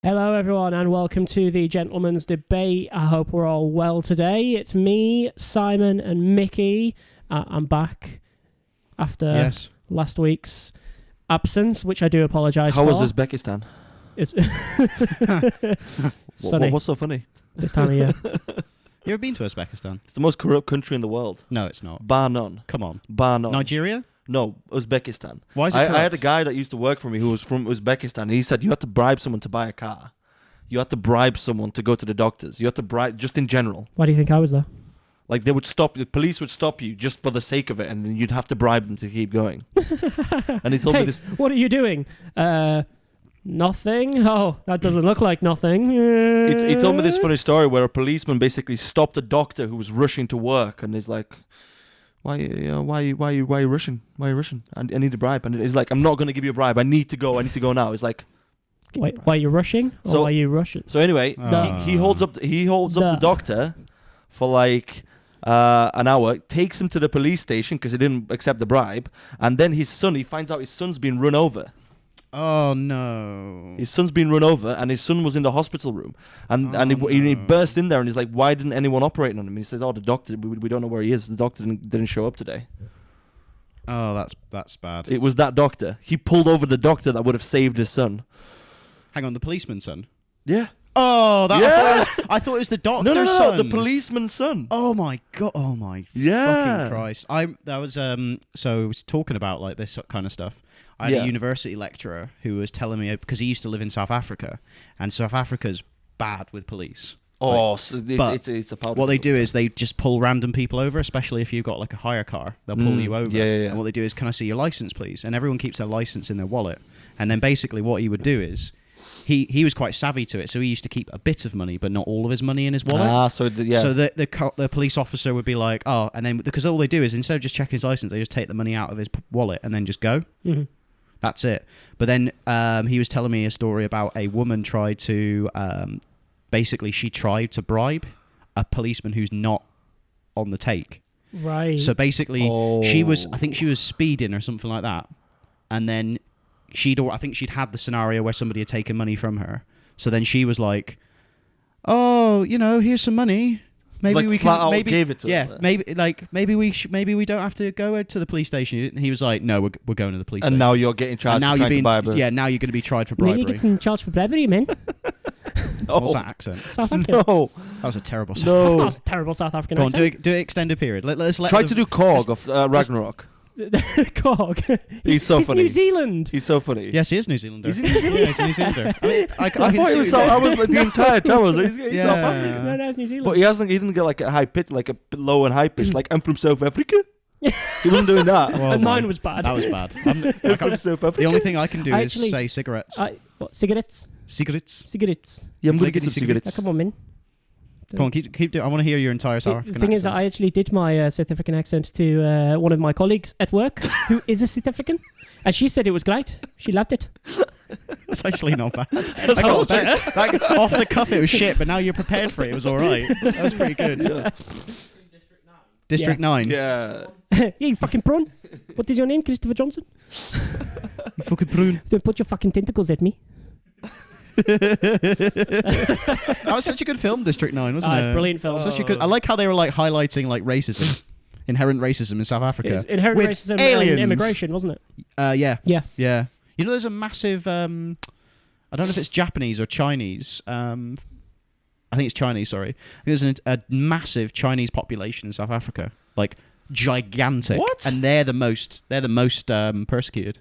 Hello, everyone, and welcome to the Gentleman's Debate. I hope we're all well today. It's me, Simon, and Mickey. I'm back after last week's absence, which I do apologise for. How was Uzbekistan? It's sunny. What's so funny? This time of year. You ever been to Uzbekistan? It's the most corrupt country in the world. No, it's not. Bar none. Come on. Bar none. Nigeria? No, Uzbekistan. Why is it corrupt? I had a guy that used to work for me who was from Uzbekistan. And he said you had to bribe someone to buy a car. You had to bribe someone to go to the doctors. You had to bribe, just in general. Why do you think I was there? Like they would stop, the police would stop you just for the sake of it, and then you'd have to bribe them to keep going. And he told me this. What are you doing? Nothing? Oh, that doesn't look like nothing. He told me this funny story where a policeman basically stopped a doctor who was rushing to work, and he's like, Why are you rushing? Why are you rushing? I need a bribe. And he's like, I'm not going to give you a bribe. I need to go now. He's like, why are you rushing? Or why are you rushing? So anyway, he holds up the doctor for like an hour, takes him to the police station because he didn't accept the bribe, and then he finds out his son's been run over. Oh no! His son's been run over, and his son was in the hospital room, and he burst in there, and he's like, "Why didn't anyone operate on him?" And he says, "Oh, the doctor, we don't know where he is. The doctor didn't show up today." Oh, that's bad. It was that doctor. He pulled over the doctor that would have saved his son. Hang on, the policeman's son. Yeah. Oh, I thought it was the doctor's son. No, the policeman's son. Oh my god! Oh my fucking Christ! So I was talking about like this kind of stuff. I had a university lecturer who was telling me, because he used to live in South Africa, and South Africa's bad with police. Oh, like, so it's a what they do is they just pull random people over, especially if you've got like a hire car. They'll pull you over. Yeah. And what they do is, can I see your license, please? And everyone keeps their license in their wallet. And then basically what he would do is, he was quite savvy to it, so he used to keep a bit of money, but not all of his money in his wallet. So the police officer would be like, oh, and then because all they do is, instead of just checking his license, they just take the money out of his wallet and then just go. Mm-hmm. That's it. But then he was telling me a story about a woman tried to, basically she tried to bribe a policeman who's not on the take. Right. So basically I think she was speeding or something like that. And then I think she'd had the scenario where somebody had taken money from her. So then she was like, oh, here's some money. Maybe like we flat can. out Maybe gave it to her. Maybe we don't have to go to the police station. And he was like, "No, we're going to the police station." And now you're getting charged. Now for bribery. now you're going to be tried for bribery. Really getting charged for bribery, man? What's that accent? South African. No, that was a terrible. No, that's not a terrible South African. Go on, accent. do it extended period. Let's try to do Korg of Ragnarok. Korg. He's so funny. New Zealand. He's so funny. Yes, he is New Zealander. Is he New Zealander? Yeah, he's a New Zealander. I thought he was. I was like the entire time. I was like, he's Yeah. South African. No, it's New Zealand. But he didn't get like a high pitch, like a low and high pitch. Like I'm from South Africa. He wasn't doing that. Well, and mine was bad. That was bad. I'm from South Africa. The only thing I can do is say cigarettes. What, cigarettes? Cigarettes. Yeah, I'm gonna Like get some any cigarettes. Come on, man. Come on, keep doing. I want to hear your entire South African The thing is, accent. I actually did my South African accent to one of my colleagues at work, who is a South African, and she said it was great. She loved it. That's actually not bad. Off the cuff, it was shit, but now you're prepared for it. It was all right. That was pretty good. Yeah. District 9. Yeah. Yeah, you fucking prawn. What is your name, Christopher Johnson? You fucking prune. Don't put your fucking tentacles at me. That was such a good film, District 9, wasn't it? It's a brilliant film. Such a good. I like how they were like highlighting like racism, inherent racism in South Africa. It's inherent with racism aliens. and immigration, wasn't it? Yeah. Yeah. Yeah. There's a massive. I don't know if it's Japanese or Chinese. I think it's Chinese. Sorry. There's a massive Chinese population in South Africa, like gigantic. What? And they're the most persecuted.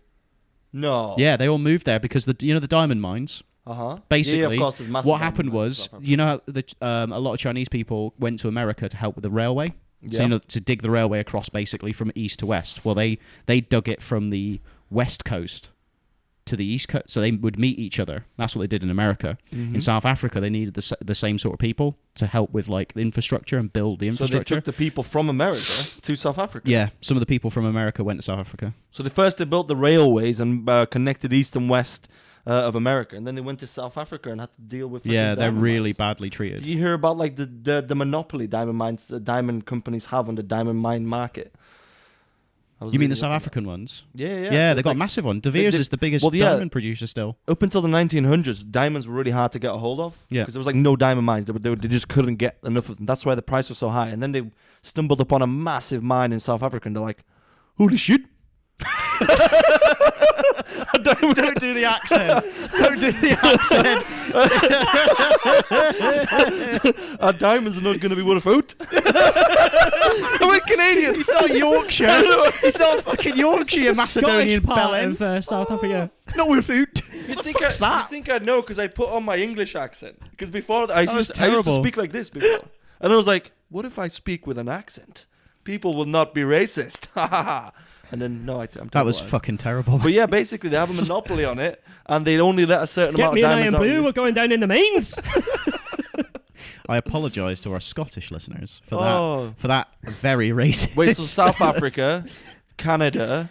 No. Yeah, they all moved there because the diamond mines. Basically, of course, there's massive what happened diamond was, mines a lot of Chinese people went to America to help with the railway. Yeah. So, to dig the railway across basically from east to west. Well, they dug it from the west coast to the east coast, so they would meet each other. That's what they did in America. Mm-hmm. In South Africa, they needed the same sort of people to help with like the infrastructure and build the infrastructure. So they took the people from America to South Africa. Yeah, some of the people from America went to South Africa. So they built the railways and connected east and west of America, and then they went to South Africa and had to deal with. Yeah, they're really mines. badly treated. Did you hear about like the monopoly diamond mines, the diamond companies have on the diamond mine market? You mean the South African ones? Yeah. Yeah, they've got a massive one. De Beers is the biggest diamond producer still. Up until the 1900s, diamonds were really hard to get a hold of. Yeah. Because there was like no diamond mines. They just couldn't get enough of them. That's why the price was so high. And then they stumbled upon a massive mine in South Africa and they're like, holy shit. Don't do the accent. Don't do the accent. Our diamonds are not going to be worth out. I'm a Canadian. He's not Yorkshire. He's not fucking Yorkshire, Macedonian part of South Africa. Not worth out. You think I'd know because I put on my English accent. Because before I used to speak like this before. And I was like, what if I speak with an accent? People will not be racist. Ha ha ha. And then, no, that was fucking terrible. But yeah, basically, they have a monopoly on it, and they only let a certain amount of diamonds Get me an iron blue, we're going down in the mains. I apologise to our Scottish listeners for that very racist. Wait, so South Africa, Canada,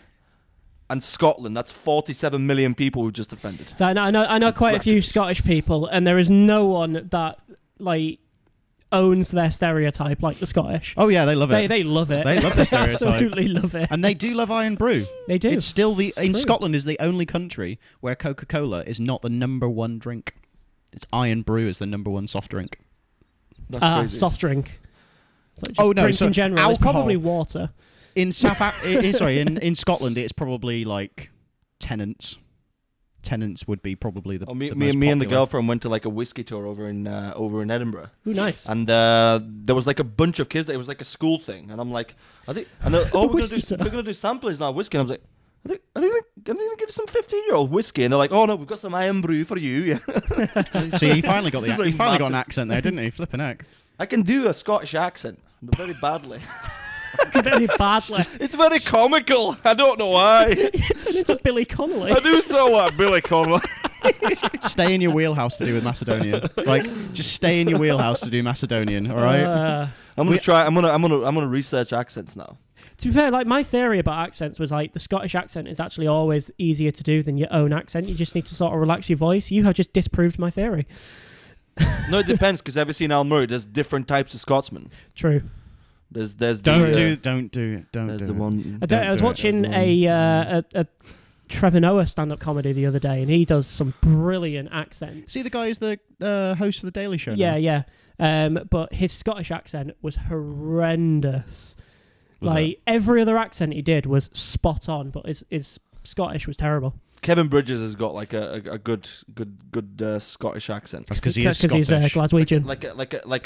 and Scotland, that's 47 million people who just offended. So I know quite a few Scottish people, and there is no one that, like, owns their stereotype like the Scottish. Oh yeah, they love it. They love it. They love their stereotype. Absolutely love it. And they do love Iron Brew. They do. It's still Scotland is the only country where Coca-Cola is not the number one drink. It's Iron Brew is the number one soft drink. That's crazy. Soft drink. Drink in general. Alcohol. It's probably water. In in Scotland, it's probably like Tennent's. Tennent's would be probably the me and the girlfriend went to like a whiskey tour over in Edinburgh. Ooh, nice. And there was like a bunch of kids. It was like a school thing, and I'm like, we're gonna do samplings now whiskey. And I was like, I think I'm gonna give some 15-year-old whiskey, and they're like, oh no, we've got some Iron Brew for you. Yeah. See, he finally got got an accent there, didn't he? Flipping heck. I can do a Scottish accent very badly. Very badly. It's very comical. I don't know why. It's into Billy Connolly. I do so like Billy Connolly. Stay in your wheelhouse to do with Macedonian. Like, just stay in your wheelhouse to do Macedonian. All right. I'm gonna try. I'm gonna research accents now. To be fair, like my theory about accents was like the Scottish accent is actually always easier to do than your own accent. You just need to sort of relax your voice. You have just disproved my theory. No, it depends because have you seen Al Murray? There's different types of Scotsmen. True. Don't do it. I was watching a Trevor Noah stand-up comedy the other day, and he does some brilliant accents. See the guy who's the host of the Daily Show. Yeah. But his Scottish accent was horrendous. Every other accent he did was spot on, but his Scottish was terrible. Kevin Bridges has got like a good Scottish accent. That's because he's Scottish. He's Glaswegian. Like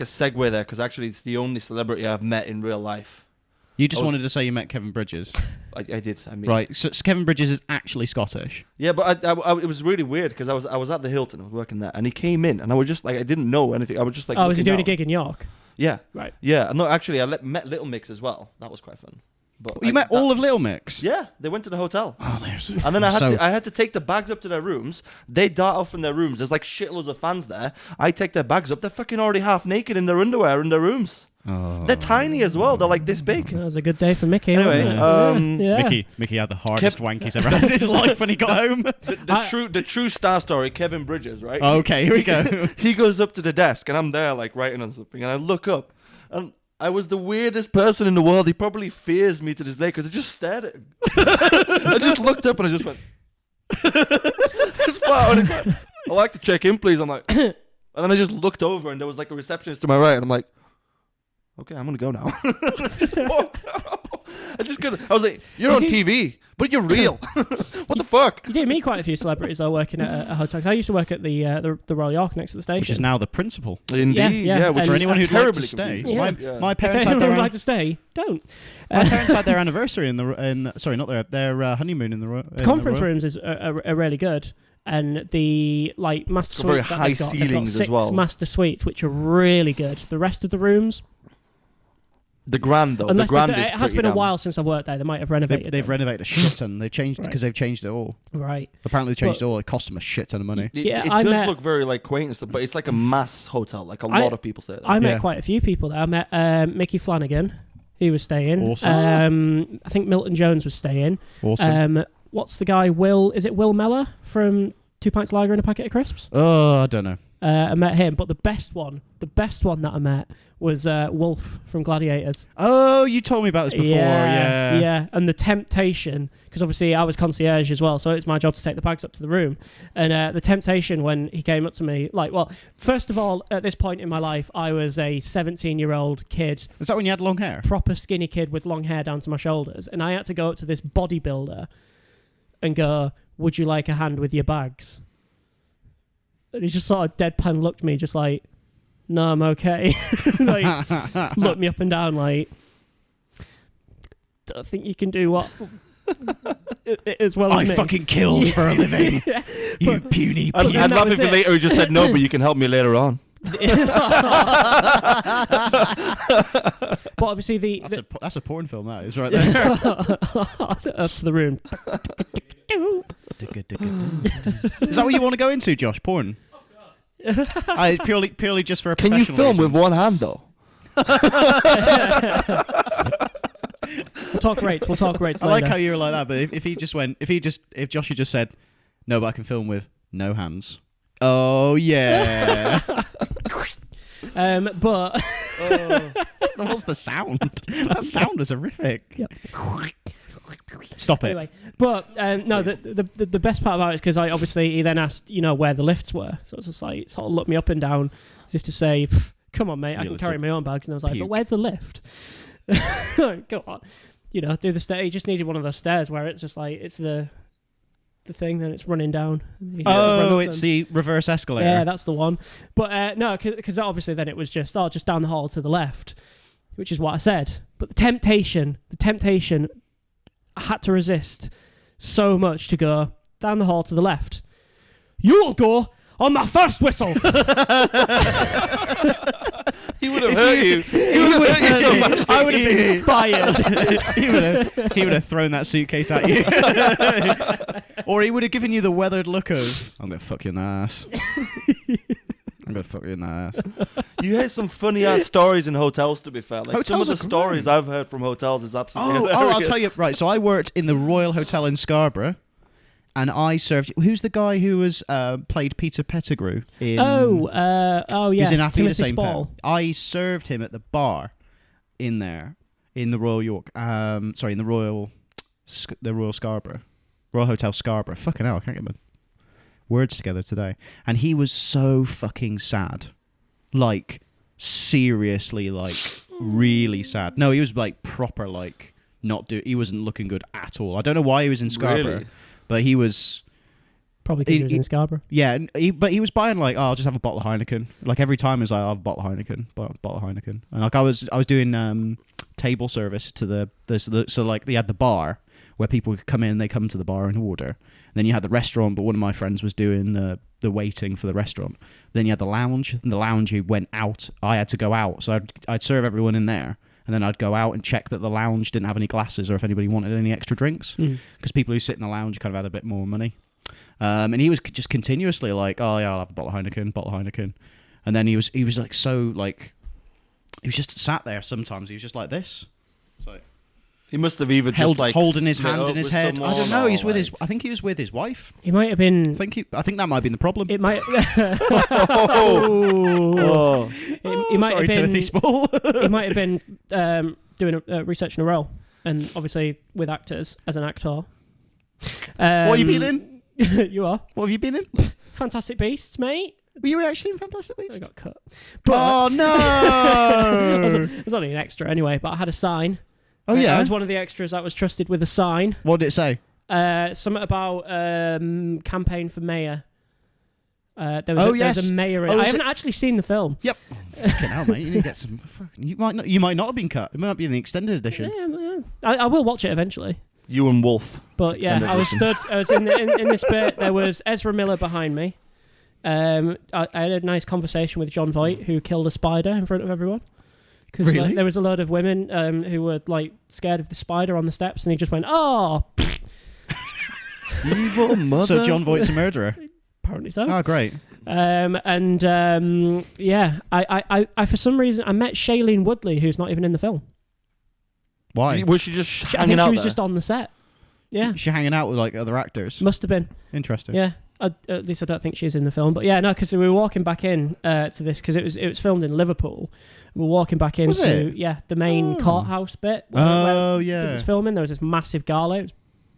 a segue there, because actually it's the only celebrity I've met in real life. You just wanted to say you met Kevin Bridges. I did. Right. So Kevin Bridges is actually Scottish. Yeah, but it was really weird because I was at the Hilton. I was working there, and he came in, and I was just like, I didn't know anything. I was just like, was he doing a gig in York? Yeah. Right. Yeah. No, actually, I met Little Mix as well. That was quite fun. But you met all of Little Mix? Yeah, they went to the hotel. Oh, there's. And then I had to take the bags up to their rooms. They dart off from their rooms. There's like shitloads of fans there. I take their bags up. They're fucking already half naked in their underwear in their rooms. Oh. They're tiny as well. They're like this big. That was a good day for Mickey. Anyway, Mickey had the hardest wank he's ever had in his life when he got home. The true star story, Kevin Bridges, right? Okay, here we go. He goes up to the desk, and I'm there like writing on something, and I look up, and I was the weirdest person in the world. He probably fears me to this day because I just stared at him. I just looked up and I just went. And he's like, I'd like to check in, please. I'm like, and then I just looked over and there was like a receptionist to my right, and I'm like, okay, I'm gonna go now. Just walked out. I was like, you're on TV, but you're real. What the fuck? You did meet quite a few celebrities though working at a hotel. I used to work at the Royal York next to the station, which is now the Principal. Indeed, yeah. Which for anyone who'd like to stay, my parents had their like to stay. Don't. My parents had their anniversary their honeymoon in the conference rooms are really good. And the master suites, very high ceilings as well. 6 master suites, which are really good. The rest of the rooms. The Grand, though. Unless the Grand it has been a while since I've worked there. They might have renovated. They've renovated a shit ton. They've changed because they've changed it all. Right. Apparently, they changed it all. It cost them a shit ton of money. It does look very like quaint and stuff, but it's like a mass hotel. Like a lot of people stay there. I met quite a few people there. I met Mickey Flanagan. He was staying. Awesome. I think Milton Jones was staying. Awesome. What's the guy? Is it Will Mellor from 2 Pints Lager and a Packet of Crisps? Oh, I don't know. I met him, but the best one that I met was Wolf from Gladiators. Oh, you told me about this before. Yeah. And the temptation, because obviously I was concierge as well, so it's my job to take the bags up to the room. And the temptation when he came up to me, like, well, first of all, at this point in my life, I was a 17-year-old kid. Was that when you had long hair? Proper skinny kid with long hair down to my shoulders, and I had to go up to this bodybuilder and go, "Would you like a hand with your bags?" And he just sort of deadpan looked at me, just like, "No, I'm okay." Like, looked me up and down, like, "Don't think you can do what as well as me." I fucking killed for a living. Yeah. You puny. I'd love if later he just said no, but you can help me later on. But obviously that's a porn film, that is, right there. Up to the room. Is that what you want to go into, Josh? Porn? Purely just for a Can you film with one hand though? We'll talk rates I like how you were like that, but if Josh had just said, "No, but I can film with no hands." Oh yeah. But what's the sound? That sound was horrific. Yep. Stop it. Anyway, but no, the best part about it is because he then asked, where the lifts were. So it's just like, sort of looked me up and down as if to say, "Come on, mate, I can carry my own bags." And I was like, puke. "But where's the lift?" Go on, do the stair. He just needed one of those stairs where it's just like it's the thing, then it's running down. Oh, it's the reverse escalator. Yeah, that's the one. But no, because obviously then it was just down the hall to the left, which is what I said. But the temptation, I had to resist so much to go down the hall to the left. "You'll go on my first whistle." He would have hurt you. I would have been fired. He would have thrown that suitcase at you. Or he would have given you the weathered look of, "I'm going to fuck you in the ass. I'm going to fuck you in the ass." You hear some funny ass stories in hotels, to be fair. Like Hotels some of the stories I've heard from hotels is absolutely hilarious. I'll tell you. Right, so I worked in the Royal Hotel in Scarborough, and I served. Who's the guy who was played Peter Pettigrew in? Yes, He's in Happy with the Timothy Same Spall. Pair. I served him at the bar in there in the Royal York. In the Royal Scarborough, Royal Hotel Scarborough. Fucking hell, I can't get my words together today. And he was so fucking sad, like seriously, like really sad. No, he was like proper, like he wasn't looking good at all. I don't know why he was in Scarborough. Really? But he was Probably because he was in Scarborough. Yeah, but he was buying like, I'll just have a bottle of Heineken. Like every time he was like, I'll have a bottle of Heineken, bottle of Heineken. And like I was doing table service to so like they had the bar where people could come in, they come to the bar and order. And then you had the restaurant, but one of my friends was doing the waiting for the restaurant. Then you had the lounge, and the lounge you went out. I had to go out, so I'd serve everyone in there. And then I'd go out and check that the lounge didn't have any glasses or if anybody wanted any extra drinks. Because people who sit in the lounge kind of had a bit more money. And he was just continuously like, "Oh yeah, I'll have a bottle of Heineken. And then he was like so like, he was just sat there sometimes. He was just like this. So he must have either just like holding his hand in his head. I don't know. He's with his. I think he was with his wife. He might have been. I think that might have been the problem. It might. He might have been. Timothy Spall. He might have been doing research in a role, and obviously with actors as an actor. What have you been in? You are. What have you been in? Fantastic Beasts, mate. Were you actually in Fantastic Beasts? I got cut. Oh no! I was only an extra anyway, but I had a sign. Oh yeah. I was one of the extras that was trusted with a sign. What did it say? Something about campaign for mayor. There was a mayor. I haven't actually seen the film. Yep. Fucking hell, mate! You need to get some. You might not have been cut. It might be in the extended edition. Yeah. I will watch it eventually. You and Wolf. But yeah, I was in this bit. There was Ezra Miller behind me. I had a nice conversation with John Voight, who killed a spider in front of everyone. Because really? there was a load of women who were like scared of the spider on the steps, and he just went, "Oh." Evil mother. So John Voight's a murderer. Apparently so. Oh, great. I for some reason I met Shailene Woodley, who's not even in the film. Why? Was she just I hanging think out she was there? just on the set. Yeah. She hanging out with like other actors. Must have been. Interesting. Yeah. At least I don't think she's in the film. But yeah, no, because we were walking back in to this because it was filmed in Liverpool. We were walking back into the main courthouse bit. Where it was filming. There was this massive gala. It was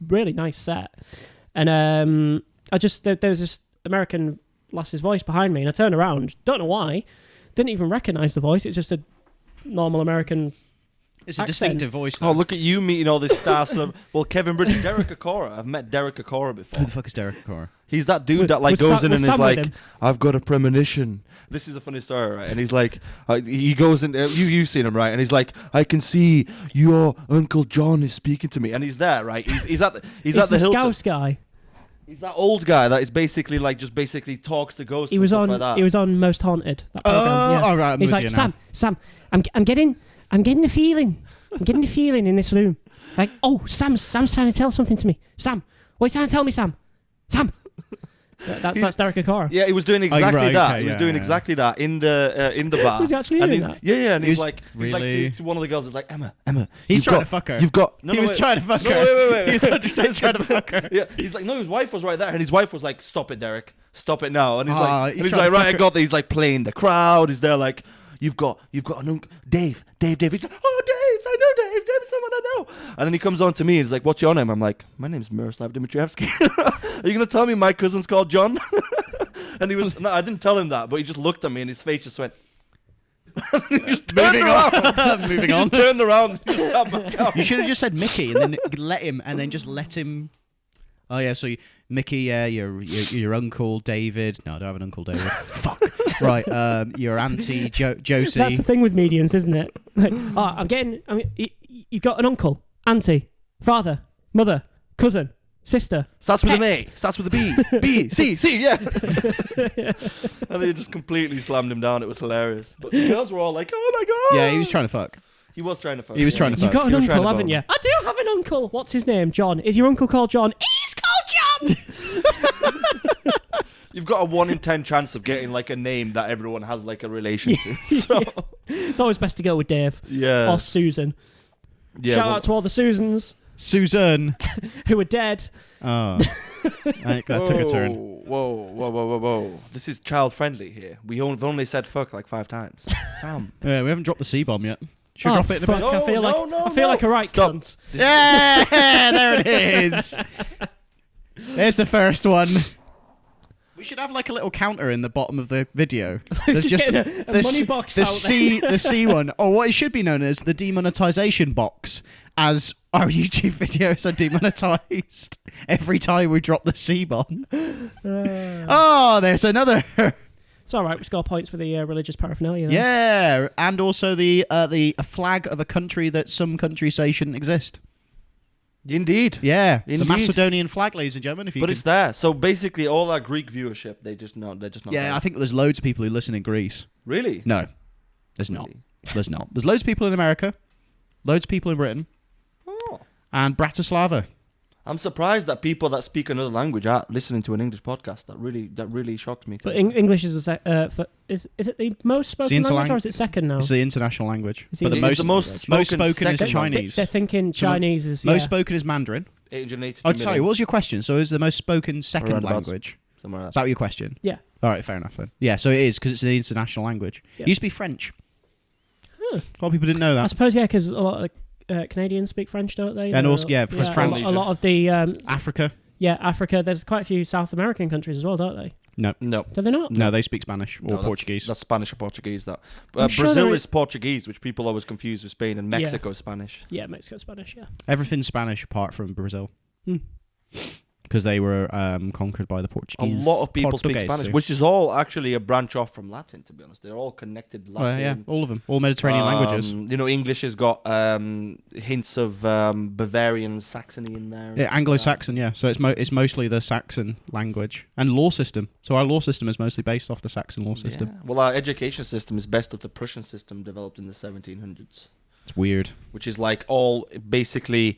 really nice set, and there was this American lass's voice behind me, and I turned around. Don't know why. Didn't even recognise the voice. It's just a normal American. It's a distinctive voice. Though. Oh, look at you meeting all this stars. Well, Kevin Bridges, Derek Acorah. I've met Derek Acorah before. Who the fuck is Derek Acorah? He's that dude that like goes in and is like, "I've got a premonition." This is a funny story, right? And he's like, he goes in. You've seen him, right? And he's like, "I can see your Uncle John is speaking to me," and he's there, right? He's at the Hilton. Scouse guy. He's that old guy that is basically like just basically talks to ghosts. He was and on. Like that. He was on Most Haunted. That program. All right. He's like, Sam. I'm getting the feeling. I'm getting the feeling in this room. Like, oh, Sam's trying to tell something to me. Sam, what are you trying to tell me, Sam? Sam. That's Derek Acorah. Yeah, he was doing exactly that. Okay, he was doing exactly that in the bar. Was he actually doing that? Yeah, and he's like to one of the girls. He's like, Emma. He's trying to fuck her. You've got. He was trying to fuck her. Wait. He was 100% trying to fuck her. Yeah, he's like, no, his wife was right there, and his wife was like, stop it, Derek, stop it now. And he's like, right, I got that. He's like playing the crowd. He's there like, you've got an uncle, Dave. He's like, oh, Dave, I know Dave. Dave is someone I know. And then he comes on to me and he's like, what's your name? I'm like, my name's Miroslav Dimitrievsky. Are you gonna tell me my cousin's called John? And he was, no, I didn't tell him that, but he just looked at me and his face just went. He just Moving on. He just turned around and just sat back out. You should have just said Mickey and then let him. Oh yeah, so Mickey, your uncle David. No, I don't have an uncle David. Fuck. Right, your auntie Josie. That's the thing with mediums, isn't it? Like, you've got an uncle, auntie, father, mother, cousin, sister. Starts with an A. Starts with a B. B. C. Yeah. And they just completely slammed him down. It was hilarious. But the girls were all like, "Oh my god!" Yeah, he was trying to fuck. He was trying to fuck. You've got an uncle, haven't you? I do have an uncle. What's his name? John. Is your uncle called John? He's called John. You've got a 1 in 10 chance of getting like a name that everyone has like a relation to. So it's always best to go with Dave. Yeah. Or Susan. Yeah. Shout out to all the Susans. Susan. Who are dead. Oh. That took a turn. Whoa. This is child friendly here. We've only said fuck like 5 times. Sam. Yeah, we haven't dropped the C-bomb yet. Should we drop it in a bit? I feel like a right cunt. Yeah, there it is. There's the first one. We should have like a little counter in the bottom of the video. There's just a money box the out the C one, or what it should be known as the demonetization box, as our YouTube videos are demonetized every time we drop the C-bomb. Oh, there's another. It's all right. We score points for the religious paraphernalia. Then. Yeah, and also the flag of a country that some countries say shouldn't exist. Indeed. Yeah. Indeed. The Macedonian flag, ladies and gentlemen. It's there. So basically all our Greek viewership, they're just not Yeah, there. I think there's loads of people who listen in Greece. Really? No. There's not. Really? There's not. There's loads of people in America. Loads of people in Britain. Oh. And Bratislava. I'm surprised that people that speak another language are listening to an English podcast. That really shocked me. But English is is it the most spoken language or is it second now? It's the international language. But the most spoken is Chinese. They're thinking Chinese is most spoken is Mandarin. 880 Oh, sorry. What was your question? So is the most spoken second language? Somewhere else. Is that your question? Yeah. All right. Fair enough then. Yeah. So it is because it's the international language. Yeah. It used to be French. Huh. A lot of people didn't know that. I suppose because a lot of Canadians speak French, don't they? And also, because France. A lot of the Africa. Yeah, Africa. There's quite a few South American countries as well, don't they? No. Do they not? No, they speak Spanish or Portuguese. That's Spanish or Portuguese. Brazil is Portuguese, which people always confuse with Spain, and Mexico is Spanish. Yeah, Mexico Spanish. Yeah. Everything's Spanish apart from Brazil. Because they were conquered by the Portuguese. A lot of people speak Spanish, which is all actually a branch off from Latin, to be honest. They're all connected Latin. Well, yeah, all of them. All Mediterranean languages. English has got hints of Bavarian, Saxony in there. Yeah, Anglo-Saxon, yeah. So it's mostly the Saxon language. And law system. So our law system is mostly based off the Saxon law system. Yeah. Well, our education system is based off the Prussian system developed in the 1700s. It's weird. Which is like all basically...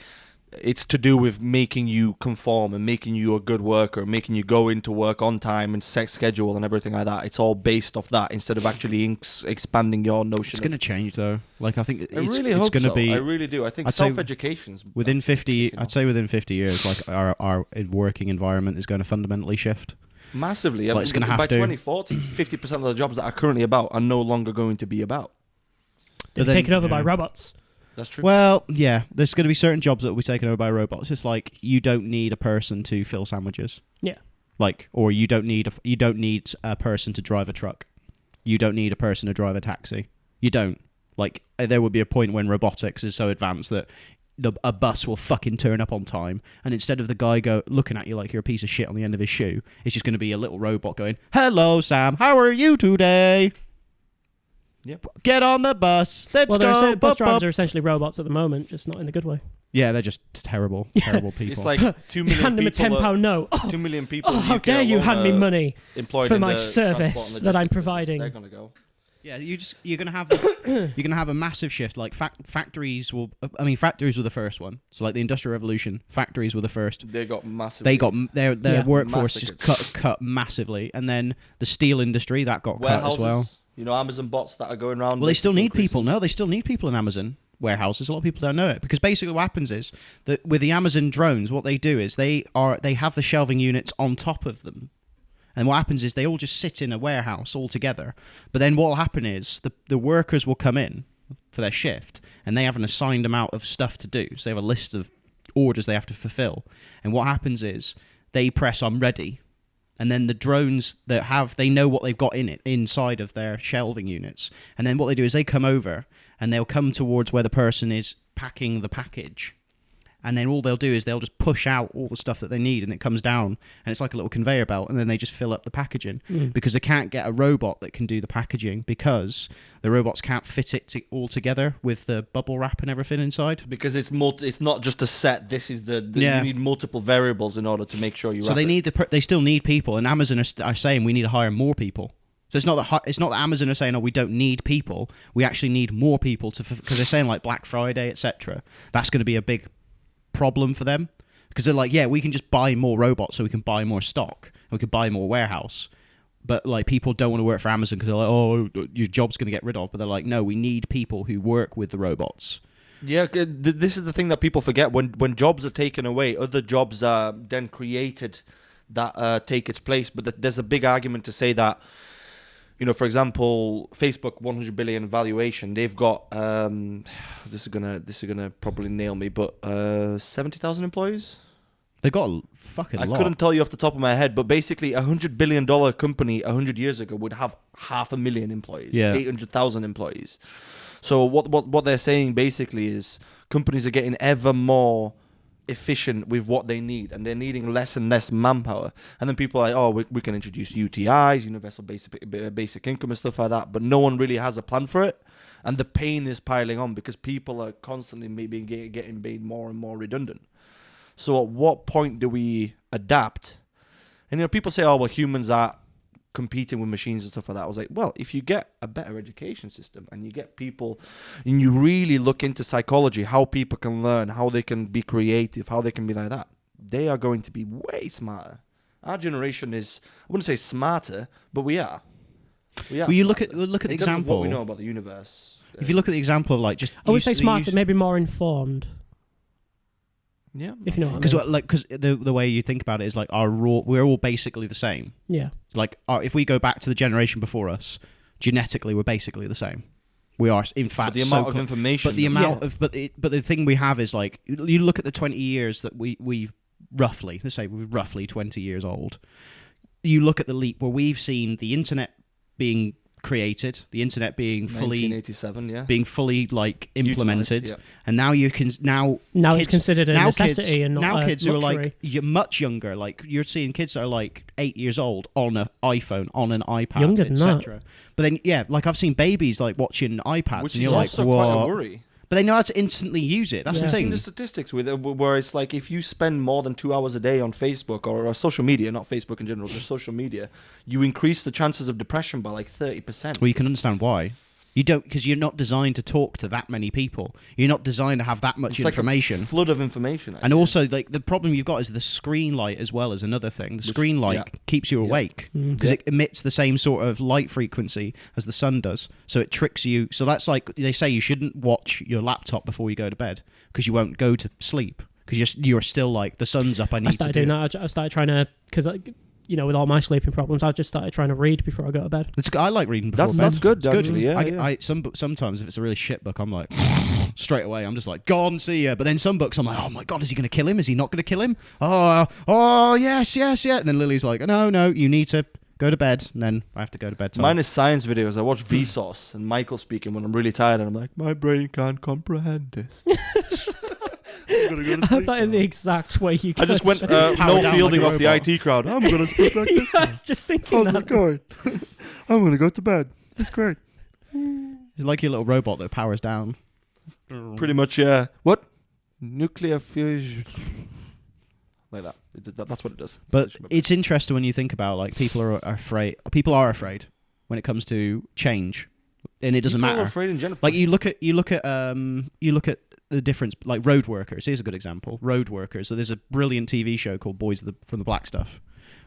It's to do with making you conform and making you a good worker, making you go into work on time and set schedule and everything like that. It's all based off that instead of actually expanding your notion. It's going to change though. Like I think I really hope going to so. be. I really do. I think self-education's within 50. I'd say within 50 years, like our working environment is going to fundamentally shift. Massively. Like, it's going to have by to. 2040, 50% of the jobs that are currently about are no longer going to be about. They're taken over by robots. That's true. Well, yeah, there's going to be certain jobs that will be taken over by robots. It's like you don't need a person to fill sandwiches. Yeah. Like, or you don't need a person to drive a truck. You don't need a person to drive a taxi. You don't. Like, there would be a point when robotics is so advanced that a bus will fucking turn up on time, and instead of the guy looking at you like you're a piece of shit on the end of his shoe, it's just going to be a little robot going, "Hello, Sam. How are you today? Yep. Get on the bus. Let's go." Bus drivers are essentially robots at the moment, just not in the good way. Yeah, they're just terrible people. It's like 2 million hand them a £10 note. 2 million people. How dare you hand me money for my service that I'm providing? They're gonna go. Yeah, you're gonna have a massive shift. Like factories will. I mean, factories were the first one. So like the Industrial Revolution, factories were the first. They got massive. Their workforce just cut massively, and then the steel industry that got cut as well. You know, Amazon bots that are going around. Well, they still need people. No, they still need people in Amazon warehouses. A lot of people don't know it, because basically what happens is that with the Amazon drones, what they do is they have the shelving units on top of them. And what happens is they all just sit in a warehouse all together. But then what will happen is the workers will come in for their shift, and they have an assigned amount of stuff to do. So they have a list of orders they have to fulfill. And what happens is they press "I'm ready," and then the drones they know what they've got inside of their shelving units. And then what they do is they come over, and they'll come towards where the person is packing the package. And then all they'll do is they'll just push out all the stuff that they need, and it comes down, and it's like a little conveyor belt, and then they just fill up the packaging. Because they can't get a robot that can do the packaging, because the robots can't fit it all together with the bubble wrap and everything inside. Because it's not just a set. This is you need multiple variables in order to make sure you. So they still need people, and Amazon are saying we need to hire more people. So it's not that Amazon are saying, "Oh, we don't need people. We actually need more people because they're saying like Black Friday, etc. That's going to be a big problem for them, because they're like, yeah, we can just buy more robots so we can buy more stock and we can buy more warehouse, but like people don't want to work for Amazon because they're like, oh, your job's going to get rid of. But they're like, no, we need people who work with the robots. Yeah, this is the thing that people forget. When jobs are taken away, other jobs are then created that take its place. But there's a big argument to say that, you know, for example, Facebook 100 billion valuation, they've got this is gonna probably nail me, but 70,000 employees. They got a fucking lot. I couldn't tell you off the top of my head, but basically $100 billion company 100 years ago would have 500,000 employees, 800,000 employees. So what they're saying basically is companies are getting ever more efficient with what they need, and they're needing less and less manpower. And then people are like, oh, we can introduce UTIs, universal basic income and stuff like that, but no one really has a plan for it, and the pain is piling on because people are constantly maybe getting made more and more redundant. So at what point do we adapt? And you know, people say, oh, well, humans are competing with machines and stuff like that. I was like, well, if you get a better education system and you get people and you really look into psychology, how people can learn, how they can be creative, how they can be like that, they are going to be way smarter. Our generation is, I wouldn't say smarter, but we are. Well, you look at the example. What we know about the universe. If you look at the example of like just, I would say smarter, maybe more informed. Yeah, if you know what I mean. Because the way you think about it is like we're all basically the same. Yeah. Like if we go back to the generation before us, genetically we're basically the same. We are, in fact, but the amount of information. But the amount of but the thing we have is like, you look at the 20 years that we've roughly, let's say we're roughly 20 years old. You look at the leap where we've seen the internet being created, the internet being fully 1987, being fully like implemented, utilized, and now you can now it's considered a necessity and not now a kids luxury. who are like much younger, like you're seeing kids that are like 8 years old on an iPhone, on an iPad, younger than etc. But then like I've seen babies like watching iPads, which and is you're also like, quite whoa. a worry. But they know how to instantly use it. That's the thing. The statistics with it, where it's like if you spend more than 2 hours a day on Facebook or social media, not Facebook in general, just social media, you increase the chances of depression by like 30%. Well, you can understand why. You don't, because you're not designed to talk to that many people. You're not designed to have that much information. Like a flood of information. And also, like the problem you've got is the screen light as well as another thing. The screen light keeps you awake because it emits the same sort of light frequency as the sun does. So it tricks you. So that's like they say you shouldn't watch your laptop before you go to bed because you won't go to sleep because you're still like the sun's up. I started doing that. I started trying to, because with all my sleeping problems, I've just started trying to read before I go to bed. I like reading before bed. That's good, it's actually. Good. Yeah, Sometimes if it's a really shit book, I'm like, straight away, I'm just like, go on, see ya. But then some books, I'm like, oh my God, is he going to kill him? Is he not going to kill him? Oh, yes. And then Lily's like, no, you need to go to bed. And then I have to go to bed. Mine is science videos. I watch Vsauce and Michael speaking when I'm really tired, and I'm like, my brain can't comprehend this. That is the exact way you can. I just went no fielding off the IT crowd. I'm going to speak like this. I was just thinking How's it going? I'm going to go to bed. It's great. It's like your little robot that powers down. Pretty much, yeah. What? Nuclear fusion. Like that. That's what it does. But it's interesting when you think about, like, people are afraid. People are afraid when it comes to change, and it doesn't people matter. Are afraid in general. Like you look at the difference. Like Road Workers. Here's a good example. Road Workers. So there's a brilliant TV show called Boys from the Black Stuff,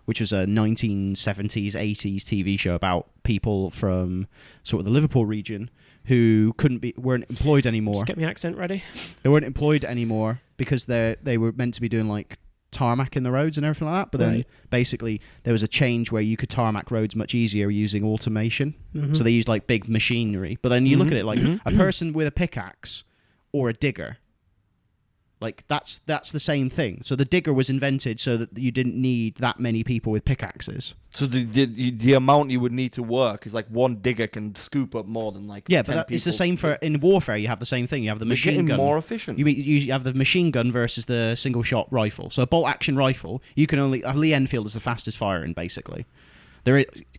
which was a 1970s, 80s TV show about people from sort of the Liverpool region who weren't employed anymore. Just get my accent ready. They weren't employed anymore because they were meant to be doing like tarmac in the roads and everything like that. But then basically there was a change where you could tarmac roads much easier using automation. Mm-hmm. So they used like big machinery. But then you look at it like a person with a pickaxe or a digger. Like that's the same thing. So the digger was invented so that you didn't need that many people with pickaxes. So the amount you would need to work is like one digger can scoop up more than like 10 people. It's the same for in warfare. You have the same thing. You have the machine gun. More efficient. You have the machine gun versus the single shot rifle. So a bolt action rifle, you can only Lee Enfield is the fastest firing basically.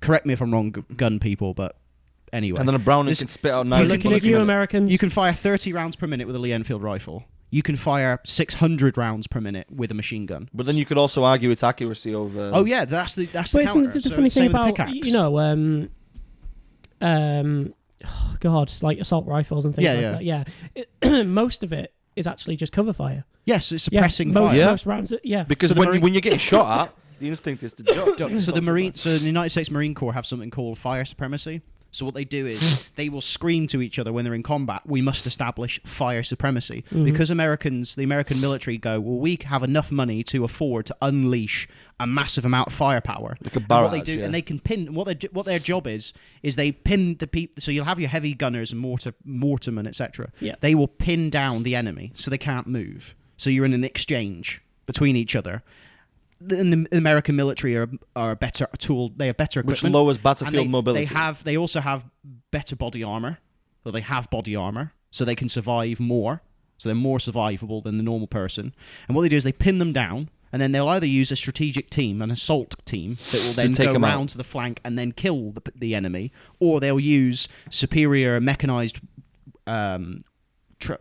Correct me if I'm wrong, gun people, but anyway. And then a Browning can spit out 9 looking at you Americans. You can fire 30 rounds per minute with a Lee Enfield rifle. You can fire 600 rounds per minute with a machine gun. But then you could also argue its accuracy over... Oh yeah, that's the counter. But it's the funny thing about, God, like assault rifles and things like that. Yeah. Most of it is actually just cover fire. Yes, it's suppressing fire. Most rounds, Because when you're getting shot at, the instinct is to duck. So the United States Marine Corps have something called fire supremacy. So what they do is they will scream to each other when they're in combat, we must establish fire supremacy. Mm-hmm. Because the American military go, well, we have enough money to afford to unleash a massive amount of firepower. Like a barrage, and what they do, and they can pin, what their job is they pin the people, so you'll have your heavy gunners and mortarmen, etc. Yeah. They will pin down the enemy so they can't move. So you're in an exchange between each other. The American military are a better tool. They have better equipment, which lowers battlefield mobility. They also have better body armor. So they have body armor, so they can survive more. So they're more survivable than the normal person. And what they do is they pin them down, and then they'll either use a strategic team, an assault team, that will then go around to the flank and then kill the enemy, or they'll use superior mechanized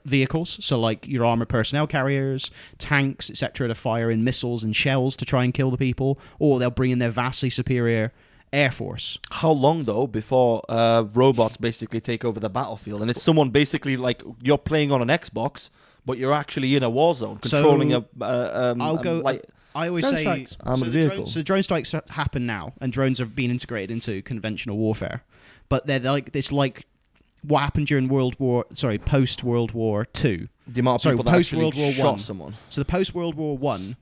vehicles, so like your armored personnel carriers, tanks, etc., to fire in missiles and shells to try and kill the people, or they'll bring in their vastly superior air force. How long though before robots basically take over the battlefield, and it's someone basically like you're playing on an Xbox, but you're actually in a war zone controlling I always drone say strikes. Armored vehicle. So drone strikes happen now, and drones have been integrated into conventional warfare, but they're like it's like what happened during post World War II. The amount of people that actually shot someone. So the post World War I,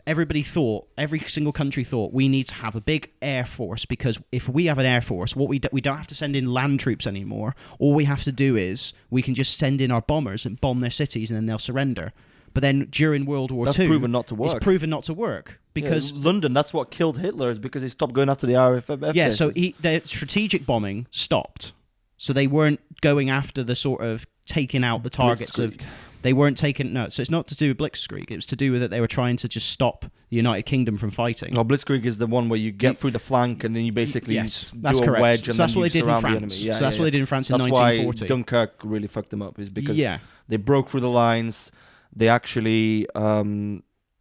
every single country thought, we need to have a big air force, because if we have an air force, we don't have to send in land troops anymore. All we have to do is we can just send in our bombers and bomb their cities, and then they'll surrender. But then during World War II, that's proven not to work. It's proven not to work because London. That's what killed Hitler, is because he stopped going after the RAF. Yeah, so their strategic bombing stopped. So they weren't going after the sort of taking out the targets of... They weren't taking... No, so it's not to do with Blitzkrieg. It was to do with that they were trying to just stop the United Kingdom from fighting. Oh, Blitzkrieg is the one where you get through the flank and then you basically do that's a correct. wedge and so that's then what you they did in surround the France. enemy. Yeah, so that's what they did in France in 1940. That's why Dunkirk really fucked them up, is because they broke through the lines. They actually...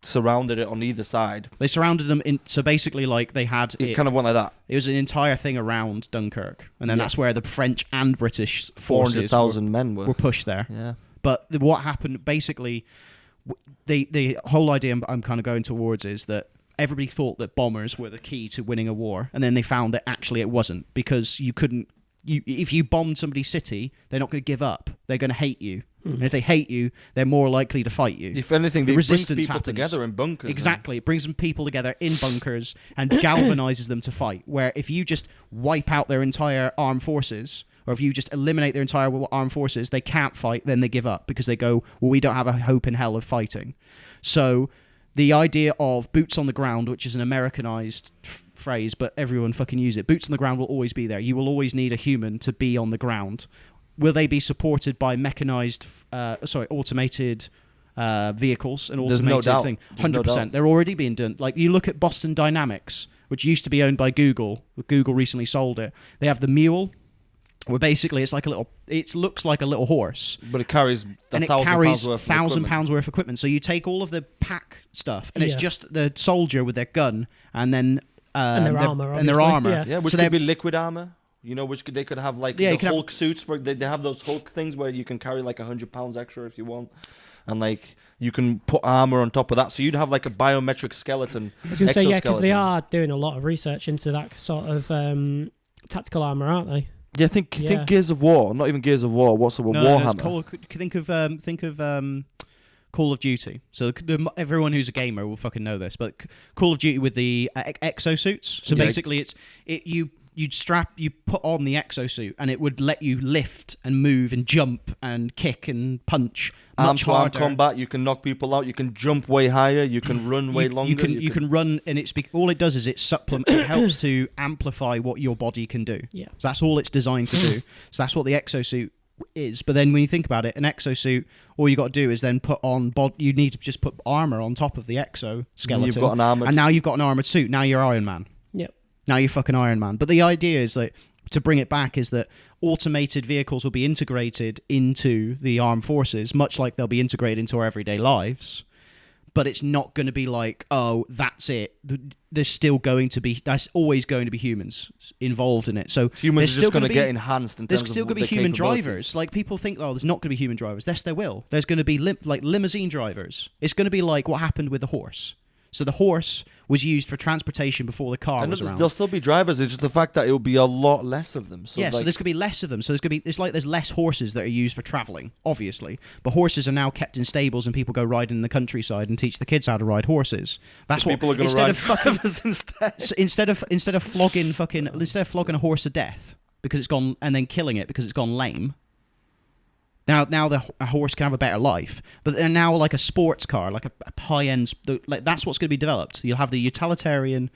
surrounded it on either side. They surrounded them so basically like they had it kind of went like that. It was an entire thing around Dunkirk, and then that's where the French and British forces 400,000 men were pushed there. Yeah. But what happened basically, the whole idea I'm kind of going towards is that everybody thought that bombers were the key to winning a war, and then they found that actually it wasn't, because you couldn't. If you bombed somebody's city, they're not going to give up. They're going to hate you. And if they hate you, they're more likely to fight you. If anything, they bring people together in bunkers. Exactly. It brings some people together in bunkers and galvanizes them to fight. Where if you just wipe out their entire armed forces, or if you just eliminate their entire armed forces, they can't fight, then they give up because they go, well, we don't have a hope in hell of fighting. So the idea of boots on the ground, which is an Americanized phrase, but everyone fucking use it. Boots on the ground will always be there. You will always need a human to be on the ground. Will they be supported by automated vehicles and automated thing? 100%. They're already being done. Like, you look at Boston Dynamics, which used to be owned by Google. Google recently sold it. They have the Mule, where basically it looks like a little horse, but it carries £1,000 worth of equipment. So you take all of the pack stuff, and it's just the soldier with their gun, and then their armor, which could be liquid armor. You know, which they could have like Hulk suits. They have those Hulk things where you can carry like 100 pounds extra if you want, and like you can put armor on top of that. So you'd have like a biometric skeleton. I was going to say because they are doing a lot of research into that sort of tactical armor, aren't they? Yeah, think Gears of War, not even Gears of War. What's the one? Warhammer. Think of Call of Duty. So everyone who's a gamer will fucking know this, but Call of Duty with the exosuits. So basically, you put on the exosuit and it would let you lift and move and jump and kick and punch much harder. Combat, you can knock people out, you can jump way higher, you can run way longer. You can run, and all it does is it helps to amplify what your body can do. Yeah. So that's all it's designed to do. So that's what the exosuit is. But then when you think about it, an exosuit, all you got to do is then put on you need to just put armor on top of the exoskeleton. You've got an armored, and now you've got an armored suit. Now you're Iron Man. Yep. Now you're fucking Iron Man. But the idea is that, to bring it back, is that automated vehicles will be integrated into the armed forces, much like they'll be integrated into our everyday lives. But it's not going to be like, oh, that's it. There's always going to be humans involved in it. So humans are just going to get enhanced. There's still going to be human drivers. Like, people think, oh, there's not going to be human drivers. Yes, there will. There's going to be like limousine drivers. It's going to be like what happened with the horse. So the horse was used for transportation before the car was around. There'll still be drivers. It's just the fact that it will be a lot less of them. So so there's going to be less of them. So it's like there's less horses that are used for travelling, obviously. But horses are now kept in stables, and people go riding in the countryside and teach the kids how to ride horses. That's what people are going to ride drivers instead. So instead of flogging a horse to death because it's gone, and then killing it because it's gone lame. Now a horse can have a better life, but they're now like a sports car, like a high-end, like that's what's going to be developed. You'll have the utilitarian,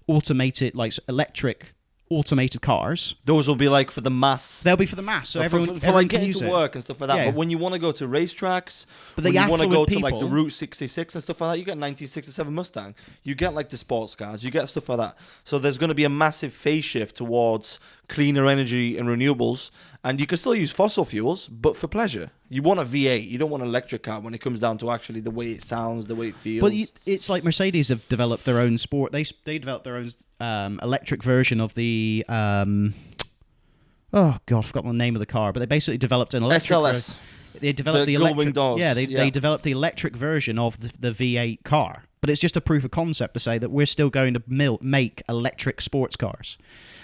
automated, like electric automated cars. Those will be like for the mass. They'll be for the mass, so everyone like getting to work and stuff like that. Yeah. But when you want to go to racetracks, when you want to go to like the Route 66 and stuff like that, you get 1967 Mustang. You get like the sports cars. You get stuff like that. So there's going to be a massive phase shift towards cleaner energy and renewables. And you can still use fossil fuels, but for pleasure. You want a V8. You don't want an electric car when it comes down to actually the way it sounds, the way it feels. But it's like Mercedes have developed their own sport. They developed their own electric version of the... oh, God, I forgot the name of the car. But they basically developed an electric... SLS. They developed the electric... Doors. Yeah, they developed the electric version of the V8 car. But it's just a proof of concept to say that we're still going to make electric sports cars.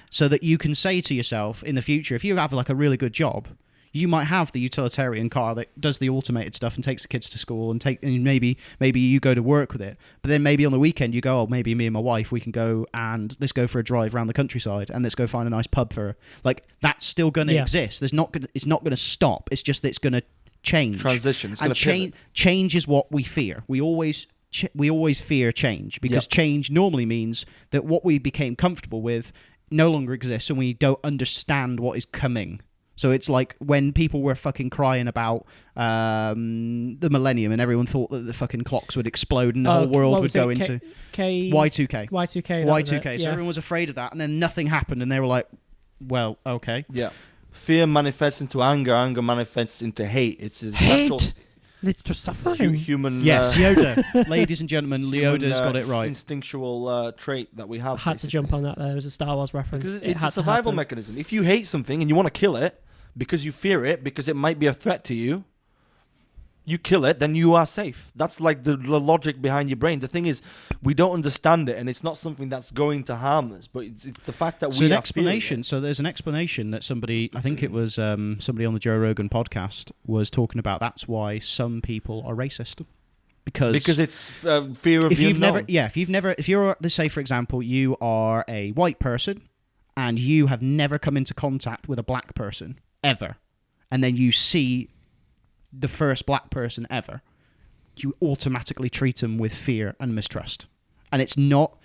So that you can say to yourself in the future, if you have like a really good job, you might have the utilitarian car that does the automated stuff and takes the kids to school and maybe you go to work with it. But then maybe on the weekend you go, oh, maybe me and my wife, we can go and let's go for a drive around the countryside and let's go find a nice pub for, like, that's still going to exist. It's not going to stop. It's just that it's going to change. Transition. It's going to change is what we fear. We always fear change because change normally means that what we became comfortable with no longer exists and we don't understand what is coming. So it's like when people were fucking crying about the millennium and everyone thought that the fucking clocks would explode and the whole world would go into Y2K. Y2K. So everyone was afraid of that, and then nothing happened, and they were like, well, okay. Yeah. Fear manifests into anger. Anger manifests into hate. It's a natural... Leads to suffering. Human. Yes, Yoda. Ladies and gentlemen, Yoda's got it right. Instinctual trait that we have. I had to jump on that. There was a Star Wars reference. Because it's a survival mechanism. If you hate something and you want to kill it because you fear it, because it might be a threat to you, you kill it, then you are safe. That's like the logic behind your brain. The thing is, we don't understand it, and it's not something that's going to harm us. But it's the fact that we an explanation. So there's an explanation that somebody, I think it was somebody on the Joe Rogan podcast, was talking about. That's why some people are racist. Because it's fear of the unknown. If you're, let's say for example, you are a white person and you have never come into contact with a black person ever, and then you see the first black person ever, you automatically treat them with fear and mistrust. And it's not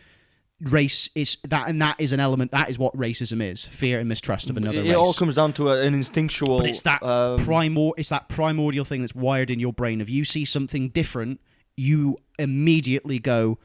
race, it's that, and that is an element, that is what racism is, fear and mistrust of another race. It all comes down to an instinctual... But it's that, it's that primordial thing that's wired in your brain. If you see something different, you immediately go,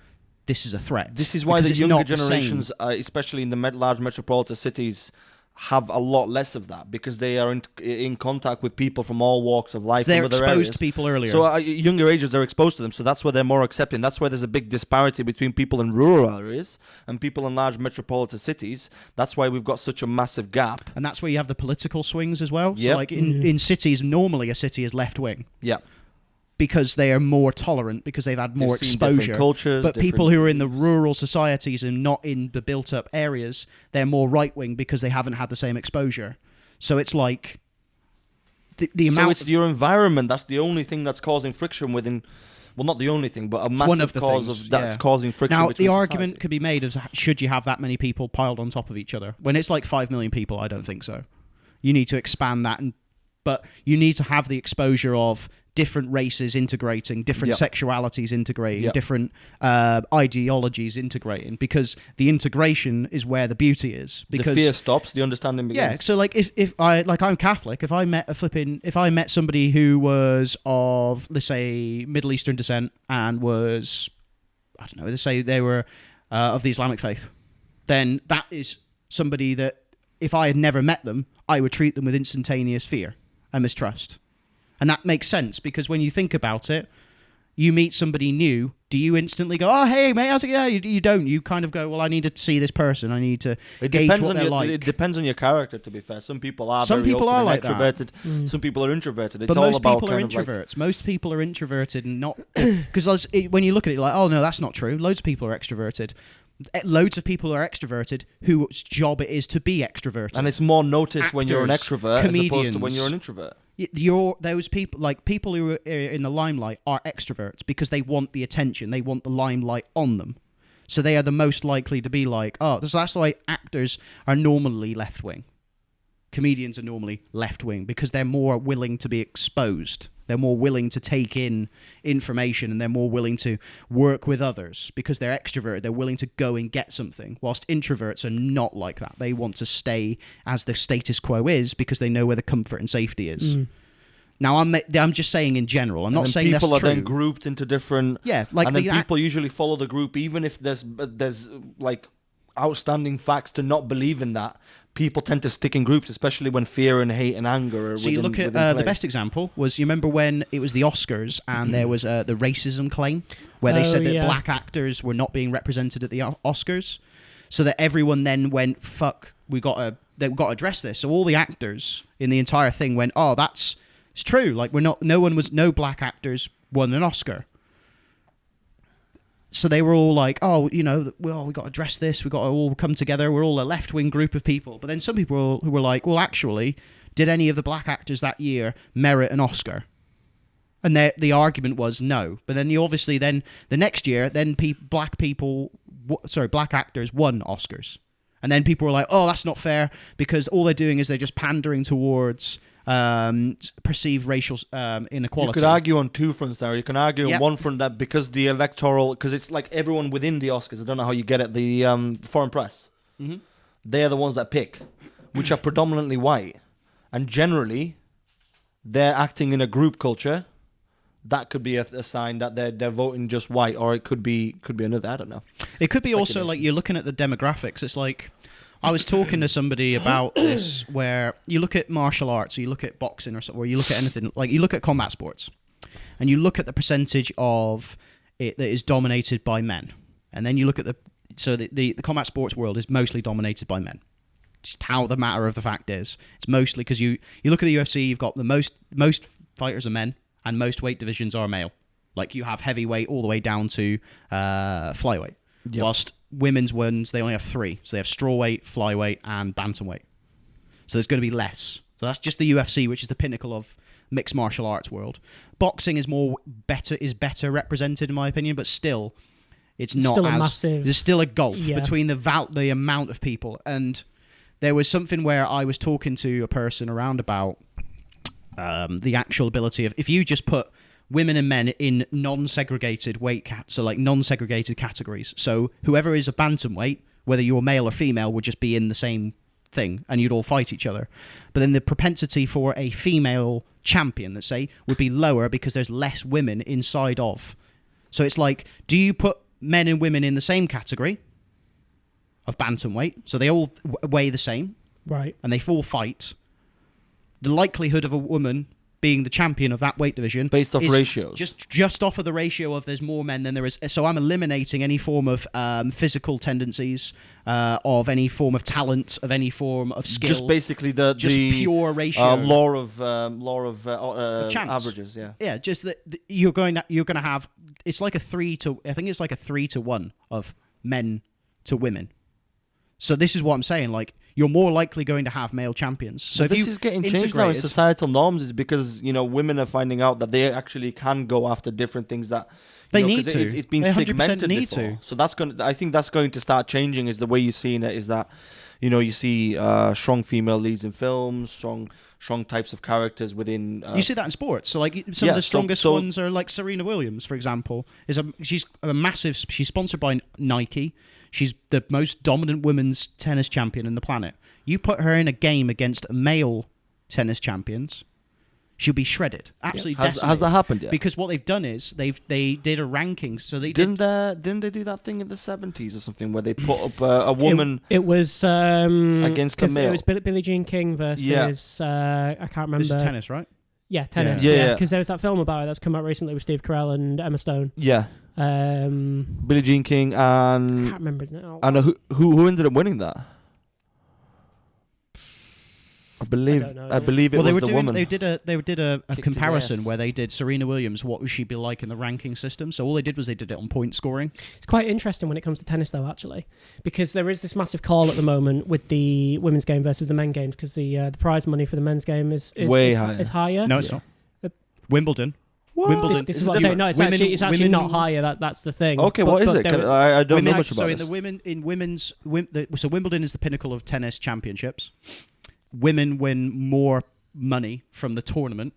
this is a threat. This is why the younger generations, especially in the large metropolitan cities, have a lot less of that, because they are in contact with people from all walks of life. They're exposed to people earlier. So at younger ages, they're exposed to them. So that's where they're more accepting. That's why there's a big disparity between people in rural areas and people in large metropolitan cities. That's why we've got such a massive gap. And that's where you have the political swings as well. Yep. So like in cities, normally a city is left-wing. Yeah. Because they are more tolerant, because they've had more exposure. Cultures, but people who are in the rural societies and not in the built-up areas, they're more right-wing because they haven't had the same exposure. So it's like the amount. So it's your environment. That's the only thing that's causing friction within. Well, not the only thing, but a massive cause that's causing friction. Now, between the argument could be made of should you have that many people piled on top of each other? When it's like 5 million people, I don't think so. You need to expand that, but you need to have the exposure of different races integrating, different sexualities integrating, different ideologies integrating, because the integration is where the beauty is. Because the fear stops, the understanding begins. Yeah, so like if I'm Catholic, if I met somebody who was of, let's say, Middle Eastern descent and was, I don't know, let's say they were of the Islamic faith, then that is somebody that if I had never met them, I would treat them with instantaneous fear and mistrust. And that makes sense, because when you think about it, you meet somebody new, do you instantly go, oh, hey, mate, how's it? Yeah, you don't. You kind of go, well, I need to see this person. I need to gauge what they're like. It depends on your character, to be fair. Some people are very open and extroverted. Some people are introverted. It's all about kind of like... Most people are introverted and not... Because when you look at it, you're like, oh, no, that's not true. Loads of people are extroverted. Loads of people are extroverted whose job it is to be extroverted. And it's more noticed when you're an extrovert as opposed to when you're an introvert. Those people, like people who are in the limelight, are extroverts because they want the attention, they want the limelight on them. So they are the most likely to be like, oh, that's why actors are normally left-wing. Comedians are normally left-wing because they're more willing to be exposed. They're more willing to take in information, and they're more willing to work with others because they're extroverted. They're willing to go and get something, whilst introverts are not like that. They want to stay as the status quo is because they know where the comfort and safety is. Now, I'm just saying in general. I'm not saying that's true. People are then grouped into different... Yeah, like... And then people usually follow the group, even if there's like outstanding facts to not believe in that. People tend to stick in groups, especially when fear and hate and anger are So you look at the best example was, you remember when it was the Oscars and there was the racism claim where they said that black actors were not being represented at the Oscars, so that everyone then went, fuck, they've got to address this. So all the actors in the entire thing went, oh, it's true. Like no black actors won an Oscar. So they were all like, oh, we got to address this. We got to all come together. We're all a left-wing group of people. But then some people who were like, well, actually, did any of the black actors that year merit an Oscar? And the argument was no. But then the next year, then black actors won Oscars. And then people were like, oh, that's not fair, because all they're doing is they're just pandering towards perceived racial inequality. You could argue on two fronts there. You can argue on one front that because it's like everyone within the Oscars, I don't know how you get it, the foreign press, they're the ones that pick, which are predominantly white. And generally, they're acting in a group culture. That could be a sign that they're voting just white, or it could be another, I don't know. It could be also like you're looking at the demographics. It's like, I was talking to somebody about this, where you look at martial arts, or you look at boxing, or you look at anything, like you look at combat sports, and you look at the percentage of it that is dominated by men, and then you look at the combat sports world is mostly dominated by men. Just how the matter of the fact is, it's mostly because you look at the UFC, you've got the most fighters are men, and most weight divisions are male. Like you have heavyweight all the way down to flyweight. Yep. Whilst women's ones, they only have 3. So they have strawweight, flyweight, and bantamweight. So there's going to be less. So that's just the UFC, which is the pinnacle of mixed martial arts world. Boxing is better represented in my opinion, but still, it's not still as massive. There's still a gulf between the amount of people. And there was something where I was talking to a person around about the actual ability of if you just put women and men in non-segregated so like non-segregated categories. So whoever is a bantamweight, whether you're male or female, would just be in the same thing and you'd all fight each other. But then the propensity for a female champion, let's say, would be lower because there's less women inside of. So it's like, do you put men and women in the same category of bantamweight, so they all weigh the same, right, and they all fight? The likelihood of a woman being the champion of that weight division based off ratios, just off of the ratio of there's more men than there is. So I'm eliminating any form of physical tendencies, of any form of talent, of any form of skill. Just basically the pure ratio, law of averages. Yeah. Just that you're going to have. It's like a 3 to. I think it's like a 3 to 1 of men to women. So this is what I'm saying. Like, you're more likely going to have male champions. So this is getting changed now in societal norms. Is because women are finding out that they actually can go after different things that they need to. It's been segmented before. So I think that's going to start changing. Is the way you're seeing it is that you see strong female leads in films, strong types of characters within. You see that in sports. So like some of the strongest ones are like Serena Williams, for example. She's a massive. She's sponsored by Nike. She's the most dominant women's tennis champion in the planet. You put her in a game against male tennis champions, she'll be shredded. Absolutely decimated. Has that happened yet? Because what they've done is they did a ranking. So they didn't they do that thing in the 70s or something where they put up a woman? It was against a male. It was Billie Jean King versus I can't remember. This is tennis, right? Yeah, tennis. Yeah. Because there was that film about it that's come out recently with Steve Carell and Emma Stone. Yeah. Billie Jean King and I can't remember his name. And who ended up winning that? I believe it was the woman. They did a comparison where they did Serena Williams. What would she be like in the ranking system? So all they did was they did it on point scoring. It's quite interesting when it comes to tennis, though, actually, because there is this massive call at the moment with the women's game versus the men games because the prize money for the men's game is way higher. Is higher. No, it's not. Wimbledon. What? Wimbledon. This is what I'm saying. No, it's actually not higher. That's the thing. Okay, what is it? I don't know much about this. So Wimbledon is the pinnacle of tennis championships. Women win more money from the tournament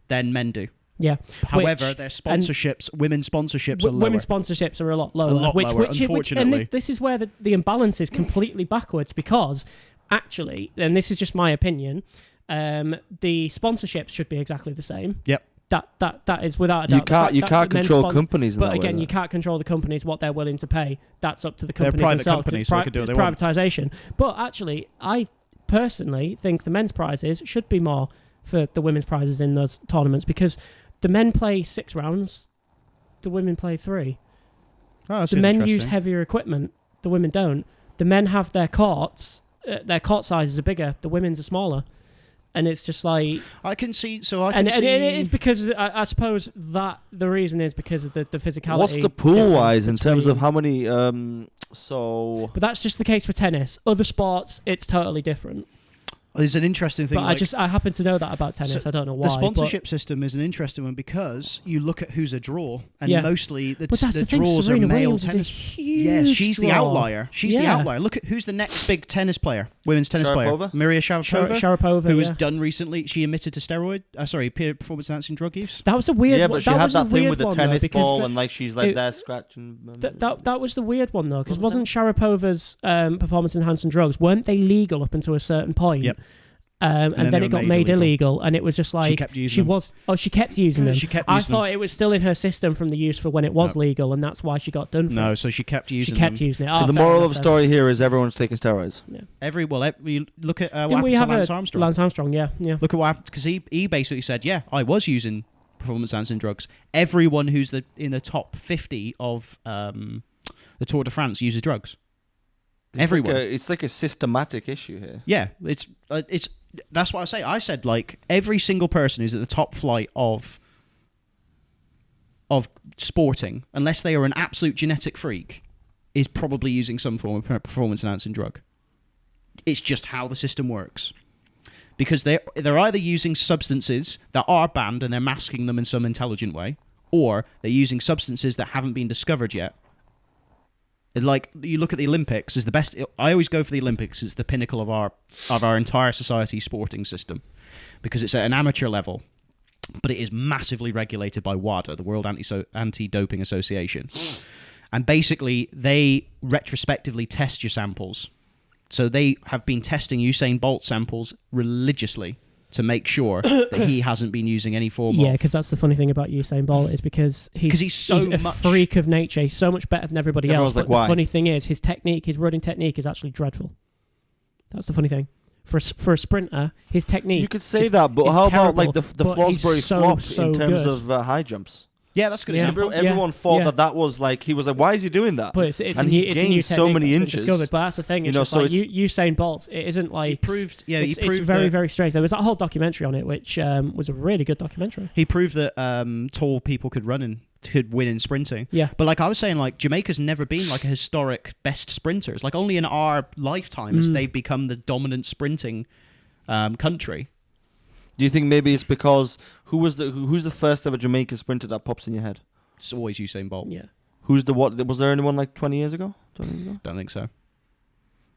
than men do. Yeah. However, their sponsorships, women's sponsorships are lower. Women's sponsorships are a lot lower. Unfortunately. And this is where the imbalance is completely backwards because actually, and this is just my opinion, the sponsorships should be exactly the same. Yep. That is without a doubt. You can't control companies. But again, you can't control the companies, what they're willing to pay. That's up to the companies private themselves. Companies, so they can do what they want. Privatisation. But actually, I personally think the men's prizes should be more for the women's prizes in those tournaments because the men play 6 rounds, the women play 3. Oh, the men use heavier equipment, the women don't. The men have their courts, their court sizes are bigger, the women's are smaller. And it's just like I can see. And it is because I suppose that the reason is because of the physicality. What's the pool wise in terms of how many? But that's just the case for tennis. Other sports, it's totally different. There's an interesting thing. But I happen to know that about tennis. I don't know why. The sponsorship system is an interesting one because you look at who's a draw, and mostly the draws are male tennis. Yes, she's the outlier. She's the outlier. Look at who's the next big tennis player, women's tennis player, Maria Sharapova, who was done recently. She admitted to performance enhancing drug use. That was a weird. Yeah, but she had that thing with the tennis ball, and like she's like there scratching. That was the weird one though, because wasn't Sharapova's performance enhancing drugs, weren't they legal up until a certain point? Yep. And then it got made illegal, and it was just like she kept using them. She kept using them. I thought it was still in her system from the use for when it was legal, and that's why she got done for it. No, so she kept using them. She kept using it. So the moral of the story here is everyone's taking steroids. Yeah. We look at what happened to Lance Armstrong. Lance Armstrong, yeah. Look at what happened, because he basically said, I was using performance enhancing drugs. Everyone who's in the top 50 of the Tour de France uses drugs. Everyone. It's like a systematic issue here. Yeah, it's that's what I say. I said like every single person who's at the top flight of of sporting, unless they are an absolute genetic freak, is probably using some form of performance-enhancing drug. It's just how the system works. Because they're either using substances that are banned and they're masking them in some intelligent way, or they're using substances that haven't been discovered yet. Like, you look at the Olympics, is the best. I always go for the Olympics. It's the pinnacle of our entire society's sporting system, because it's at an amateur level, but it is massively regulated by WADA, the World Anti-Doping Association. And basically, they retrospectively test your samples. So they have been testing Usain Bolt samples religiously to make sure that he hasn't been using any form of... Yeah, because that's the funny thing about Usain Bolt is because he's a freak of nature. He's so much better than everybody else. But the funny thing is, his running technique is actually dreadful. That's the funny thing. For a sprinter, his technique... You could say that, but how about like the Fosbury flop in terms of high jumps? Yeah, that's good. Yeah. Everyone thought that was like, he was like, why is he doing that? But he gained so many inches. But that's the thing. It's just like Usain Bolt. It isn't like... It's very, very strange. There was that whole documentary on it, which was a really good documentary. He proved that tall people could win in sprinting. Yeah. But like I was saying, like Jamaica's never been like a historic best sprinters. Like only in our lifetime has they've become the dominant sprinting country. Do you think maybe it's because who's the first ever Jamaican sprinter that pops in your head? It's always Usain Bolt. Yeah. Was there anyone like 20 years ago? Don't think so.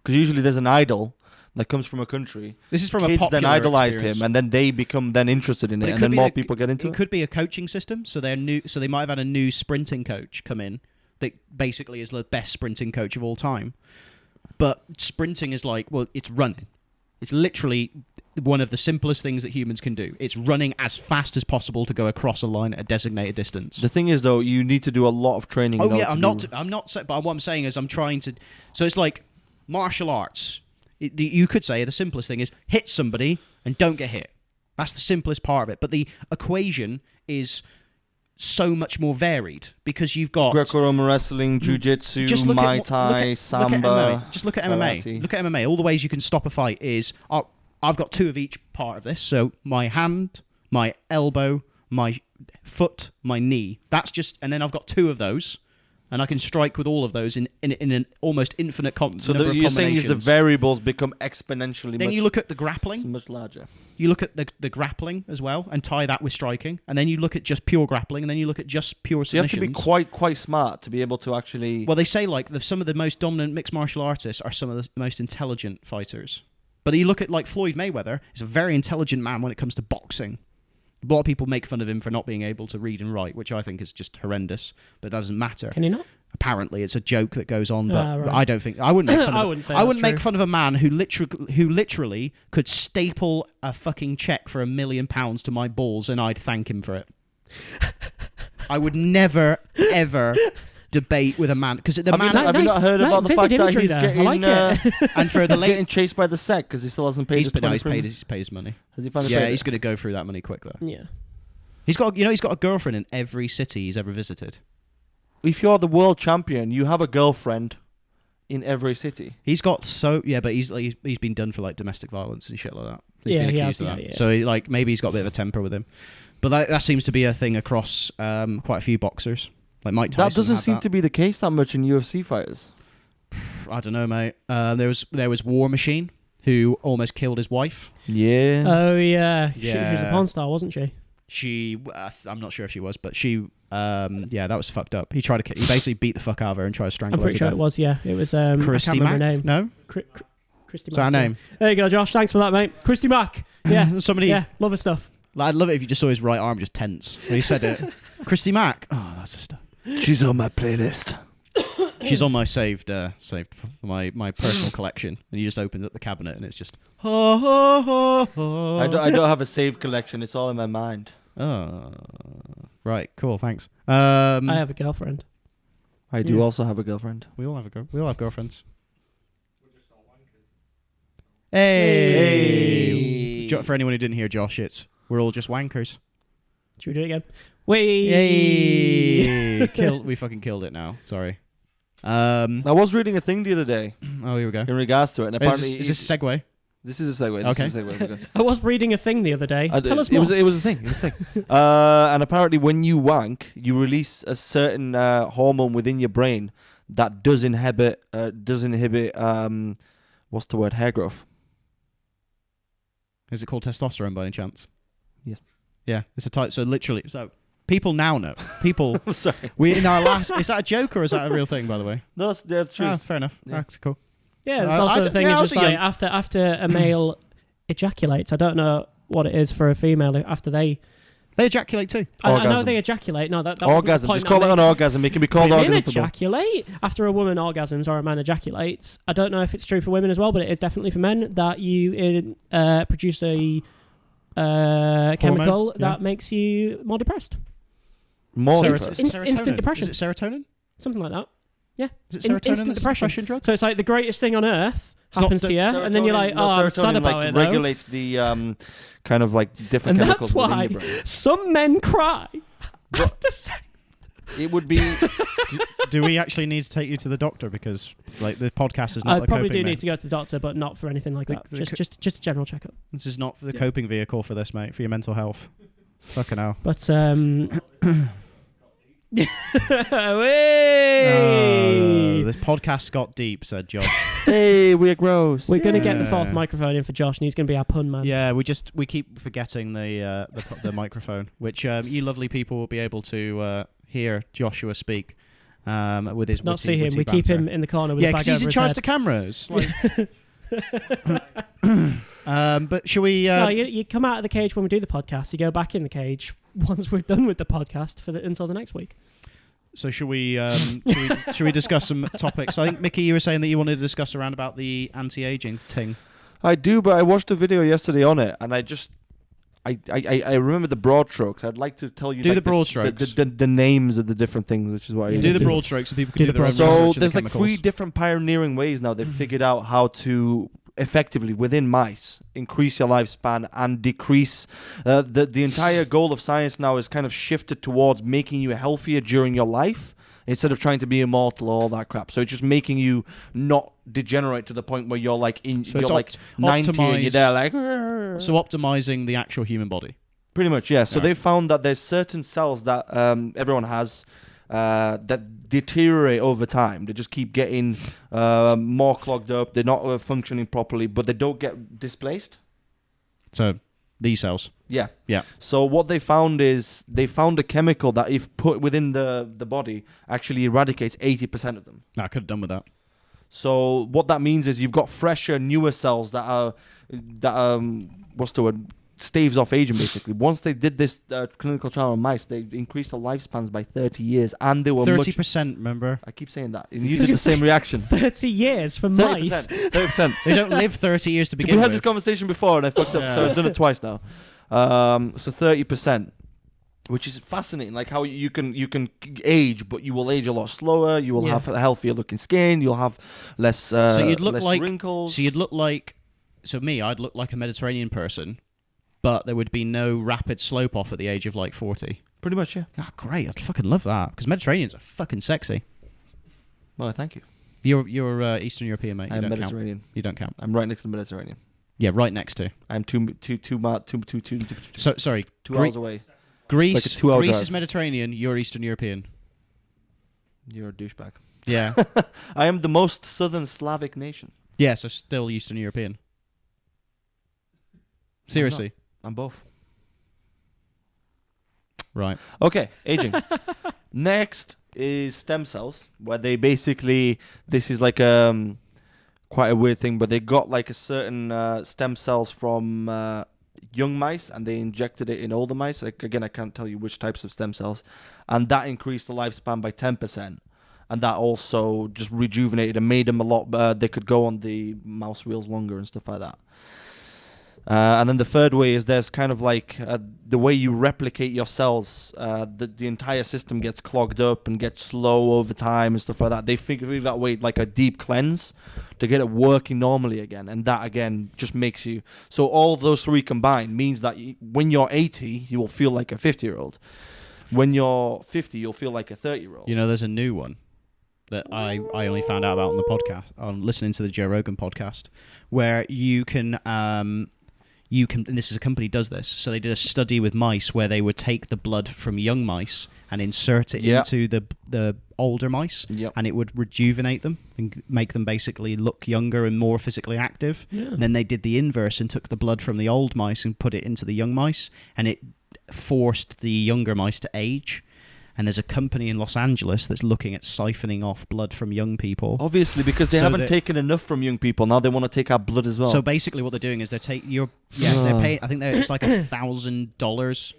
Because usually there's an idol that comes from a country. This is from Kids a popular then idolized experience. him, and then they become interested in it, and then more people get into it. It could be a coaching system. So they're new. So they might have had a new sprinting coach come in that basically is the best sprinting coach of all time. But sprinting is like, well, it's running. It's literally one of the simplest things that humans can do. It's running as fast as possible to go across a line at a designated distance. The thing is, though, you need to do a lot of training. Oh yeah, I'm not. But what I'm saying is, I'm trying to. So it's like martial arts. You could say the simplest thing is hit somebody and don't get hit. That's the simplest part of it. But the equation is so much more varied because you've got Greco-Roman wrestling, jiu-jitsu, Muay Thai, Samba. Just look at MMA. Karate. Look at MMA. All the ways you can stop a fight is I've got two of each part of this. So my hand, my elbow, my foot, my knee. That's just, and then I've got two of those, and I can strike with all of those in an almost infinite number of combinations. So you're saying is the variables become exponentially. Then you look at the grappling. Much larger. You look at the grappling as well, and tie that with striking, and then you look at just pure grappling, and then you look at just pure submissions. You have to be quite smart to be able to actually. Well, they say like some of the most dominant mixed martial artists are some of the most intelligent fighters. But you look at like Floyd Mayweather, he's a very intelligent man when it comes to boxing. A lot of people make fun of him for not being able to read and write, which I think is just horrendous, but it doesn't matter. Can he not? Apparently, it's a joke that goes on, but right. I don't think I wouldn't make fun of. I wouldn't make fun of a man who literally could staple a fucking check for £1 million to my balls, and I'd thank him for it. I would never ever debate with a man because the man. Have you not heard about the fact that he's getting and for the getting chased by the SEC because he still hasn't paid his he's paid his money. Has he finally? Yeah, he's going to go through that money quick though. Yeah, he's got a girlfriend in every city he's ever visited. If you're the world champion, you have a girlfriend in every city. He's got but he's been done for like domestic violence and shit like that. He's been accused of that. Yeah. So maybe he's got a bit of a temper with him. But that seems to be a thing across quite a few boxers. Like Mike Tyson. That doesn't seem to be the case that much in UFC fighters. I don't know, mate. There was War Machine who almost killed his wife. Yeah. Oh yeah. She was a porn star, wasn't she? I'm not sure if she was, but she. That was fucked up. He basically beat the fuck out of her and tried to strangle her. I'm pretty sure it was. Yeah, it was. Christy Mack. Her name. No. Christy Mack. Is that her name? There you go, Josh. Thanks for that, mate. Christy Mack. Yeah. Somebody. Yeah, love her stuff. I'd love it if you just saw his right arm just tense when he said it. Christy Mack. Oh, that's the stuff. She's on my playlist. She's on my saved my personal collection, and you just opened up the cabinet and it's just. I don't have a saved collection. It's all in my mind. Oh, right, cool, thanks. I have a girlfriend. I do also have a girlfriend. We all have girlfriends. We're just all wankers. Hey. For anyone who didn't hear Josh, we're all just wankers. Should we do it again? Yay! We fucking killed it now. Sorry. I was reading a thing the other day. Oh, here we go. In regards to it, and apparently is this a segue? This is a segue. Okay. This is a segue. Because I was reading a thing the other day. Tell us more. It was a thing. It was a thing. And apparently, when you wank, you release a certain hormone within your brain that does inhibit what's the word? Hair growth. Is it called testosterone by any chance? Yes. Yeah, it's a type. So literally, people now know. People. Sorry. We in our last. Is that a joke or is that a real thing? By the way. No, that's true. Ah, fair enough. Yeah. That's cool. Yeah, it's also the thing is just also like after a male ejaculates, I don't know what it is for a female after they ejaculate too. I know they ejaculate. No, that orgasm. Just call it an orgasm. It can be called women orgasm. Ejaculate after a woman orgasms or a man ejaculates. I don't know if it's true for women as well, but it is definitely for men that you produce a chemical that makes you more depressed. Instant depression. Is it serotonin? Something like that. Yeah. Is it serotonin? Instant depression Drug? So it's like the greatest thing on earth happens to you, and then you're like, I'm sad about it. Though. Regulates the kind of like different and chemicals that's why within your brain. some men cry after sex. It would be. do we actually need to take you to the doctor because like the podcast is not? I probably do need to go to the doctor, but not for anything like that. Just a general checkup. This is not the coping vehicle for this, mate. For your mental health. Fucking hell. But this podcast got deep, said Josh. Hey, we're gross. We're going to get the fourth microphone in for Josh, and he's going to be our pun man. Yeah, we keep forgetting the microphone, which you lovely people will be able to hear Joshua speak with his not witty, see him. witty We keep banter. him in the corner with yeah, a bag because he's in over charge his of the cameras. But shall we? No, you come out of the cage when we do the podcast. You go back in the cage once we're done with the podcast until the next week. So should we discuss some topics? I think Mickey, you were saying that you wanted to discuss around about the anti-aging thing. I do, but I watched a video yesterday on it, and I remember the broad strokes. I'd like to tell you the broad strokes, the names of the different things, which is what I do the broad strokes so people can do their own research. So into there's the like 3 different pioneering ways now they've figured out how to effectively within mice increase your lifespan and decrease the entire goal of science now is kind of shifted towards making you healthier during your life instead of trying to be immortal or all that crap. So it's just making you not degenerate to the point where you're like you're like 90 and you're there like so optimizing the actual human body. Pretty much, yeah. So they found that there's certain cells that everyone has that deteriorate over time. They just keep getting more clogged up. They're not functioning properly, but they don't get displaced. So these cells. Yeah. Yeah. So what they found is they found a chemical that if put within the body actually eradicates 80% of them. I could have done with that. So what that means is you've got fresher, newer cells that are what's the word? Staves off aging, basically. Once they did this clinical trial on mice, they increased the lifespans by 30 years, and they were 30%. Remember, I keep saying that, and you did the same reaction. 30 years for mice. 30%. They don't live 30 years to begin with. We had this conversation before, and I fucked up, so I've done it twice now. So 30%, which is fascinating. Like how you can age, but you will age a lot slower. You will have a healthier looking skin. You'll have less. So you'd look less like wrinkles. So you'd look like. So me, I'd look like a Mediterranean person. But there would be no rapid slope off at the age of like 40. Pretty much, yeah. Ah, great! I'd fucking love that because Mediterraneans are fucking sexy. Well, thank you. You're Eastern European, mate. I'm Mediterranean. You don't count. I'm right next to the Mediterranean. Yeah, right next to. I'm two Sorry, 2 hours away. Greece. Like a 2-hour Greece drive. is Mediterranean. You're Eastern European. You're a douchebag. Yeah. I am the most southern Slavic nation. Yeah, so still Eastern European. Seriously. I'm both. Right. Okay, aging. Next is stem cells, where they basically, this is like quite a weird thing, but they got like a certain stem cells from young mice, and they injected it in older mice. Like, again, I can't tell you which types of stem cells, and that increased the lifespan by 10%. And that also just rejuvenated and made them a lot. They could go on the mouse wheels longer and stuff like that. And then the third way is there's kind of like the way you replicate your cells, the entire system gets clogged up and gets slow over time and stuff like that. They figure that way, like a deep cleanse to get it working normally again. And that, again, just makes you... So all of those 3 combined means that when you're 80, you will feel like a 50-year-old. When you're 50, you'll feel like a 30-year-old. You know, there's a new one. that I only found out about on the podcast, on listening to the Joe Rogan podcast, where you can, and this is a company does this, so they did a study with mice where they would take the blood from young mice and insert it into the older mice, and it would rejuvenate them and make them basically look younger and more physically active. And then they did the inverse and took the blood from the old mice and put it into the young mice, and it forced the younger mice to age. And there's a company in Los Angeles that's looking at siphoning off blood from young people. Obviously, because they haven't taken enough from young people. Now they want to take our blood as well. So basically, what they're doing is they're they're paying. I think it's like $1,000.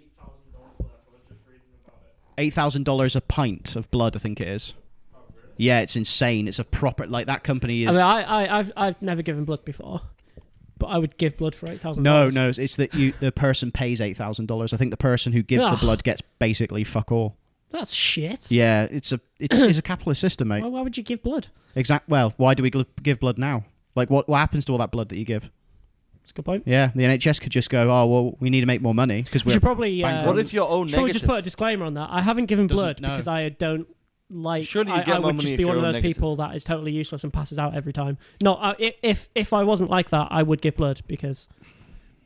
$8,000 a pint of blood, I think it is. Oh, really? Yeah, it's insane. It's a proper that company is. I mean, I've never given blood before, but I would give blood for $8,000. No, it's that the person pays $8,000. I think the person who gives the blood gets basically fuck all. That's shit. Yeah, it's a capitalist system, mate. Why would you give blood? Well, why do we give blood now? Like, what happens to all that blood that you give? That's a good point. Yeah, the NHS could just go, oh, well, we need to make more money because we're probably. What if your own negative? Just put a disclaimer on that. I haven't given blood because I don't like. Surely you get I more would money just if be one of you're those negative. people that is totally useless and passes out every time. No, if I wasn't like that, I would give blood because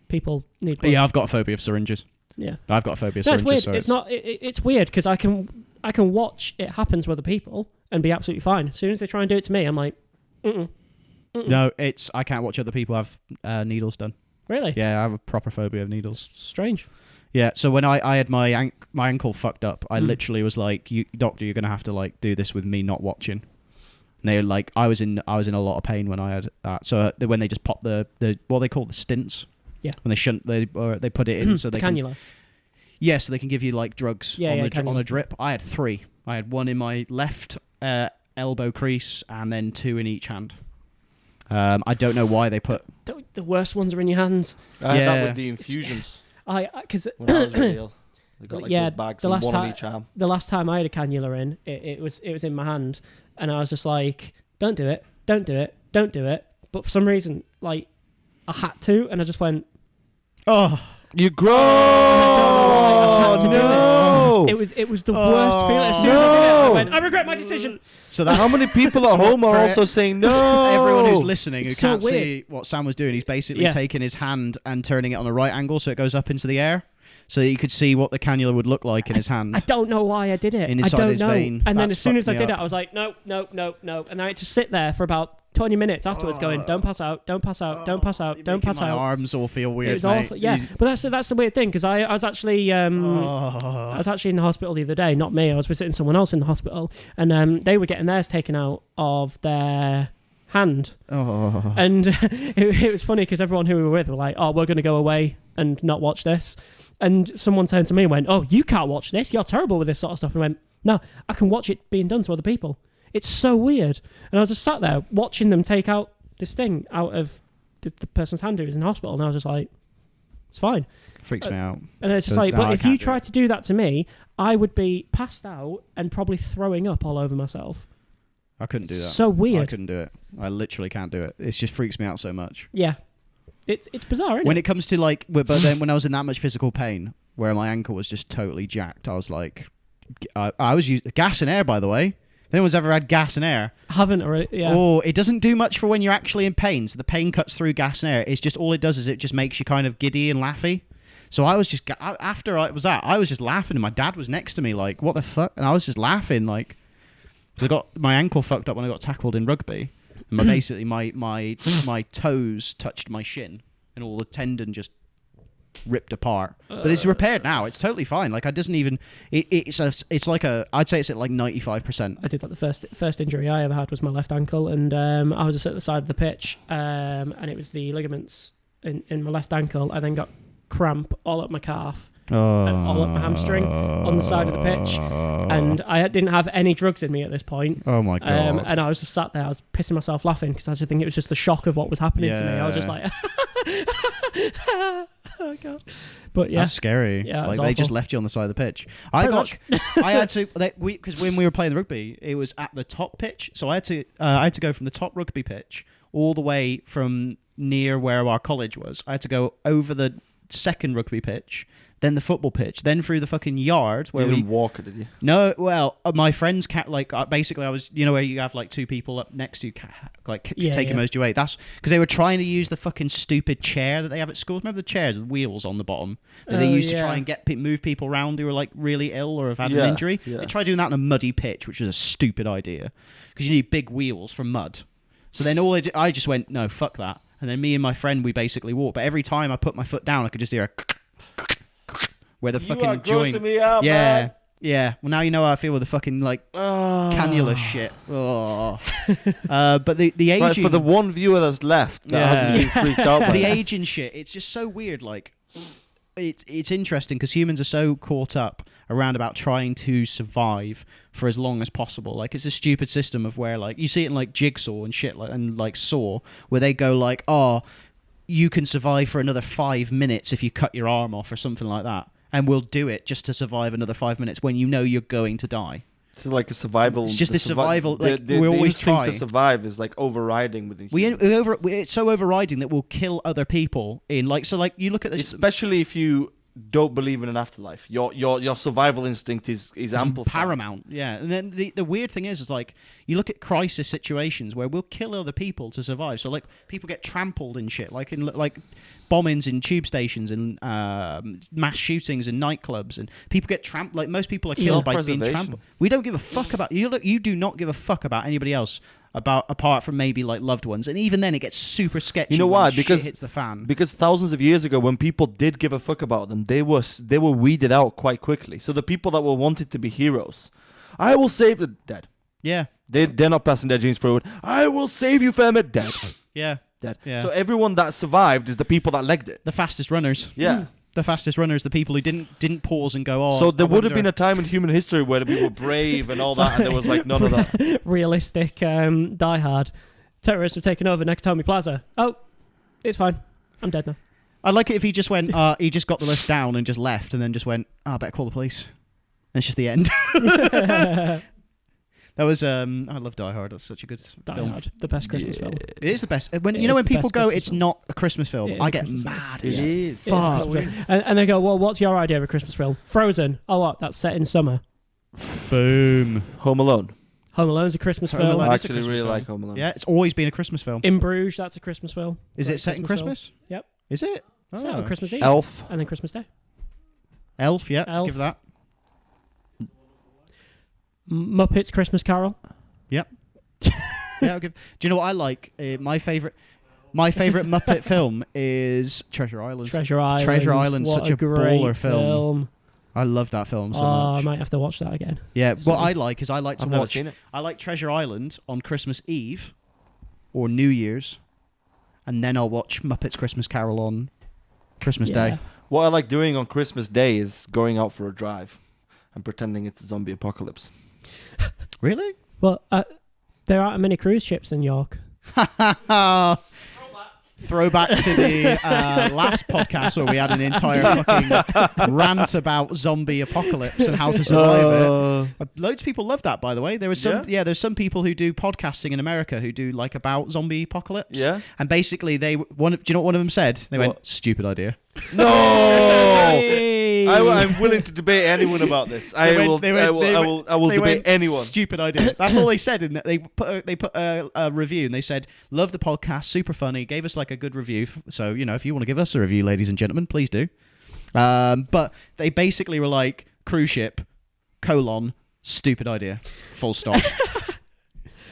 people need blood. Yeah, I've got a phobia of syringes. Yeah, I've got a phobia of no, syringes. it's weird. It's weird because I can watch it happen to other people and be absolutely fine. As soon as they try and do it to me, I'm like, No, I can't watch other people have needles done. Really? Yeah, I have a proper phobia of needles. Strange. Yeah, so when I had my ankle fucked up, I literally was like, "Doctor, you're gonna have to like do this with me not watching." And they were like, I was in a lot of pain when I had that. So when they just pop the what they call the stints. Yeah. When they put it in so they cannula. So they can give you like drugs on a drip. I had 3. I had 1 in my left elbow crease and then 2 in each hand. I don't know why they put The worst ones are in your hands. I had that with the infusions. Because when I was really ill, they got like those bags and one on each arm. The last time I had a cannula in, it was in my hand, and I was just like, "Don't do it, don't do it, don't do it." But for some reason, like, I had to, and I just went, "Oh, you grow!" No! It was the worst feeling. As soon as I did it, I went, "I regret my decision." So how many people at home are also saying no? Everyone who's listening who It's can't so weird. see what Sam was doing, he's basically taking his hand and turning it on a right angle so it goes up into the air, so that you could see what the cannula would look like in his hand. I don't know why I did it. Inside I don't his know. vein. And then That's as soon as I fucked me did up. it, I was like, no. And I had to sit there for about 20 minutes afterwards going, don't pass out, don't pass out, don't pass out, don't pass my out. My arms all feel weird, It was mate. awful. Yeah, but that's the weird thing, because I was actually I was actually in the hospital the other day. Not me. I was visiting someone else in the hospital, and they were getting theirs taken out of their hand. And it was funny because everyone who we were with were like, "Oh, we're going to go away and not watch this." And someone turned to me and went, "Oh, you can't watch this. You're terrible with this sort of stuff." And I went, "No, I can watch it being done to other people. It's so weird." And I was just sat there watching them take out this thing out of the person's hand who was in hospital, and I was just like, "It's fine." Freaks me out. And it's just like, but if you tried to do that to me, I would be passed out and probably throwing up all over myself. I couldn't do that. So weird. I couldn't do it. I literally can't do it. It just freaks me out so much. Yeah. It's bizarre, isn't When it? it comes to like, but then when I was in that much physical pain, where my ankle was just totally jacked, I was like, I was using gas and air, by the way. If anyone's ever had gas and air, Haven't already. Yeah. oh, it doesn't do much for when you're actually in pain. So the pain cuts through gas and air. It's just all it does is it just makes you kind of giddy and laughy. So I was just after I was that, I was just laughing, and my dad was next to me, like, "What the fuck?" And I was just laughing, like, because I got my ankle fucked up when I got tackled in rugby. And basically, my toes touched my shin, and all the tendon just ripped apart. But it's repaired now. It's totally fine. Like, I doesn't even. It's like I'd say it's at like 95%. I did that. The first injury I ever had was my left ankle, and I was just at the side of the pitch, and it was the ligaments in my left ankle. I then got cramp all up my calf. And all up my hamstring on the side of the pitch, and I didn't have any drugs in me at this point. Oh my god! And I was just sat there, I was pissing myself laughing because I just think it was just the shock of what was happening to me. I was just like, oh god! But yeah, that's scary. Yeah, like they just left you on the side of the pitch. I had to because when we were playing the rugby, it was at the top pitch, so I had to go from the top rugby pitch all the way from near where our college was. I had to go over the second rugby pitch, then the football pitch, then through the fucking yard where you didn't walk it, did you? No, well, my friend's cat. Like, basically, I was, where you have like two people up next to you, taking most of your weight. That's because they were trying to use the fucking stupid chair that they have at schools. Remember the chairs with wheels on the bottom that they used to try and move people around who were like really ill or have had an injury. Yeah. They tried doing that in a muddy pitch, which was a stupid idea because you need big wheels for mud. So then I just went, no, fuck that. And then me and my friend, we basically walked. But every time I put my foot down, I could just hear a where the fucking joint. Me out, man. Yeah. Well, now you know how I feel with the fucking cannula shit. Oh. But the aging, right, for the one viewer that's left that hasn't been freaked out by the aging shit, it's just so weird. Like, it's interesting because humans are so caught up around about trying to survive for as long as possible. Like, it's a stupid system of where, like, you see it in like Jigsaw and shit, and like Saw, where they go like, oh, you can survive for another 5 minutes if you cut your arm off or something like that. And we'll do it just to survive another 5 minutes when you know you're going to die. It's like a survival. It's just the survival. Like, we always try to survive is like overriding within. It's so overriding that we'll kill other people in like. So like you look at this, especially if you don't believe in an afterlife. Your survival instinct is amplified. Paramount. Yeah. And then the weird thing is like you look at crisis situations where we'll kill other people to survive. So like people get trampled and shit, like in like bombings in tube stations and mass shootings in nightclubs, and people get trampled. Like most people are killed by being trampled. We don't give a fuck about you. You do not give a fuck about anybody else apart from maybe like loved ones, and even then it gets super sketchy. You know why? Because shit hits the fan. Because thousands of years ago, when people did give a fuck about them, they were weeded out quite quickly. So the people that were wanted to be heroes, I will save the dead. Yeah, they're not passing their genes forward. I will save you, fam, dead. Yeah. Dead. Yeah. So everyone that survived is the people that legged it. The fastest runners. Yeah. The fastest runners, the people who didn't pause and go, oh. So there would have been a time in human history where we were brave and all that, and there was like none of that. Realistic, Die Hard. Terrorists have taken over Nakatomi Plaza. Oh, it's fine. I'm dead now. I'd like it if he just went, he just got the lift down and just left, and then just went, I better call the police. And it's just the end. That was I love Die Hard. That's such a good Die film. Hard, the best Christmas film. It is the best. When when people go, it's film. not a Christmas film. I get Christmas mad. It is. Fuck. And they go, well, what's your idea of a Christmas film? Frozen. Oh, what? That's set in summer. Boom. Home Alone. Home Alone's a Christmas Home film. Alone I is a actually Christmas really film. like Home Alone. Yeah, it's always been a Christmas film. In Bruges, that's a Christmas film. Is it set in Christmas? Film. Yep. Is it? Set on Christmas Eve. Elf. And then Christmas Day. Elf, yeah. Elf. Give that. Muppets Christmas Carol. Yep. Yeah, I'll give. Do you know what I like? My favorite Muppet film is Treasure Island. Treasure Island. Treasure Island's what such a great baller film. I love that film so much. I might have to watch that again. Yeah, what I like is I like to I've never watch. seen it. I like Treasure Island on Christmas Eve or New Year's, and then I'll watch Muppets Christmas Carol on Christmas Day. What I like doing on Christmas Day is going out for a drive and pretending it's a zombie apocalypse. Really? Well, there aren't many cruise ships in York. Throwback to the last podcast where we had an entire fucking rant about zombie apocalypse and how to survive it. Loads of people love that, by the way. There was some, there's some people who do podcasting in America who do like about zombie apocalypse. Yeah. And basically, do you know what one of them said? They went, "Stupid idea." No. I'm willing to debate anyone about this. I will debate anyone. Stupid idea. That's all they said. In that they put a review and they said, "Love the podcast, super funny." Gave us like a good review. So if you want to give us a review, ladies and gentlemen, please do. But they basically were like, "Cruise ship, stupid idea, full stop."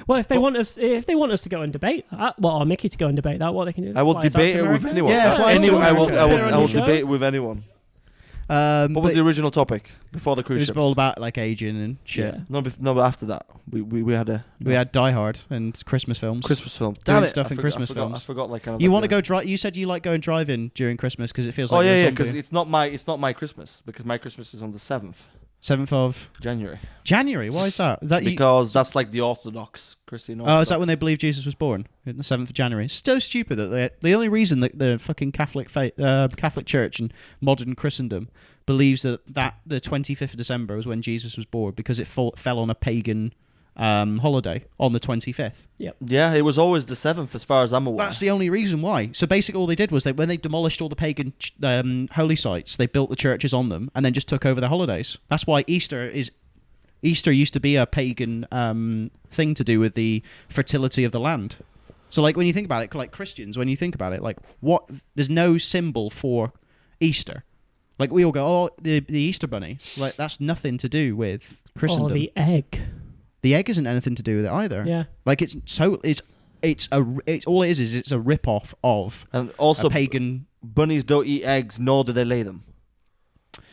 Well, if they want us to go and debate that, or Mickey to go and debate that, what they can do? I will debate it with anyone. Yeah, I will debate it with anyone. What was the original topic before the cruise ships? It was all about like aging and shit. Yeah. No, but after that, we had Die Hard and Christmas films. Christmas films. Doing stuff in Christmas films. I forgot like kind of. You want to go drive? You said you like going driving during Christmas because it feels like. Oh yeah, because it's not my Christmas, because my Christmas is on the 7th of January. Why is that? Because that's like the Orthodox Christian. Oh, is that when they believe Jesus was born? On the 7th of January. It's so stupid that the only reason that the fucking Catholic Church and modern Christendom believes that the 25th of December was when Jesus was born because it fell on a pagan holiday on the 25th. Yeah, it was always the 7th as far as I'm aware. That's the only reason why. So basically all they did was when they demolished all the pagan holy sites, they built the churches on them and then just took over their holidays. That's why Easter used to be a pagan thing to do with the fertility of the land. So like when you think about it, like Christians, when you think about it, like there's no symbol for Easter. Like we all go, oh, the Easter bunny. Like that's nothing to do with Christendom. Or the egg. The egg isn't anything to do with it either. Yeah. Like it's all it is it's a rip-off of and also a pagan. Bunnies don't eat eggs, nor do they lay them.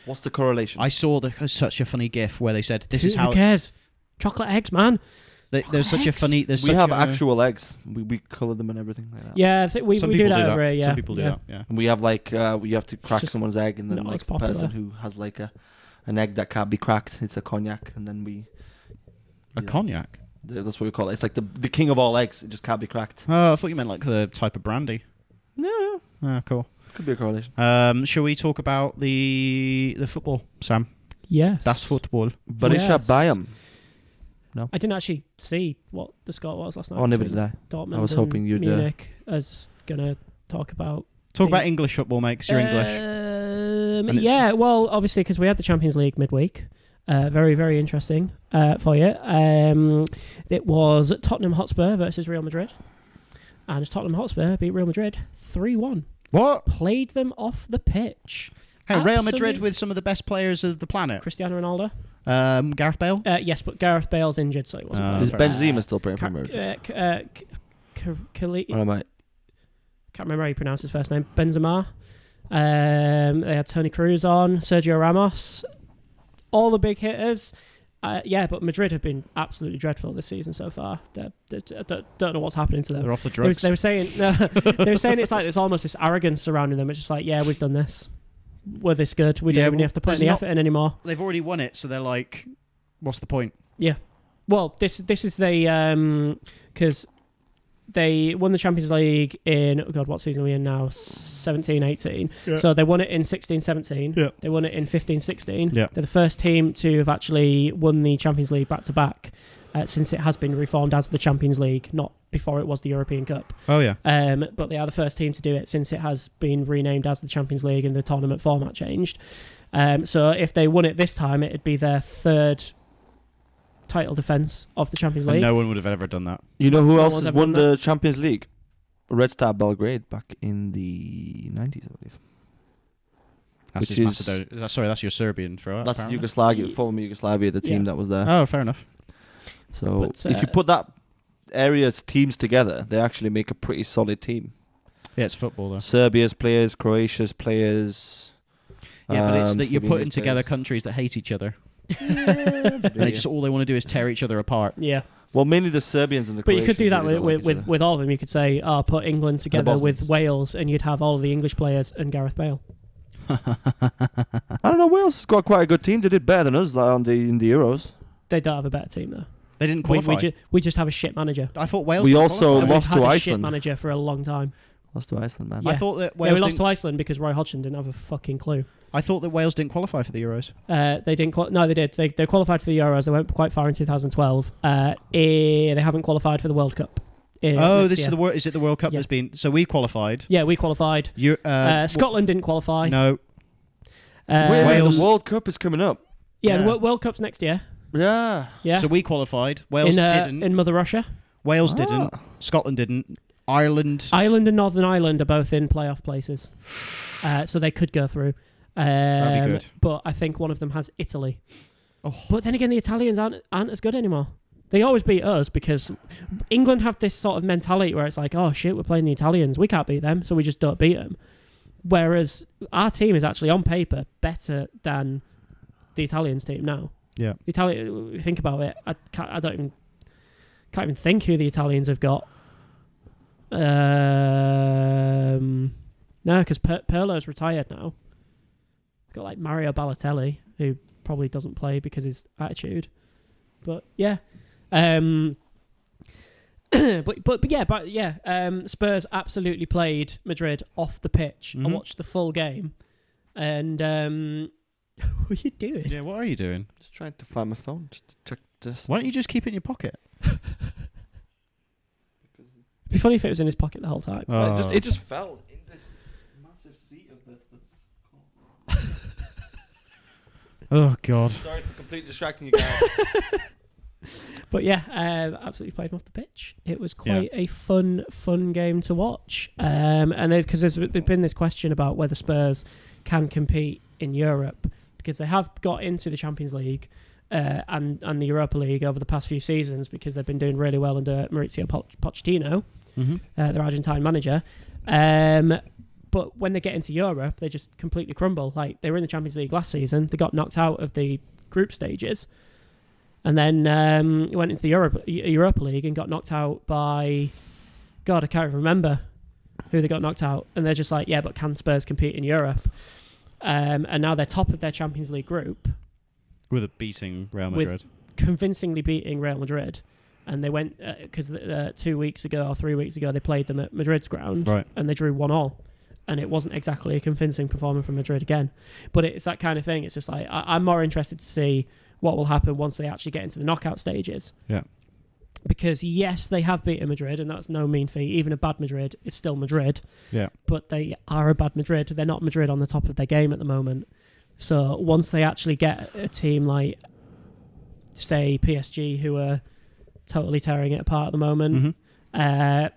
What's the correlation? I saw such a funny GIF where they said, "This is how." Who cares? Chocolate eggs, man. There's such a funny. We have actual eggs. We colour them and everything like that. Yeah, we do that over here. Yeah. Some people do that. Yeah. And we have like you have to crack Just someone's egg, and then not like as the popular. person who has like an egg that can't be cracked, it's a cognac, and then we. A cognac. That's what we call it. It's like the king of all eggs. It just can't be cracked. Oh, I thought you meant like the type of brandy. No. Ah, cool. Could be a correlation. Shall we talk about the football, Sam? Yes. That's football. Barisha Bayern. No. I didn't actually see what the score was last night. Oh, never did I. Dortmund I was hoping you'd. Munich. I was gonna talk about. Talk about English football, mate, 'cause you're English. Yeah, well, obviously, because we had the Champions League midweek. Very, very interesting for you. It was Tottenham Hotspur versus Real Madrid. And Tottenham Hotspur beat Real Madrid 3-1. What? Played them off the pitch. Hey, Real Madrid with some of the best players of the planet. Cristiano Ronaldo. Gareth Bale? Yes, but Gareth Bale's injured, so he wasn't. Is Benzema still playing for Madrid? Can't What am I? remember how you pronounce his first name. Benzema. They had Toni Kroos on, Sergio Ramos. All the big hitters. But Madrid have been absolutely dreadful this season so far. I don't know what's happening to them. They're off the drugs. They were saying it's like there's almost this arrogance surrounding them. It's just like, yeah, we've done this. We're this good. We don't even have to put any effort in anymore. They've already won it, so they're like, what's the point? Yeah. Well, this is because they won the Champions League in, what season are we in now? 17-18. Yeah. So they won it in 16-17. Yeah. They won it in 15-16. Yeah. They're the first team to have actually won the Champions League back-to-back since it has been reformed as the Champions League, not before it was the European Cup. Oh, yeah. But they are the first team to do it since it has been renamed as the Champions League and the tournament format changed. So if they won it this time, it'd be their third title defence of the Champions League. And no one would have ever done that. You know who else has won the Champions League? Red Star Belgrade back in the 90s, I believe. That's your Serbian throw. That's Yugoslavia, former Yugoslavia, the team that was there. Oh, fair enough. So if you put that area's teams together, they actually make a pretty solid team. Yeah, it's football though. Serbia's players, Croatia's players. Yeah, but it's that you're putting together countries that hate each other. And all they want to do is tear each other apart. Yeah. Well, mainly the Serbians and the Croatians. But you could do that really with all of them. You could say, put England together with Wales, and you'd have all of the English players and Gareth Bale. I don't know. Wales has got quite a good team. They did better than us in the Euros. They don't have a better team though. They didn't qualify. We just have a shit manager. I thought Wales. We also lost to We've had a Iceland. shit manager for a long time. Lost to Iceland, man. Yeah. I thought that Wales we lost to Iceland because Roy Hodgson didn't have a fucking clue. I thought that Wales didn't qualify for the Euros. They didn't. No, they did. They qualified for the Euros. They went quite far in 2012. They haven't qualified for the World Cup. This is is it the World Cup that's been? So we qualified. Yeah, we qualified. Scotland didn't qualify. No. Wales. The World Cup is coming up. Yeah, the World Cup's next year. Yeah. So we qualified. Wales didn't. In Mother Russia. Wales didn't. Scotland didn't. Ireland and Northern Ireland are both in playoff places, so they could go through. That'd be good. But I think one of them has Italy. Oh. But then again, the Italians aren't as good anymore. They always beat us because England have this sort of mentality where it's like, oh shit, we're playing the Italians, we can't beat them, so we just don't beat them. Whereas our team is actually on paper better than the Italians team now. Yeah. Think about it. I can't even think who the Italians have got. No, because Pirlo's retired now. Got like Mario Balotelli, who probably doesn't play because of his attitude. But yeah, Spurs absolutely played Madrid off the pitch. Mm-hmm. I watched the full game, and what are you doing? Yeah, what are you doing? Just trying to find my phone just to check Just Why don't you just keep it in your pocket? It'd be funny if it was in his pocket the whole time. it just fell in this massive seat of this. Oh God. Sorry for completely distracting you guys. But yeah, absolutely played him off the pitch. It was quite a fun game to watch. And because there's been this question about whether Spurs can compete in Europe, because they have got into the Champions League and the Europa League over the past few seasons because they've been doing really well under Mauricio Pochettino, their Argentine manager. But when they get into Europe, they just completely crumble. Like, they were in the Champions League last season. They got knocked out of the group stages. And then went into the Europa League and got knocked out by... God, I can't even remember who they got knocked out. And they're just like, yeah, but can Spurs compete in Europe? And now they're top of their Champions League group. With a beating Real Madrid. Convincingly beating Real Madrid. And they went... Because 2 weeks ago or 3 weeks ago, they played them at Madrid's ground. Right. And they drew 1-1. And it wasn't exactly a convincing performance from Madrid again. But it's that kind of thing. It's just like, I'm more interested to see what will happen once they actually get into the knockout stages. Yeah. Because, yes, they have beaten Madrid, and that's no mean feat. Even a bad Madrid is still Madrid. Yeah. But they are a bad Madrid. They're not Madrid on the top of their game at the moment. So once they actually get a team like, say, PSG, who are totally tearing it apart at the moment, a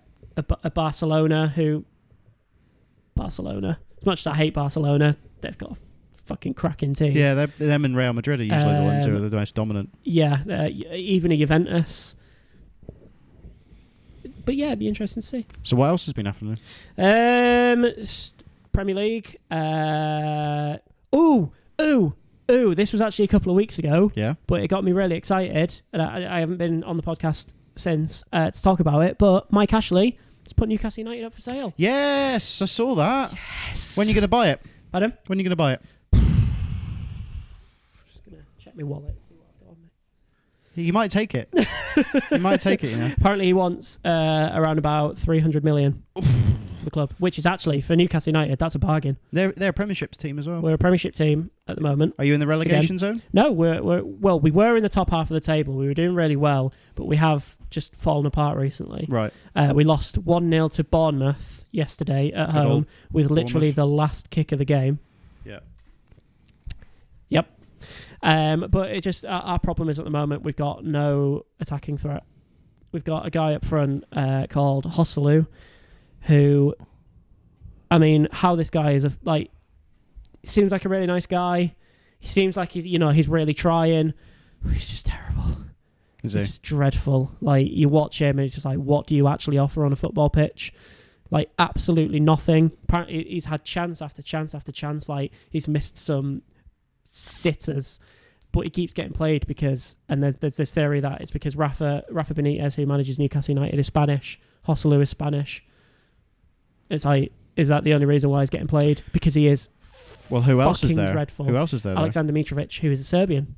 Barcelona, as much as I hate Barcelona, they've got a fucking cracking team. Yeah, them and Real Madrid are usually the ones who are the most dominant. Yeah, even a Juventus. But yeah, it'd be interesting to see. So what else has been happening? Premier League. This was actually a couple of weeks ago. Yeah. But it got me really excited, and I haven't been on the podcast since to talk about it. But Mike Ashley has put Newcastle United up for sale. Yes, I saw that. Yes. When are you going to buy it? Pardon? When are you going to buy it? Just gonna check my wallet. See what I've got on me. You might take it. You might take it, you know. Apparently he wants around about 300 million for the club, which is actually, for Newcastle United, that's a bargain. They're a Premiership team as well. We're a Premiership team at the moment. Are you in the relegation zone? No, we were in the top half of the table. We were doing really well, but we have just fallen apart recently. Right. We lost 1-0 to Bournemouth yesterday at home with literally the last kick of the game. Yeah. Yep. But it just our problem is at the moment we've got no attacking threat. We've got a guy up front called Hosselu, who, I mean, how this guy is seems like a really nice guy. He seems like he's really trying. He's just terrible. Is It's just dreadful. Like, you watch him and it's just like, what do you actually offer on a football pitch? Like, absolutely nothing. Apparently, he's had chance after chance after chance. Like, he's missed some sitters, but he keeps getting played because, and there's this theory that it's because Rafa Benitez, who manages Newcastle United, is Spanish. Hosselu is Spanish. It's like, is that the only reason why he's getting played? Because he is. Well, who else is there? Dreadful. Who else is there? Alexander Mitrovic, who is a Serbian.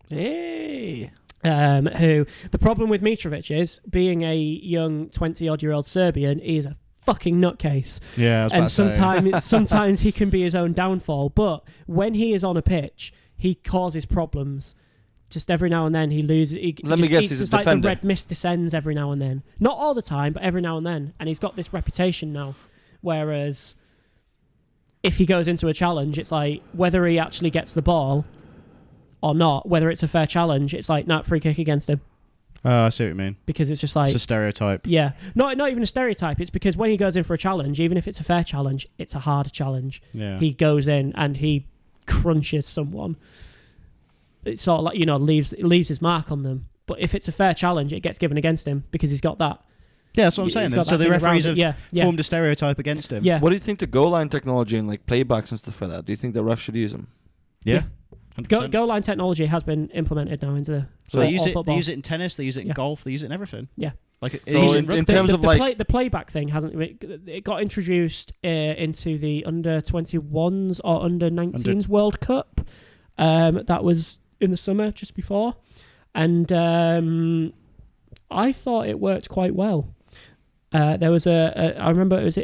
Hey. Who the problem with Mitrovic is, being a young 20-odd-year-old Serbian, he is a fucking nutcase. Yeah, I was about and to say. sometimes he can be his own downfall. But when he is on a pitch, he causes problems. Just every now and then he loses. Let me guess, he's a defender. Like the red mist descends every now and then. Not all the time, but every now and then. And he's got this reputation now. Whereas if he goes into a challenge, it's like, whether he actually gets the ball or not, whether it's a fair challenge, it's like, no, free kick against him. Oh, I see what you mean. Because it's just like... It's a stereotype. Yeah. Not even a stereotype. It's because when he goes in for a challenge, even if it's a fair challenge, it's a hard challenge. Yeah. He goes in and he crunches someone. It's sort of like, leaves his mark on them. But if it's a fair challenge, it gets given against him because he's got that. Yeah, that's what I'm saying. Then. So the referees have formed a stereotype against him. Yeah. What do you think the goal line technology and like playbacks and stuff like that? Do you think the ref should use them? Yeah. Goal line technology has been implemented now into so they use it. football. They use it in tennis. They use it in golf. They use it in everything. Yeah. Like so in terms of the playback thing hasn't. It got introduced into the under 21s or under 19s World Cup. That was in the summer just before, and I thought it worked quite well. There was I remember it was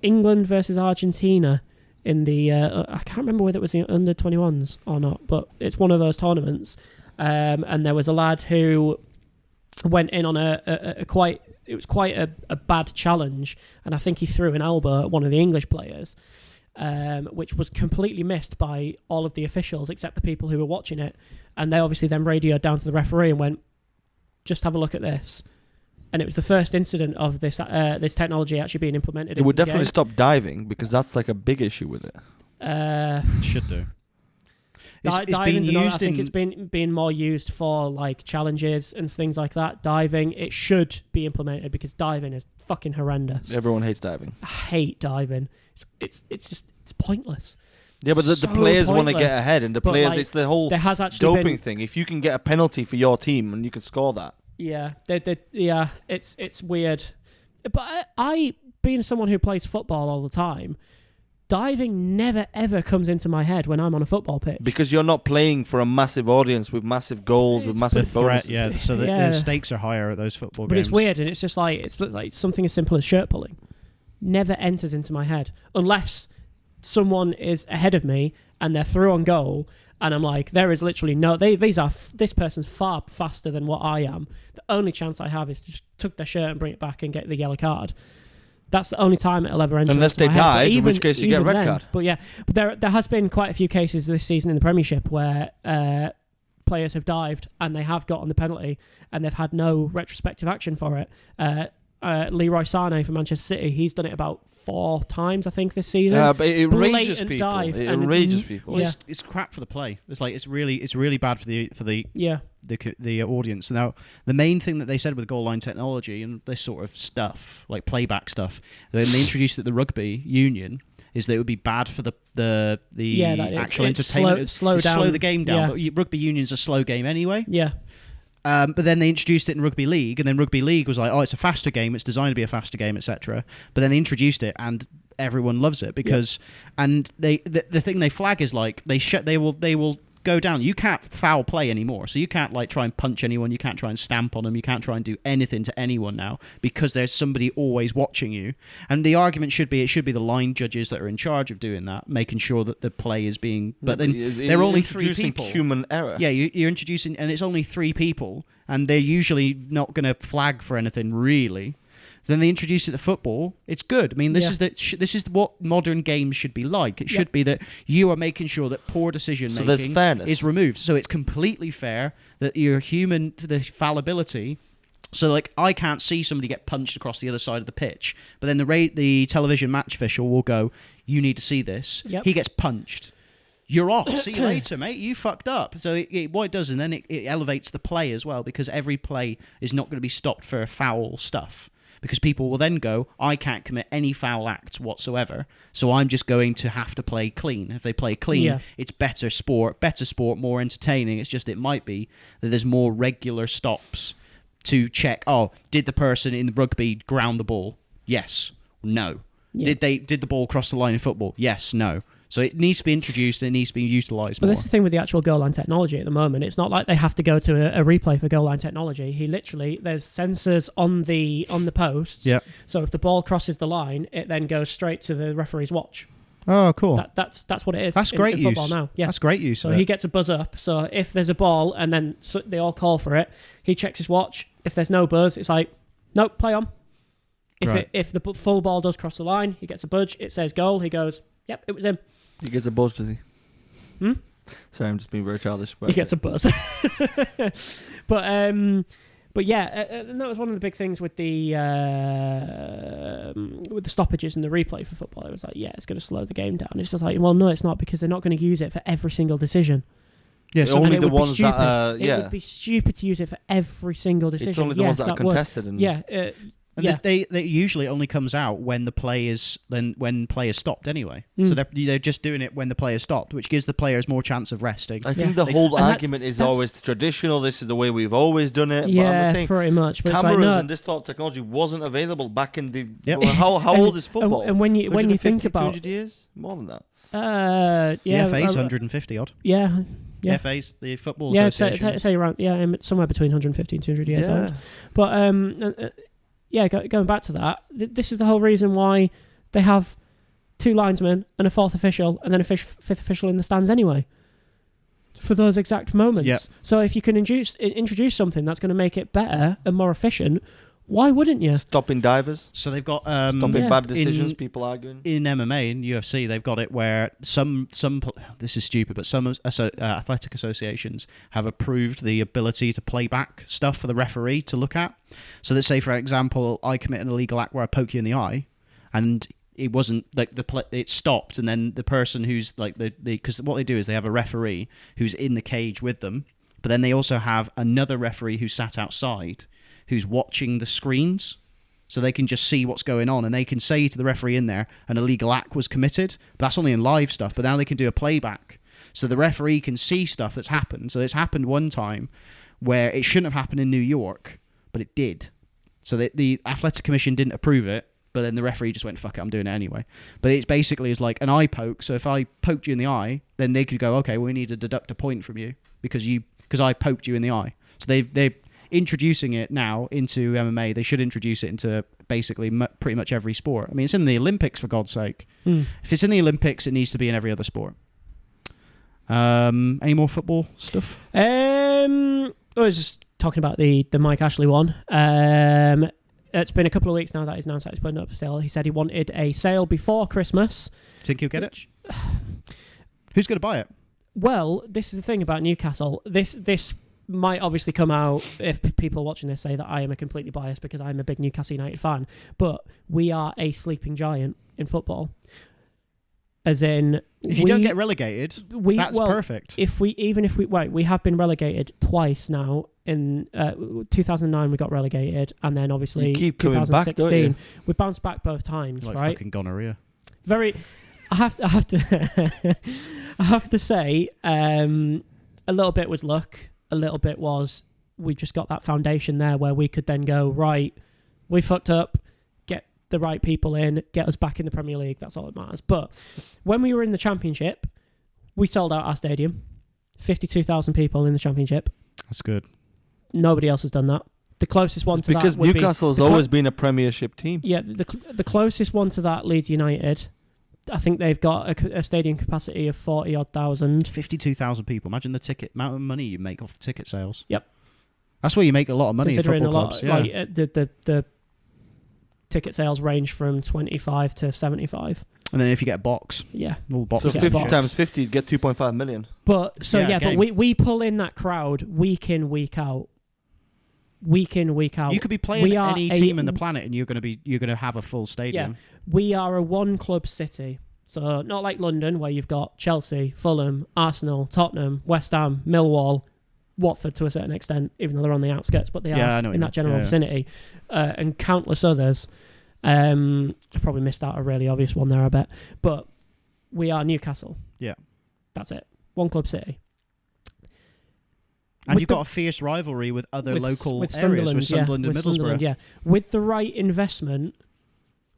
England versus Argentina in the I can't remember whether it was the under 21s or not, but it's one of those tournaments, and there was a lad who went in on a quite a bad challenge, and I think he threw an elbow at one of the English players, which was completely missed by all of the officials except the people who were watching it, and they obviously then radioed down to the referee and went, just have a look at this. And it was the first incident of this this technology actually being implemented. It would definitely stop diving, because that's like a big issue with it. Should do. I think it's been more used for like challenges and things like that. Diving, it should be implemented, because diving is fucking horrendous. Everyone hates diving. I hate diving. It's pointless. Yeah, but the players want to get ahead, and the players, like, it's the whole doping thing. If you can get a penalty for your team and you can score that. Yeah, it's weird. But I, being someone who plays football all the time, diving never ever comes into my head when I'm on a football pitch. Because you're not playing for a massive audience with massive goals, with massive bonuses. Yeah, so the stakes are higher at those football games. But it's weird, and it's just like, it's like something as simple as shirt pulling never enters into my head unless someone is ahead of me and they're through on goal, and I'm like, there is literally this person's far faster than what I am. The only chance I have is to just tuck their shirt and bring it back and get the yellow card. That's the only time it'll ever enter. Unless they died, in which case you get a red card. But there has been quite a few cases this season in the Premiership where players have dived and they have gotten the penalty and they've had no retrospective action for it. Leroy Sané for Manchester City, he's done it about 4 times, I think, this season. Yeah, but it enrages people. It enrages people. Well, it's crap for the play. It's like it's really bad for the audience. Now, the main thing that they said with goal line technology and this sort of stuff, like playback stuff, then they introduced at the rugby union, is that it would be bad for the actual entertainment. Slow the game down. But rugby union's a slow game anyway. Yeah. But then they introduced it in Rugby League, and then Rugby League was like, oh, it's a faster game, it's designed to be a faster game, etc. But then they introduced it, and everyone loves it because, and the thing they flag is like they will go down. You can't foul play anymore, so you can't like try and punch anyone, you can't try and stamp on them, you can't try and do anything to anyone now because there's somebody always watching you. And the argument should be the line judges that are in charge of doing that, making sure that the play is being. But then they're only 3 people. Human error. Yeah, you're introducing, and it's only 3 people, and they're usually not going to flag for anything really. Then they introduce it to football. It's good. I mean, this is what modern games should be like. It should be that you are making sure that poor decision making is removed. So it's completely fair that you're human to the fallibility. So like, I can't see somebody get punched across the other side of the pitch, but then the television match official will go, "You need to see this." Yep. He gets punched. You're off. See you later, mate. You fucked up. So what it does, and then it elevates the play as well, because every play is not going to be stopped for foul stuff. Because people will then go, I can't commit any foul acts whatsoever, so I'm just going to have to play clean. If they play clean, it's better sport, more entertaining. It's just, it might be that there's more regular stops to check, did the person in the rugby ground the ball? Yes. No. Yeah. Did the ball cross the line in football? Yes. No. So it needs to be introduced and it needs to be utilised more. But that's the thing with the actual goal line technology at the moment. It's not like they have to go to a replay for goal line technology. There's sensors on the posts. Yeah. So if the ball crosses the line, it then goes straight to the referee's watch. Oh, cool. That's what it is. That's great in football now. Yeah. That's great use. So he gets a buzz up. So if there's a ball and then they all call for it, he checks his watch. If there's no buzz, it's like, nope, play on. If the full ball does cross the line, he gets a budge. It says goal. He goes, yep, it was him. He gets a buzz, does he? Sorry, I'm just being very childish. He gets a buzz. But yeah, and that was one of the big things with the stoppages and the replay for football. It was like, it's going to slow the game down. It's just like, well, no, it's not, because they're not going to use it for every single decision. Yeah, so only the ones that it would be stupid to use it for every single decision. It's only the ones that are contested. They usually only comes out when the play is when play is stopped anyway. So they're just doing it when the play is stopped, which gives the players more chance of resting. I think the whole argument is always traditional. This is the way we've always done it. Yeah, but I'm saying pretty much. But cameras and this sort of technology wasn't available back in the. Yep. How old is football? And when you think about 200 years, more than that. The FA's 150 odd. Yeah. The FA's, the Football Association. Say around somewhere between 150 and 200 years old. But going back to that, this is the whole reason why they have 2 linesmen and a 4th official and then a 5th official in the stands anyway. for those exact moments. Yep. So if you can introduce something that's going to make it better and more efficient, why wouldn't you? Stopping divers. So they've got stopping bad decisions, people arguing. In MMA and UFC, they've got it where some this is stupid, but some athletic associations have approved the ability to play back stuff for the referee to look at. So let's say, for example, I commit an illegal act where I poke you in the eye, and it wasn't like it stopped, and then the person who's like because what they do is they have a referee who's in the cage with them, but then they also have another referee who sat outside who's watching the screens, so they can just see what's going on, and they can say to the referee in there an illegal act was committed. But that's only in live stuff, but now they can do a playback, so the referee can see stuff that's happened. So it's happened one time where it shouldn't have happened in New York, but it did. So the Athletic Commission didn't approve it, but then the referee just went, fuck it, I'm doing it anyway. But it's basically is like an eye poke. So if I poked you in the eye, then they could go, okay, well, we need to deduct a point from you because I poked you in the eye. So they're introducing it now into MMA. They should introduce it into basically pretty much every sport. I mean, it's in the Olympics, for God's sake. If it's in the Olympics, it needs to be in every other sport. Any more football stuff? I was just talking about the Mike Ashley one. It's been a couple of weeks now that he's announced that he's putting it up for sale. He said he wanted a sale before Christmas. Think he'll get it? Who's going to buy it? Well, this is the thing about Newcastle. This might obviously come out if people watching this say that I am a completely biased because I'm a big Newcastle United fan, but we are a sleeping giant in football. As in, if you don't get relegated, that's perfect. We have been relegated twice now. In 2009, we got relegated, and then obviously 2016, we bounced back both times. Like right? Fucking gonorrhea. I have to I have to say, a little bit was luck. A little bit was we just got that foundation there where we could then go, right, we fucked up, get the right people in, get us back in the Premier League. That's all that matters. But when we were in the Championship, we sold out our stadium. 52,000 people in the Championship. That's good. Nobody else has done that. The closest one to because that would Newcastle's always been a Premiership team. Yeah, the closest one to that, Leeds United. I think they've got a stadium capacity of 40-odd thousand. 52,000 people. Imagine the amount of money you make off the ticket sales. Yep. That's where you make a lot of money in football clubs. Yeah. Like, the ticket sales range from 25 to 75. And then if you get a box. Yeah. All so 50 times 50, you get 2.5 million. But we pull in that crowd week in, week out. Week in, week out. You could be playing any team in the planet and you're gonna have a full stadium. Yeah. We are a one club city. So not like London where you've got Chelsea, Fulham, Arsenal, Tottenham, West Ham, Millwall, Watford to a certain extent, even though they're on the outskirts, but they are in that general vicinity, and countless others. I've probably missed out a really obvious one there, I bet. But we are Newcastle. Yeah. That's it. One club city. And you've got a fierce rivalry with other local areas, with Sunderland and Middlesbrough. Yeah. With the right investment,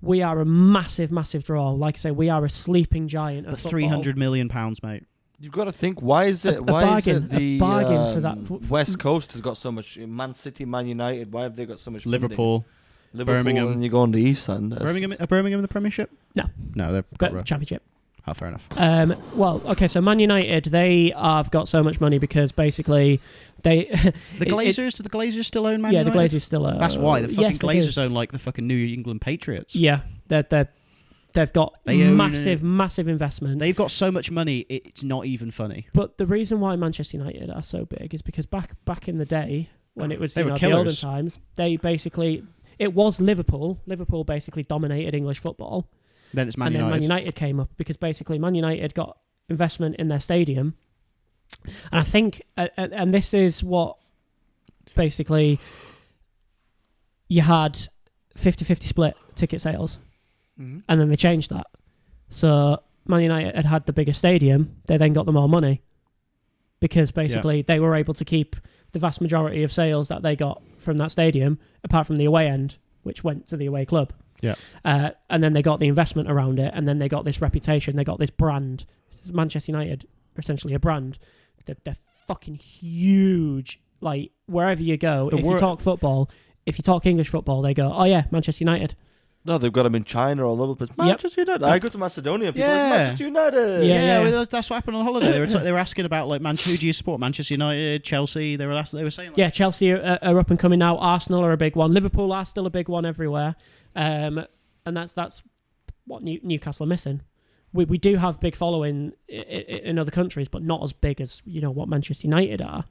we are a massive, massive draw. Like I say, we are a sleeping giant of football. £300 million, mate. You've got to think, why is it the bargain for that. West Coast has got so much? Man City, Man United, why have they got so much? Liverpool, Birmingham, and you go on the east side. Birmingham in the Premiership? No, they've got Championship. Oh, fair enough. So Man United, they have got so much money because basically they... Do the Glazers still own Man United? Yeah, the Glazers still own... That's why. The fucking Glazers own like the fucking New England Patriots. Yeah, they've got massive investment. They've got so much money, it's not even funny. But the reason why Manchester United are so big is because back in the day, when it was the olden times, they basically... It was Liverpool. Liverpool basically dominated English football. Then it's Man United. And then Man United came up because basically Man United got investment in their stadium. And I think, and this is what basically you had 50-50 split ticket sales. Mm-hmm. And then they changed that. So Man United had the bigger stadium. They then got the more money because basically they were able to keep the vast majority of sales that they got from that stadium, apart from the away end, which went to the away club. Yeah. And then they got the investment around it, and then they got this reputation, they got this brand. Manchester United are essentially a brand. They're fucking huge. Like, wherever you go, if you talk football, if you talk English football, they go, oh yeah, Manchester United. No, they've got them in China all over the place. Manchester United. I go to Macedonia. People are like, Manchester United. Well, that's what happened on holiday. They were asking about like who do you support? Manchester United, Chelsea. They were saying. Like, Chelsea are up and coming now. Arsenal are a big one. Liverpool are still a big one everywhere. And that's what Newcastle are missing. We do have big following in other countries, but not as big as what Manchester United are.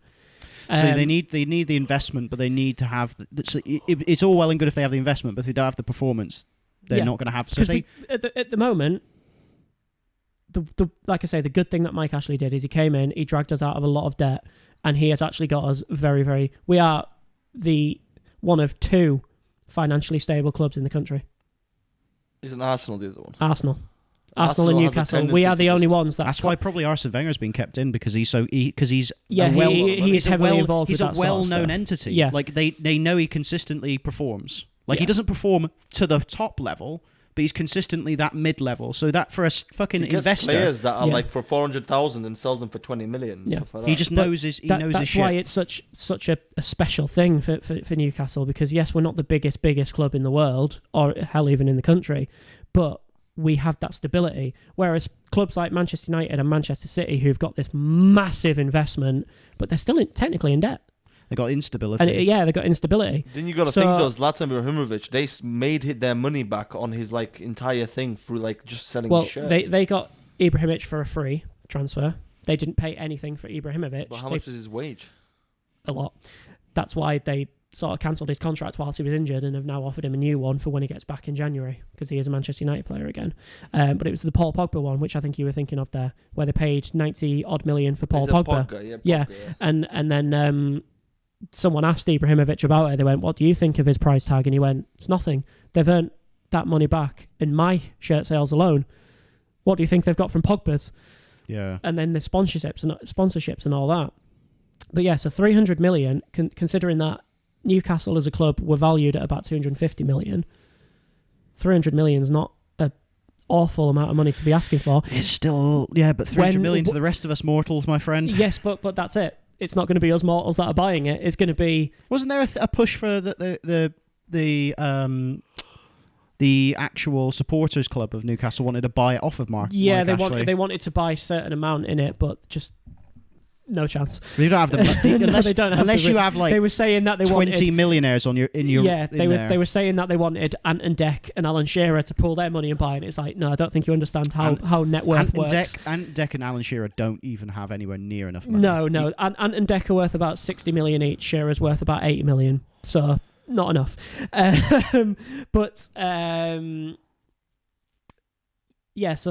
So they need the investment, but they need to have. It's all well and good if they have the investment, but if they don't have the performance, they're not going to have. So at the moment, like I say, the good thing that Mike Ashley did is he came in, he dragged us out of a lot of debt, and he has actually got us very, very. We are the one of 2 financially stable clubs in the country. Isn't Arsenal the other one? Arsenal and Newcastle. We are the only ones that. That's why probably Arsene Wenger's been kept in because he's heavily involved. He's a well-known entity. Yeah, like they know he consistently performs. Like he doesn't perform to the top level, but he's consistently that mid-level. So that for a fucking investor, players that are like for 400,000 and sells them for 20 million. Yeah, stuff like he just knows his. That's shit. why it's such a special thing for Newcastle because yes, we're not the biggest club in the world or hell even in the country, but we have that stability. Whereas clubs like Manchester United and Manchester City, who've got this massive investment, but they're still technically in debt. They got instability. They got instability. Then you got to think though, Zlatan Ibrahimovic, they made their money back on his like entire thing through like just selling his shirts. They got Ibrahimovic for a free transfer. They didn't pay anything for Ibrahimovic. But how much is his wage? A lot. That's why they sort of cancelled his contract whilst he was injured and have now offered him a new one for when he gets back in January because he is a Manchester United player again. But it was the Paul Pogba one, which I think you were thinking of there, where they paid 90 odd million for Paul Pogba. Pogba. Yeah. And then someone asked Ibrahimovic about it. They went, "What do you think of his price tag?" And he went, "It's nothing. They've earned that money back in my shirt sales alone. What do you think they've got from Pogba's?" Yeah. And then the sponsorships and all that. But yeah, so 300 million, considering that Newcastle as a club were valued at about 250 million. 300 million is not an awful amount of money to be asking for. It's still, but 300 million to the rest of us mortals, my friend. Yes, but that's it. It's not going to be us mortals that are buying it. It's going to be. Wasn't there a push for the actual supporters club of Newcastle wanted to buy it off of Mark? Yeah, they wanted to buy a certain amount in it, but just. No chance. They don't have the money. Unless you have like they were saying that they 20 wanted, millionaires on your they were saying that they wanted Ant and Dec and Alan Shearer to pull their money and buy it. And it's like, no, I don't think you understand how net worth works. Ant Dec and Alan Shearer don't even have anywhere near enough money. No. Ant and Dec are worth about 60 million each. Shearer's worth about 80 million. So not enough. So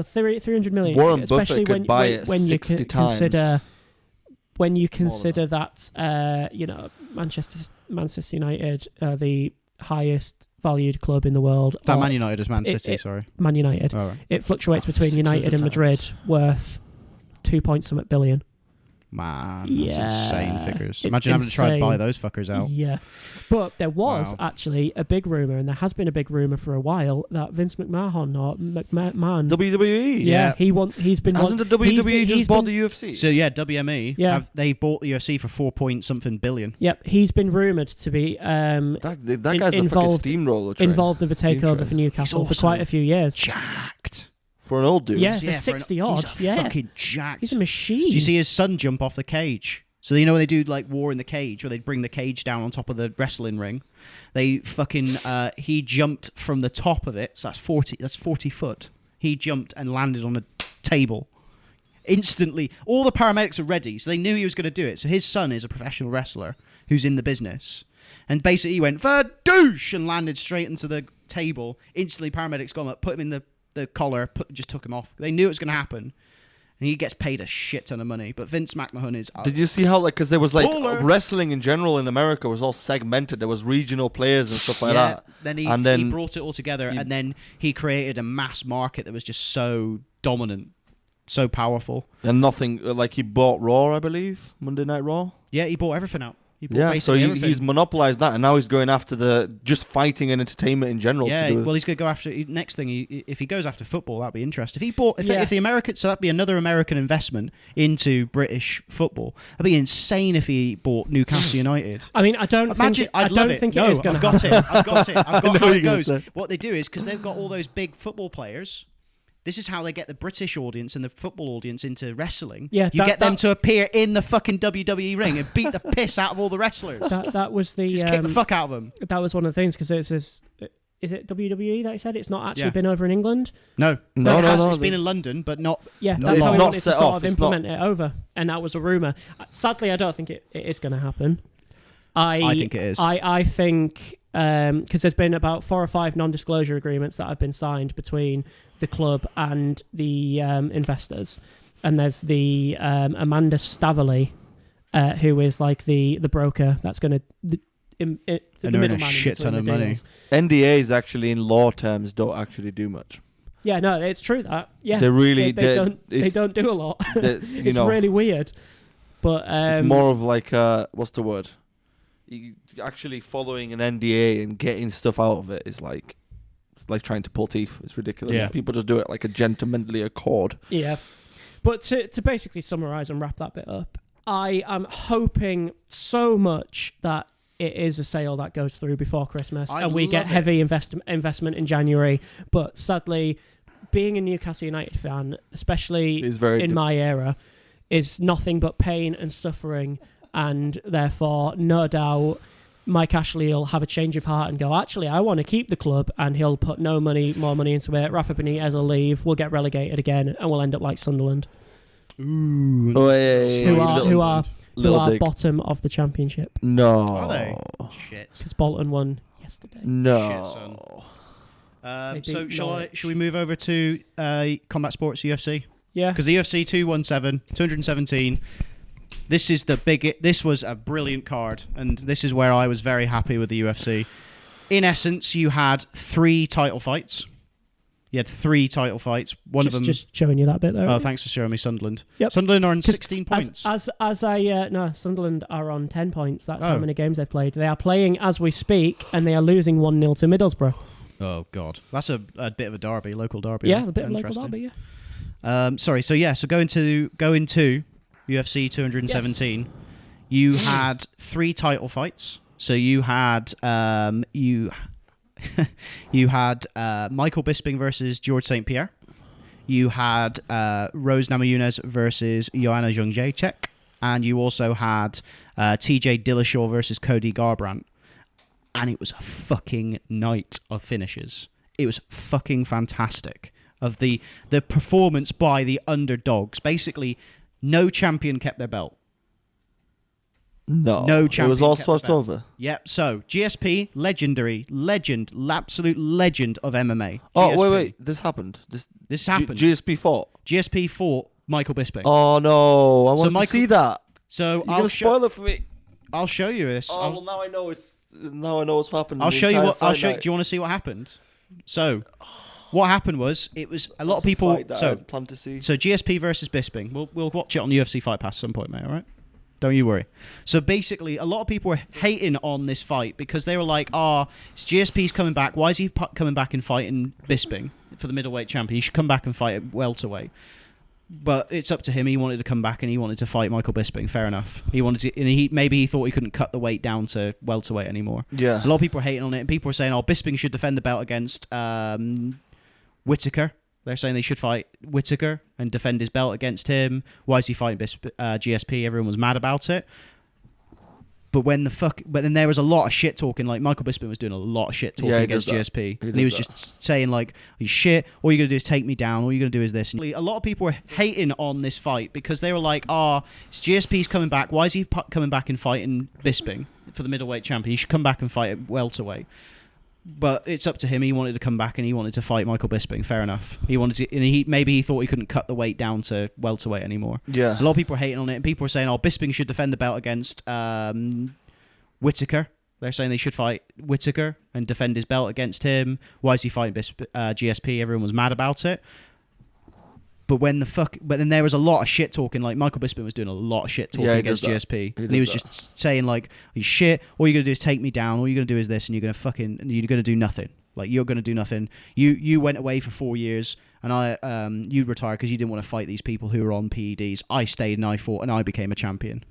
300 million. Warren especially Buffett could buy it when 60 you times. When you consider that, Manchester United are the highest valued club in the world. Man United is Man City, sorry. Man United. Oh, right. It fluctuates between United and Madrid, worth 2 billion. Man, that's insane figures. It's Imagine having to try and buy those fuckers out. Yeah. But there was actually a big rumour, and there has been a big rumour for a while, that Vince McMahon or McMahon... WWE? Yeah. He's been... Hasn't the WWE just bought the UFC? So yeah, WME, they bought the UFC for 4-point-something billion. Yep, he's been rumoured to be that guy's a fucking steamroller train. Involved with a takeover for Newcastle for quite a few years. Jacked. For an old dude. Yeah, for 60 odd. He's fucking jacked. He's a machine. Do you see his son jump off the cage? So when they do like War in the Cage, where they bring the cage down on top of the wrestling ring, they fucking he jumped from the top of it. So that's 40 foot. He jumped and landed on a table. Instantly, all the paramedics are ready, so they knew he was going to do it. So his son is a professional wrestler who's in the business, and basically he went douche and landed straight into the table. Instantly, paramedics got him up, put him in the collar, just took him off. They knew it was going to happen. And he gets paid a shit ton of money. But Vince McMahon is... Did you see how, because there was, baller. wrestling in general in America was all segmented. There was regional players and stuff like that. Then he brought it all together, and then he created a mass market that was just so dominant, so powerful. And nothing... he bought Raw, I believe. Monday Night Raw. Yeah, he bought everything out. So he's monopolized that, and now he's going after just fighting and entertainment in general. Yeah, well, he's going to go after next thing. If he goes after football, that'd be interesting. If the American, so that'd be another American investment into British football. That'd be insane if he bought Newcastle United. I mean, I don't think it is going to happen. I've got it. I've got how it goes. What they do is, because they've got all those big football players. This is how they get the British audience and the football audience into wrestling. Yeah, you get them to appear in the fucking WWE ring and beat the piss out of all the wrestlers. That was the just kick the fuck out of them. That was one of the things, because it's this. Is it WWE that he said? It's not actually been over in England. No. It's been in London, but not. Yeah, that's how he wanted to sort of implement it over, and that was a rumor. Sadly, I don't think it is going to happen. I think it is. I think because there's been about 4 or 5 non-disclosure agreements that have been signed between the club and the investors, and there's the Amanda Staveley, who is like the broker that's going to the middleman. A shit ton of money. NDAs actually, in law terms, don't actually do much. Yeah, no, it's true that. Yeah, they don't do a lot. It's really weird, but it's more of like what's the word? Actually following an NDA and getting stuff out of it is like trying to pull teeth. It's ridiculous. Yeah. People just do it like a gentlemanly accord. Yeah. But to basically summarise and wrap that bit up, I am hoping so much that it is a sale that goes through before Christmas and we get heavy investment in January. But sadly, being a Newcastle United fan, especially in my era, is nothing but pain and suffering. And therefore, no doubt, Mike Ashley will have a change of heart and go, actually, I want to keep the club, and he'll put more money into it. Rafa Benitez will leave, we'll get relegated again, and we'll end up like Sunderland. Ooh. Who are bottom of the Championship. No. Are they? Shit. Because Bolton won yesterday. No. Shit, son. So shall we move over to Combat Sports UFC? Yeah. Because the UFC 217. This was a brilliant card, and this is where I was very happy with the UFC. In essence, you had 3 title fights. One of them just showing you that bit there. Oh, thanks for showing me Sunderland. Yep. Sunderland are on 16 points. Sunderland are on 10 points. That's how many games they've played. They are playing as we speak, and they are losing 1-0 to Middlesbrough. Oh God, that's a bit of a derby, local derby. Yeah, a bit of local derby. Yeah. So go into UFC 217. Yes. You had 3 title fights. So you had you had Michael Bisping versus George St. Pierre. You had Rose Namajunas versus Joanna Jędrzejczyk, and you also had TJ Dillashaw versus Cody Garbrandt. And it was a fucking night of finishes. It was fucking fantastic. Of the performance by the underdogs. Basically, no champion kept their belt. No champion. It was all swapped over. Yep. So GSP, absolute legend of MMA. Oh, GSP. wait, this happened. This happened. GSP fought. GSP fought Michael Bisping. Oh no, I want to see that. So I'll spoil it for me. I'll show you this. Oh well, now I know what's happened. I'll show you what. Do you want to see what happened? So. What happened was, it was a lot of people. So GSP versus Bisping. We'll watch it on the UFC Fight Pass at some point, mate. All right, don't you worry. So basically, a lot of people were hating on this fight because they were like, it's GSP's coming back. Why is he coming back and fighting Bisping for the middleweight champion? He should come back and fight at welterweight. But it's up to him. He wanted to come back and he wanted to fight Michael Bisping. Fair enough. He wanted to, and maybe he thought he couldn't cut the weight down to welterweight anymore. Yeah. A lot of people are hating on it, and people are saying, Bisping should defend the belt against Whittaker. They're saying they should fight Whittaker and defend his belt against him. Why is he fighting GSP? Everyone was mad about it. But then there was a lot of shit talking. Like Michael Bisping was doing a lot of shit talking against GSP, and he was just saying like, "You shit! All you're gonna do is take me down. All you're gonna do is this." And a lot of people were hating on this fight because they were like, it's GSP's coming back. Why is he coming back and fighting Bisping for the middleweight champion? He should come back and fight at welterweight." But it's up to him. He wanted to come back and he wanted to fight Michael Bisping. Fair enough. He wanted to, and maybe he thought he couldn't cut the weight down to welterweight anymore. Yeah. A lot of people are hating on it, and people are saying, Bisping should defend the belt against Whittaker. They're saying they should fight Whittaker and defend his belt against him. Why is he fighting GSP? Everyone was mad about it. But then there was a lot of shit talking. Like Michael Bisping was doing a lot of shit talking against GSP, and he was just saying like, "You shit. All you're gonna do is take me down. All you're gonna do is this, and you're gonna do nothing. Like you're gonna do nothing. You went away for 4 years, and you retired because you didn't want to fight these people who were on PEDs. I stayed and I fought, and I became a champion."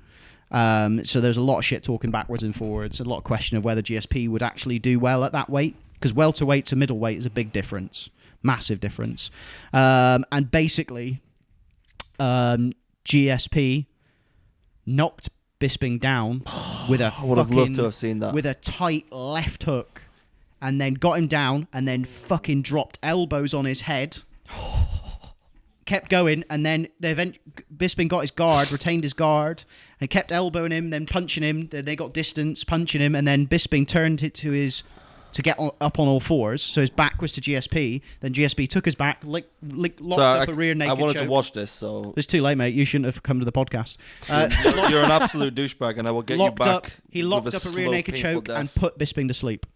So there's a lot of shit talking backwards and forwards, a lot of question of whether GSP would actually do well at that weight, because welterweight to middleweight is a big difference. Massive difference. And basically, GSP knocked Bisping down with a I would have loved to have seen that. With a tight left hook, and then got him down, and then fucking dropped elbows on his head. Kept going, and then Bisping got his guard, retained his guard, and kept elbowing him, then punching him. Then they got distance, punching him, and then Bisping turned it to get up on all fours, so his back was to GSP. Then GSP took his back, locked up a rear naked choke. I wanted to watch this, so... It's too late, mate. You shouldn't have come to the podcast. You're an absolute douchebag, and I will get you back. He locked up a rear naked choke and put Bisping to sleep,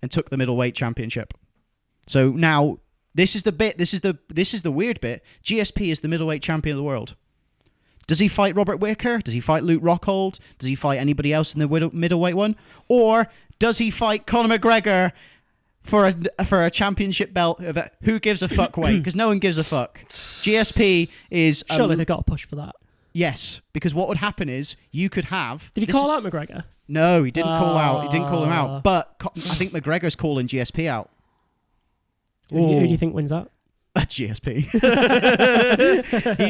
and took the middleweight championship. So now, this is the weird bit. GSP is the middleweight champion of the world. Does he fight Robert Whittaker? Does he fight Luke Rockhold? Does he fight anybody else in the middleweight one? Or does he fight Conor McGregor for a championship belt of a who gives a fuck weight? Because no one gives a fuck. GSP is... Surely they got to push for that. Yes, because what would happen is you could have... Did he call out McGregor? No, he didn't call out. He didn't call him out. But I think McGregor's calling GSP out. Who do you think wins that? GSP.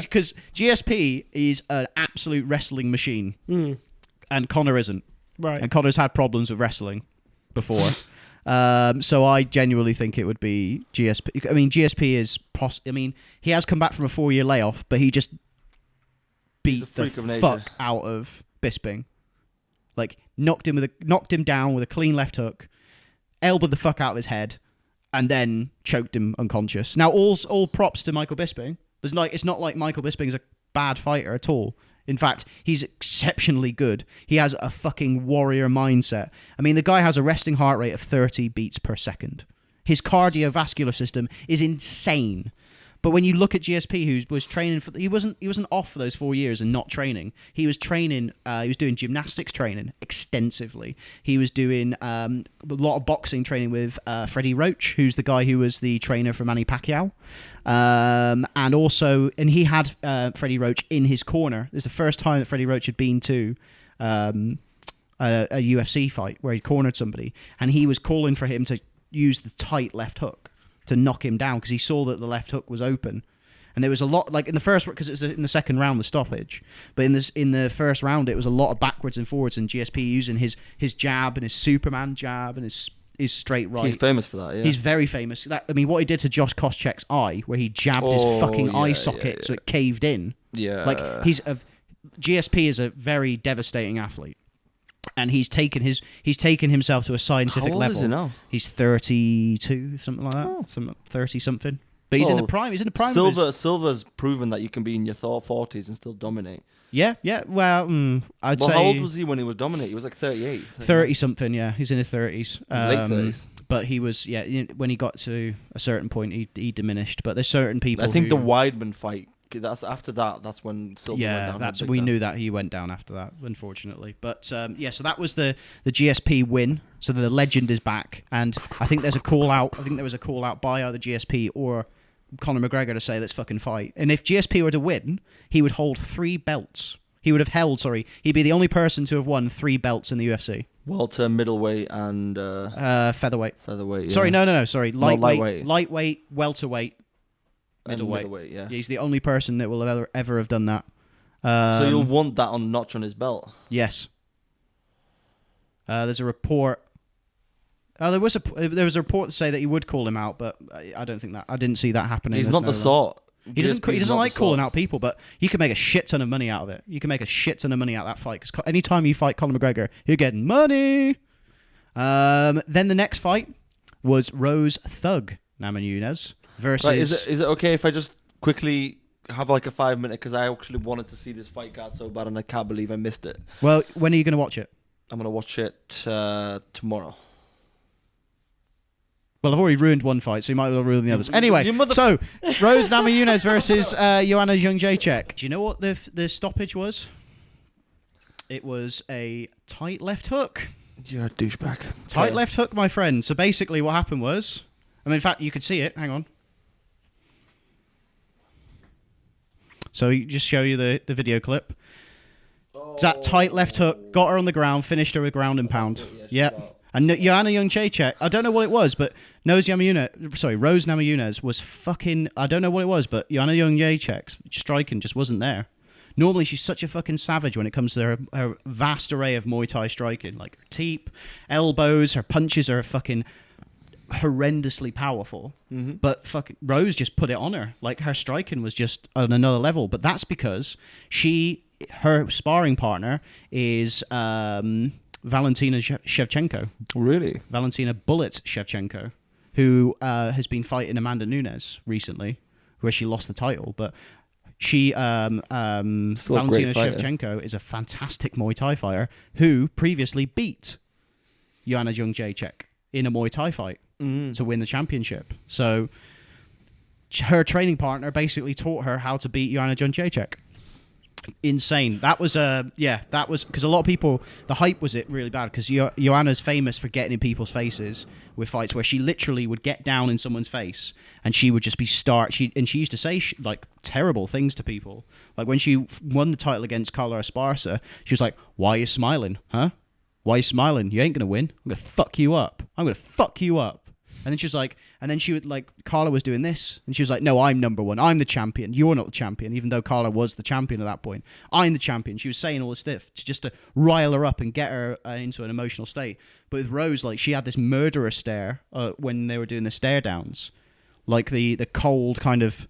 Because GSP is an absolute wrestling machine. And Conor isn't. Right. And Conor's had problems with wrestling before. So I genuinely think it would be GSP. I mean, GSP is... he has come back from a 4-year layoff, but he just beat the fuck out of Bisping. Like, knocked him down with a clean left hook, elbowed the fuck out of his head, and then choked him unconscious. Now, all props to Michael Bisping. It's not like Michael Bisping is a bad fighter at all. In fact, he's exceptionally good. He has a fucking warrior mindset. I mean, the guy has a resting heart rate of 30 beats per second. His cardiovascular system is insane. But when you look at GSP, who was training he wasn't off for those 4 years and not training. He was training. He was doing gymnastics training extensively. He was doing a lot of boxing training with Freddie Roach, who's the guy who was the trainer for Manny Pacquiao, and he had Freddie Roach in his corner. It's the first time that Freddie Roach had been to a UFC fight where he cornered somebody, and he was calling for him to use the tight left hook to knock him down because he saw that the left hook was open. And there was a lot, like in the first, because it was in the second round, the stoppage. But in the first round, it was a lot of backwards and forwards, and GSP using his jab and his Superman jab and his straight right. He's famous for that, yeah. He's very famous. What he did to Josh Koscheck's eye, where he jabbed his fucking eye socket so it caved in. Yeah. Like, GSP is a very devastating athlete. And he's taken himself to a scientific level. Is he now? He's 32, something like that. 30 something. But he's in the prime. He's in the prime. Silver's proven that you can be in your 40s and still dominate. Yeah. Well, I'd say. How old was he when he was dominating? He was like 38. 30 something. Yeah, he's in his 30s. Late 30s. But he was, when he got to a certain point, he diminished. But there's certain people. I think the Weidman fight. That's when Silver went down. We knew that he went down after that, unfortunately. But so that was the GSP win. So the legend is back, and I think there's a call out. I think there was a call out by either GSP or Conor McGregor to say let's fucking fight. And if GSP were to win, he would hold 3 belts. He'd be the only person to have won 3 belts in the UFC. Welter, middleweight, and featherweight. Featherweight. Yeah. Sorry, no. Sorry, lightweight, welterweight. Middleweight, yeah. He's the only person that will ever have done that. So you'll want that on notch on his belt? Yes. There's a report. There was a report to say that he would call him out, but I don't think that. I didn't see that happening. He's not the sort. He doesn't like calling out people, but you can make a shit ton of money out of it. You can make a shit ton of money out of that fight, because anytime you fight Conor McGregor, you're getting money. Then the next fight was Rose Thug Namajunas versus... Right, is it okay if I just quickly have like a 5-minute, because I actually wanted to see this fight card so bad and I can't believe I missed it. Well, when are you going to watch it? I'm going to watch it tomorrow. Well, I've already ruined one fight, so you might as well ruin the others. Anyway, so Rose Namajunas versus Joanna Jędrzejczyk. Do you know what the stoppage was? It was a tight left hook. You're a douchebag. Tight left hook, my friend. So basically what happened was... I mean, in fact, you could see it. Hang on. So just show you the video clip. It's that tight left hook, got her on the ground, finished her with ground and pound. Yep. And Joanna Jędrzejczyk, I don't know what it was, but Rose Namajunas was fucking... I don't know what it was, but Joanna Jędrzejczyk's striking just wasn't there. Normally, she's such a fucking savage when it comes to her vast array of Muay Thai striking. Like her teep, elbows, her punches are fucking horrendously powerful. Mm-hmm. But fucking Rose just put it on her. Like her striking was just on another level. But that's because her sparring partner is Valentina Shevchenko. Really? Valentina Bullet Shevchenko, who has been fighting Amanda Nunes recently, where she lost the title. But she, Valentina Shevchenko, is a fantastic Muay Thai fighter who previously beat Joanna Jędrzejczyk in a Muay Thai fight to win the championship. So her training partner basically taught her how to beat Joanna Jędrzejczyk. Insane. That was because a lot of people, the hype was it really bad because Joanna's famous for getting in people's faces with fights where she literally would get down in someone's face and she would just be she used to say like terrible things to people. Like when she won the title against Carla Esparza, she was like, "Why are you smiling, huh? Why are you smiling? You ain't gonna win. I'm gonna fuck you up. I'm gonna fuck you up." And then she was like, and then she would like, Carla was doing this, and she was like, "No, I'm number one. I'm the champion. You're not the champion," even though Carla was the champion at that point. "I'm the champion." She was saying all this stuff just to rile her up and get her into an emotional state. But with Rose, like, she had this murderous stare when they were doing the stare downs, like the cold kind of,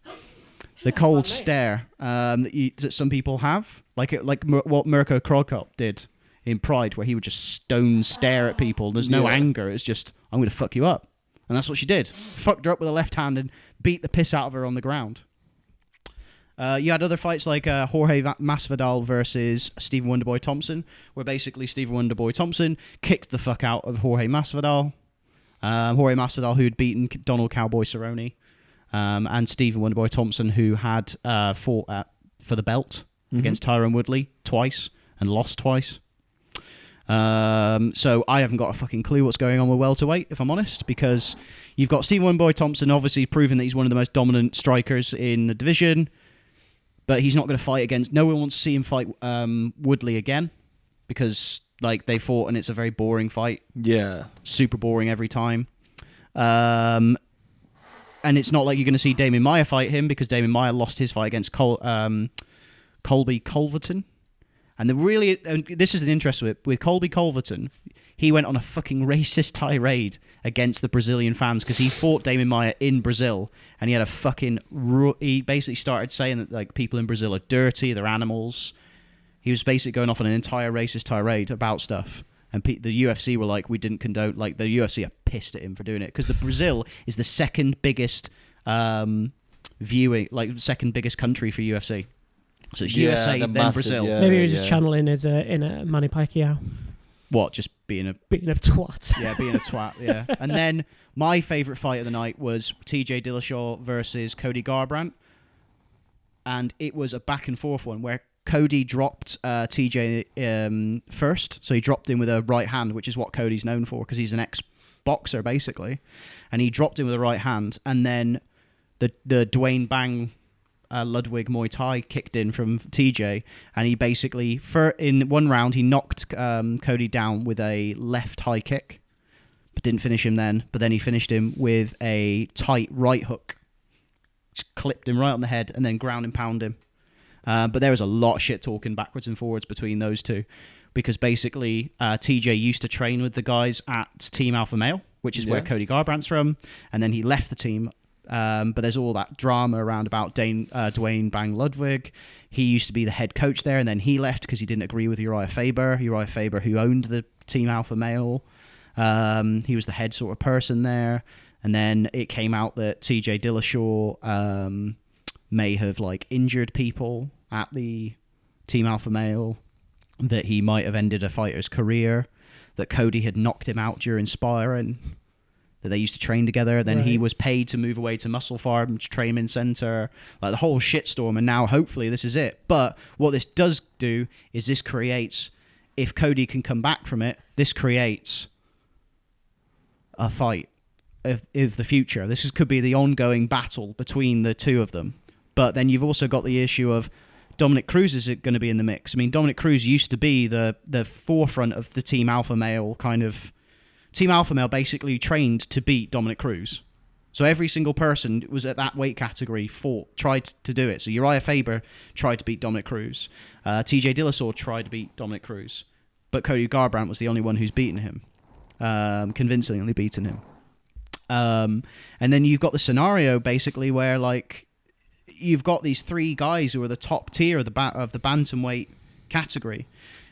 the cold stare that some people have, like what Mirko Cro Cop did in Pride, where he would just stone stare at people. There's no anger. It's just, "I'm going to fuck you up." And that's what she did. Fucked her up with a left hand and beat the piss out of her on the ground. You had other fights like Jorge Masvidal versus Stephen Wonderboy Thompson, where basically Stephen Wonderboy Thompson kicked the fuck out of Jorge Masvidal. Jorge Masvidal, who had beaten Donald Cowboy Cerrone, and Stephen Wonderboy Thompson, who had fought for the belt against Tyron Woodley twice and lost twice. So I haven't got a fucking clue what's going on with welterweight, if I'm honest, because you've got Stephen Wonderboy Thompson obviously proving that he's one of the most dominant strikers in the division, but he's not going to fight against... No one wants to see him fight Woodley again, because like they fought and it's a very boring fight. Yeah. Super boring every time. And it's not like you're going to see Damian Maia fight him, because Damian Maia lost his fight against Colby Colverton. And this is an interest with Colby Colverton. He went on a fucking racist tirade against the Brazilian fans because he fought Damian Maia in Brazil, and he had he basically started saying that like people in Brazil are dirty, they're animals. He was basically going off on an entire racist tirade about stuff, and the UFC were like, we didn't condone. Like the UFC are pissed at him for doing it because Brazil is the second biggest second biggest country for UFC. So it's USA, then massive, Brazil. Yeah, maybe he was just channeling his inner Manny Pacquiao. What? Just being a twat. Yeah, being a twat. Yeah. And then my favourite fight of the night was TJ Dillashaw versus Cody Garbrandt, and it was a back and forth one where Cody dropped TJ first, so he dropped him with a right hand, which is what Cody's known for because he's an ex-boxer basically, and he dropped him with a right hand, and then the Dwayne Bang. Ludwig Muay Thai kicked in from TJ, and he basically, in one round, he knocked Cody down with a left high kick, but didn't finish him then. But then he finished him with a tight right hook, just clipped him right on the head, and then ground and pound him. But there was a lot of shit talking backwards and forwards between those two, because basically TJ used to train with the guys at Team Alpha Male, which is where Cody Garbrandt's from, and then he left the team. But there's all that drama around about Dwayne Bang Ludwig. He used to be the head coach there, and then he left because he didn't agree with Uriah Faber, who owned the Team Alpha Male. He was the head sort of person there. And then it came out that TJ Dillashaw may have like injured people at the Team Alpha Male, that he might have ended a fighter's career, that Cody had knocked him out during sparring. that they used to train together. Then he was paid to move away to Muscle Farm Training Center, like the whole shitstorm. And now hopefully this is it. But what this does do is this creates, if Cody can come back from it, this creates a fight of the future. This could be the ongoing battle between the two of them. But then you've also got the issue of Dominic Cruz is going to be in the mix. I mean, Dominic Cruz used to be the forefront of the Team Alpha Male kind of... Team Alpha Male basically trained to beat Dominic Cruz. So every single person was at that weight category tried to do it. So Uriah Faber tried to beat Dominic Cruz. TJ Dillashaw tried to beat Dominic Cruz. But Cody Garbrandt was the only one who's beaten him. Convincingly beaten him. And then you've got the scenario basically where like you've got these three guys who are the top tier of the bantamweight category,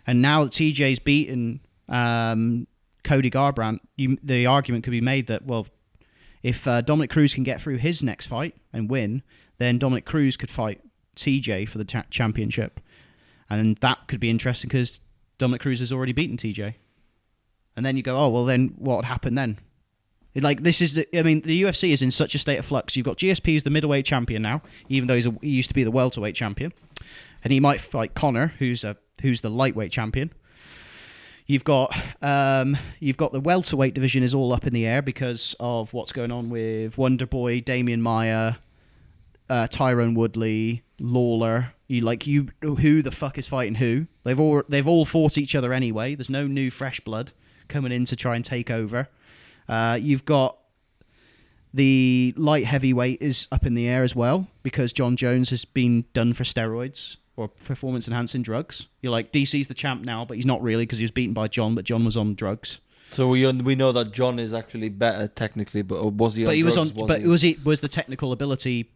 and now that TJ's beaten Cody Garbrandt, the argument could be made that, well, if Dominic Cruz can get through his next fight and win, then Dominic Cruz could fight TJ for the championship, and that could be interesting because Dominic Cruz has already beaten TJ. And then you go, oh well, then what would happen then? Like this is the UFC is in such a state of flux. You've got GSP who's the middleweight champion now, even though he used to be the welterweight champion, and he might fight Conor, who's the lightweight champion. You've got the welterweight division is all up in the air because of what's going on with Wonderboy, Damian Maia, Tyrone Woodley, Lawler. Who the fuck is fighting who? They've all fought each other anyway. There's no new fresh blood coming in to try and take over. You've got the light heavyweight is up in the air as well because John Jones has been done for steroids or performance-enhancing drugs. You're like, DC's the champ now, but he's not really because he was beaten by John, but John was on drugs. So we know that John is actually better technically, but was he on drugs? Was the technical ability...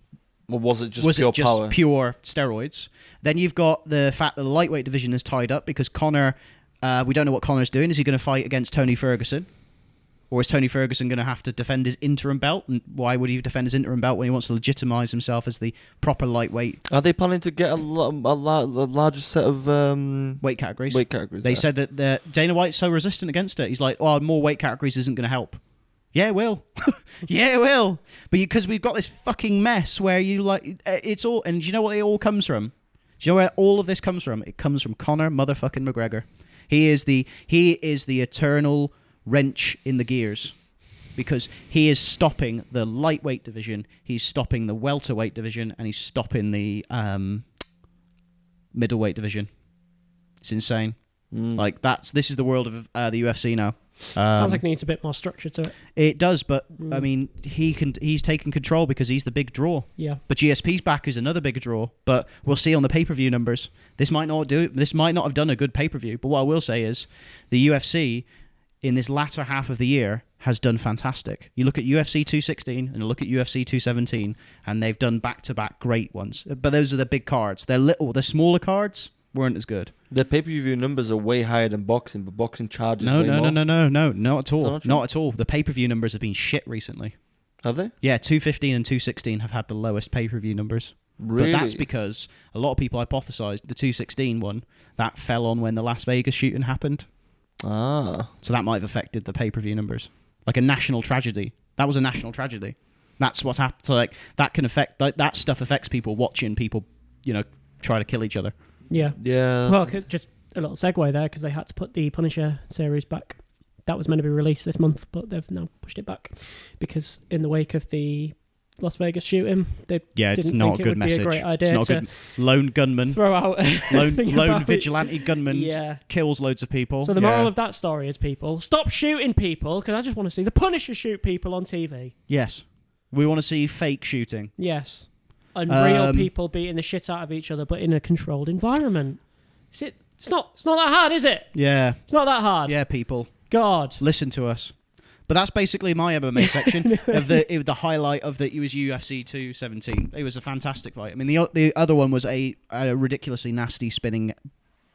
Or was it just power? Pure steroids? Then you've got the fact that the lightweight division is tied up because Conor... we don't know what Conor's doing. Is he going to fight against Tony Ferguson? Or is Tony Ferguson going to have to defend his interim belt? And why would he defend his interim belt when he wants to legitimize himself as the proper lightweight? Are they planning to get a larger set of weight categories? They said that Dana White's so resistant against it. He's like, oh, more weight categories isn't going to help. Yeah, it will. Yeah, it will. But because we've got this fucking mess where you like, it's all, and do you know what it all comes from? Do you know where all of this comes from? It comes from Conor motherfucking McGregor. He is the eternal wrench in the gears because he is stopping the lightweight division, he's stopping the welterweight division, and he's stopping the middleweight division. It's insane. Like this is the world of the UFC now. Sounds like it needs a bit more structure to it. It does, but I mean, he's taken control because he's the big draw. Yeah. But GSP's back is another big draw. But we'll see on the pay-per-view numbers. This might not have done a good pay-per-view. But what I will say is, the UFC in this latter half of the year has done fantastic. You look at UFC 216 and you look at UFC 217, and they've done back-to-back great ones. But those are the big cards. The smaller cards weren't as good. The pay-per-view numbers are way higher than boxing, but boxing charges No, way more. not at all. Not at all. The pay-per-view numbers have been shit recently. Have they? Yeah, 215 and 216 have had the lowest pay-per-view numbers. Really? But that's because a lot of people hypothesized the 216 one, that fell on when the Las Vegas shooting happened. Ah. So that might have affected the pay-per-view numbers. Like a national tragedy. That was a national tragedy. That's what happened. So like that can affect, like that stuff affects people watching people, try to kill each other. Yeah. Yeah. Well, just a little segue there because they had to put the Punisher series back. That was meant to be released this month, but they've now pushed it back because in the wake of the Las Vegas shooting, they didn't think it would be a great idea. It's not good. Lone gunman. Throw out lone vigilante gunman kills loads of people. So the moral of that story is, people, stop shooting people because I just want to see the Punisher shoot people on TV. Yes. We want to see fake shooting. Yes. And real people beating the shit out of each other, but in a controlled environment. It's not that hard, is it? Yeah. It's not that hard. Yeah, people. God. Listen to us. But that's basically my MMA section of the highlight of it was UFC 217. It was a fantastic fight. I mean, the other one was a ridiculously nasty spinning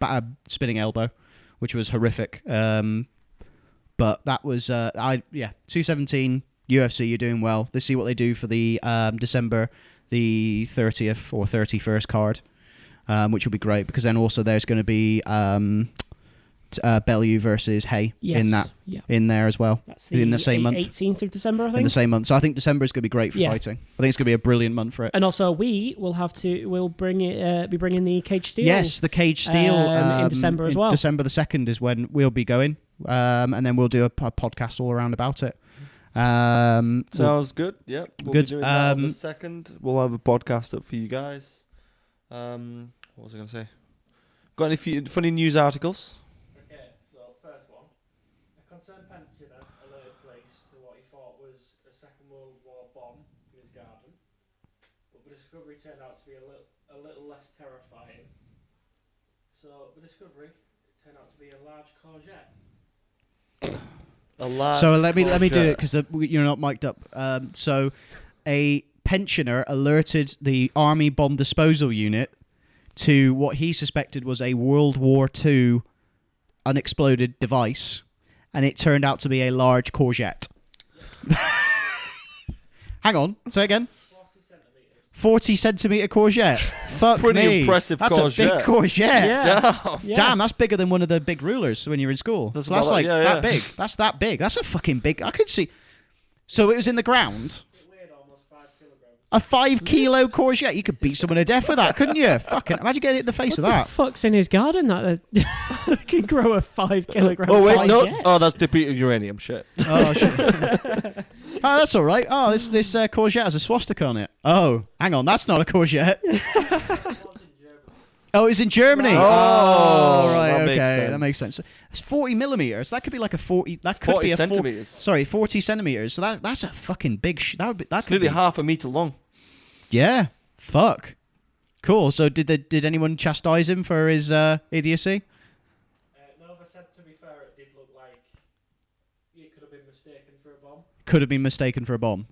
elbow, which was horrific. But that was 217 UFC. You're doing well. Let's see what they do for the December the 30th or 31st card, which will be great because then also there's going to be Bellew versus Hay Yes. in that Yeah. in there as well. That's in the same month. 18th of December, I think. In the same month. So I think December is going to be great for Yeah. fighting. I think it's going to be a brilliant month for it. And also, we'll bring it. Be bringing the Cage Steel. Yes, the Cage Steel in December as well. December the 2nd is when we'll be going, and then we'll do a podcast all around about it. Sounds good. Yep. We'll Good. be doing that on the 2nd. We'll have a podcast up for you guys. What was I going to say? Got any funny news articles? Okay, so first one. A concerned pensioner alerted police to what he thought was a Second World War bomb in his garden, but the discovery turned out to be a little less terrifying. So the discovery turned out to be a large courgette. So let me do it because you're not mic'd up. So a pensioner alerted the Army Bomb Disposal Unit to what he suspected was a World War II unexploded device, and it turned out to be a large courgette. Hang on, say again. 40 centimetre courgette. Fuck Pretty me. impressive That's courgette. a big courgette. Yeah. Damn. Yeah. Damn, that's bigger than one of the big rulers when you're in school. That's So that's about like that, yeah, that yeah. big. That's that big. That's a fucking big. I could see. So it was in the ground. It weighed almost 5 kilograms. A 5 kilo courgette. You could beat someone to death with that, couldn't you? Fucking imagine getting it in the face What with the that. fuck's in his garden that can grow a 5 kilogram? Oh wait, no. courgette? Oh, that's depleted uranium. Shit. Oh shit. Oh, that's all right. Oh, this courgette has a swastika on it. Oh, hang on, that's not a courgette. It was in Germany. Oh, it's in Germany. Right. Oh, Oh, right. that Okay, makes sense. that makes sense. It's 40 millimeters. That could be like a 40. That could 40 be a centimeters. Sorry, 40 centimeters. So that's a fucking big. That would be. That It's could nearly be. half a meter long. Yeah. Fuck. Cool. So did anyone chastise him for his idiocy? Nova said, to be fair, it did look like it could have been mistaken for a bomb. Could have been mistaken for a bomb.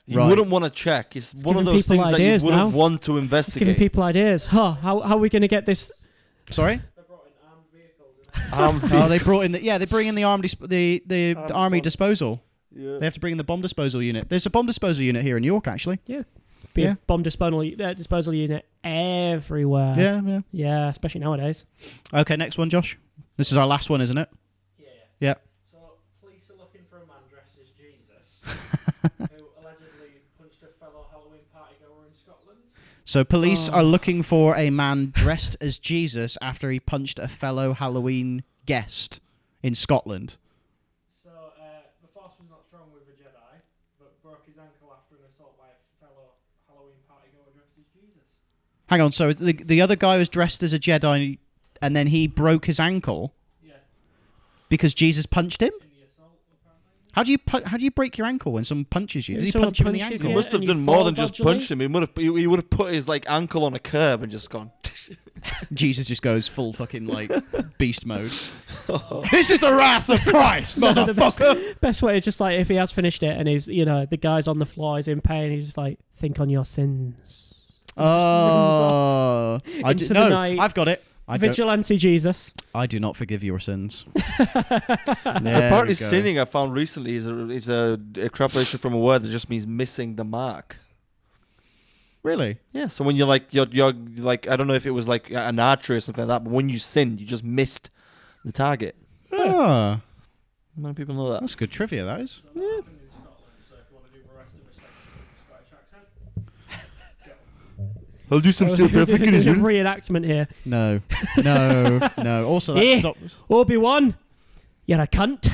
You Right. wouldn't want to check. It's one of giving those people things that you ideas wouldn't now. want to It's giving investigate. people ideas. Huh? How are we going to get this? Sorry. They brought in armed vehicles. Oh, they brought in they bring in the army the Armed army disposal. disposal. They have to bring in the bomb disposal unit. There's a bomb disposal unit here in York, actually. Be Yeah. a bomb disposal unit everywhere. Yeah. Yeah, especially nowadays. Okay, next one, Josh. This is our last one, isn't it? Yeah. Yeah. So, police are looking for a man dressed as Jesus who allegedly punched a fellow Halloween partygoer in Scotland. So police Oh. are looking for a man dressed as Jesus after he punched a fellow Halloween guest in Scotland. So, the Force was not strong with the Jedi, but broke his ankle after an assault by a fellow Halloween partygoer dressed as Jesus. Hang on, so the other guy was dressed as a Jedi and then he broke his ankle Yeah, because Jesus punched him? in the assault, apparently. How do you break your ankle when someone punches you? If Did he someone punch him in the punches ankle? He Yeah, must have and you done more fall than just dodgily. punch him. He would have put his like ankle on a curb and just gone. Jesus just goes full fucking like beast mode. This is the wrath of Christ, motherfucker. Best way is just like if he has finished it and he's the guy's on the floor, he's in pain. He's just like, think on your sins. Oh, I Into do, the no, night. I've got it. Vigilante Jesus. I do not forgive your sins. Apparently, sinning I found recently is a extrapolation from a word that just means missing the mark. Really? Yeah. So when you're like I don't know if it was like an archery or something like that, but when you sinned, you just missed the target. Oh, Many people know that. that's good trivia, that is. So that happened in Scotland, so if you want to do the rest of the section with Scottish accent. I'll do some There's South a Africanism. reenactment here. No. No. Also, that's Eh. stop. Obi-Wan, you're a cunt.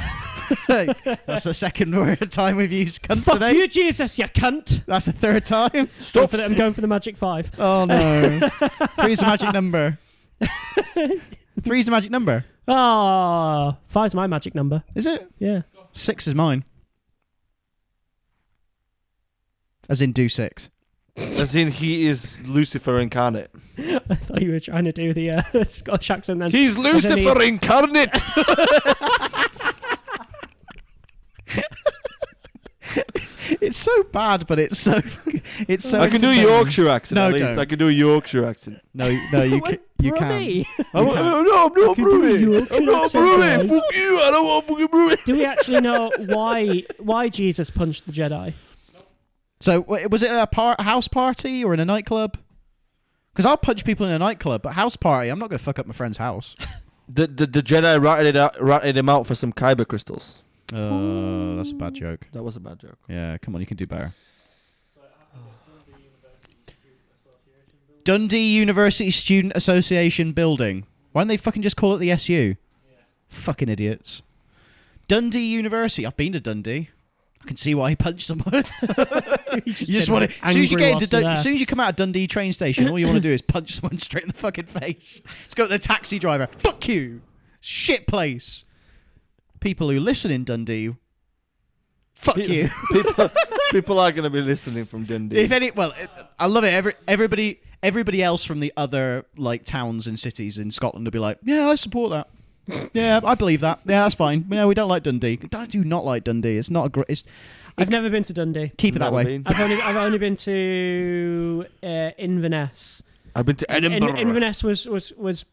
That's the second word time we've used cunt Fuck today. you, Jesus, you cunt. That's the third time. Stop. I'm going for the magic 5. Oh no. Three's the magic number. Three's the magic number. Ah, 5's my magic number. Is it? Yeah. 6 is mine. As in do 6. As in, he is Lucifer incarnate. I thought you were trying to do the Scottish accent then. He's As in Lucifer incarnate. It's so bad, but it's so. I can do a entertaining. Yorkshire accent. No, at least don't. I can do a Yorkshire accent. No, you can. You From can. me. I'm not do a Brummy. Yorkshire I'm not accent, Brummy. guys. Fuck you. I don't want fucking Brummy. Do we actually know why Jesus punched the Jedi? So was it a house party or in a nightclub? Because I'll punch people in a nightclub, but house party, I'm not going to fuck up my friend's house. The Jedi ratted him out for some kyber crystals. Oh, that's a bad joke. That was a bad joke. Yeah, come on, you can do better. Dundee University Student Association building. Why don't they fucking just call it the SU? Yeah. Fucking idiots. Dundee University. I've been to Dundee. I can see why he punched someone. you just want to. As soon as you come out of Dundee train station, all you want to do is punch someone straight in the fucking face. Let's go to the taxi driver. Fuck you. Shit place. People who listen in Dundee. Fuck you. People are going to be listening from Dundee. I love it. Everybody else from the other like towns and cities in Scotland will be like, yeah, I support that. Yeah, I believe that. Yeah, that's fine. Yeah, we don't like Dundee. I do not like Dundee. It's not a great. I've never been to Dundee. Keep it that way. I've only been to Inverness. I've been to Edinburgh. Inverness was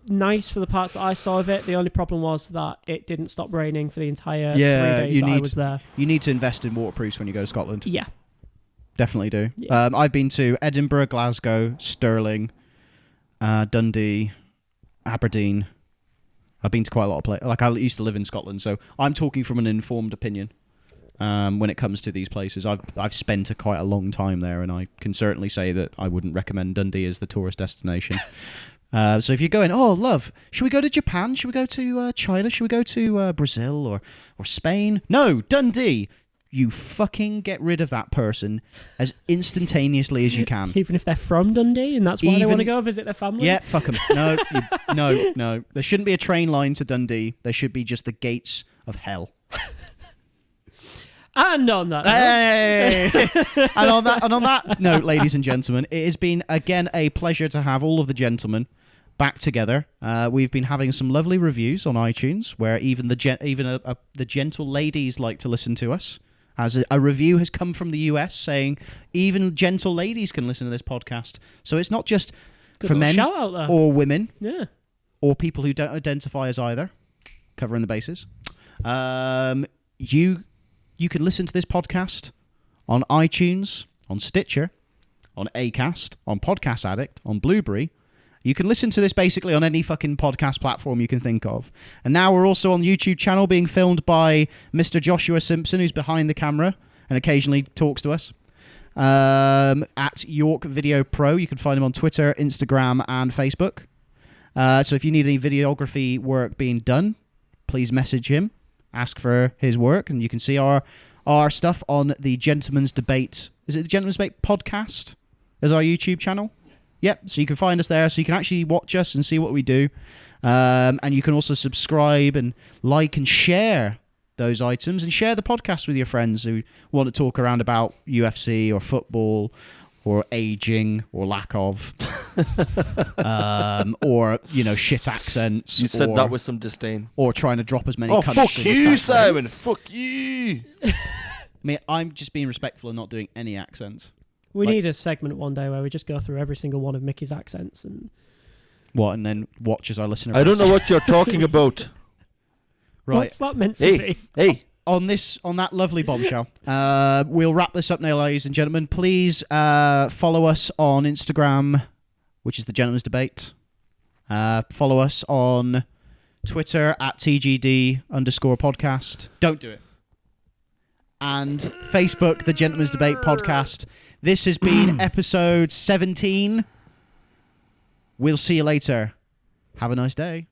nice for the parts that I saw of it. The only problem was that it didn't stop raining for the entire 3 days I was there. You need to invest in waterproofs when you go to Scotland. Yeah. Definitely do. Yeah. I've been to Edinburgh, Glasgow, Stirling, Dundee, Aberdeen. I've been to quite a lot of places. Like, I used to live in Scotland, so I'm talking from an informed opinion when it comes to these places. I've spent quite a long time there, and I can certainly say that I wouldn't recommend Dundee as the tourist destination. So if you're going, oh, love, should we go to Japan? Should we go to China? Should we go to Brazil or Spain? No, Dundee. You fucking get rid of that person as instantaneously as you can. Even if they're from Dundee and that's why they want to go visit their family? Yeah, fuck them. No. There shouldn't be a train line to Dundee. There should be just the gates of hell. And on that note, and on that note, ladies and gentlemen, it has been again a pleasure to have all of the gentlemen back together. We've been having some lovely reviews on iTunes, where even the gentle ladies like to listen to us. As a review has come from the US saying even gentle ladies can listen to this podcast. So it's not just for men or women, or people who don't identify as either. Covering the bases. You can listen to this podcast on iTunes, on Stitcher, on Acast, on Podcast Addict, on Blueberry. You can listen to this basically on any fucking podcast platform you can think of. And now we're also on the YouTube channel being filmed by Mr. Joshua Simpson, who's behind the camera and occasionally talks to us. At York Video Pro. You can find him on Twitter, Instagram, and Facebook. So if you need any videography work being done, please message him. Ask for his work, and you can see our stuff on the Gentleman's Debate. Is it the Gentleman's Debate podcast? Is our YouTube channel? Yep. So you can find us there, so you can actually watch us and see what we do, and you can also subscribe and like and share those items, and share the podcast with your friends who want to talk around about UFC or football or aging or lack of, or shit accents. You said that with some disdain. Or trying to drop as many. Oh, fuck you, Simon! Fuck you! I mean, I'm just being respectful and not doing any accents. We need a segment one day where we just go through every single one of Mickey's accents and then watch as I listen. I don't know what you're talking about. Right. What's that meant to be? Hey. On that lovely bombshell, we'll wrap this up now, ladies and gentlemen. Please follow us on Instagram, which is the Gentleman's Debate. Follow us on Twitter at TGD_podcast. Don't do it. And Facebook, the Gentleman's Debate podcast. This has been episode 17. We'll see you later. Have a nice day.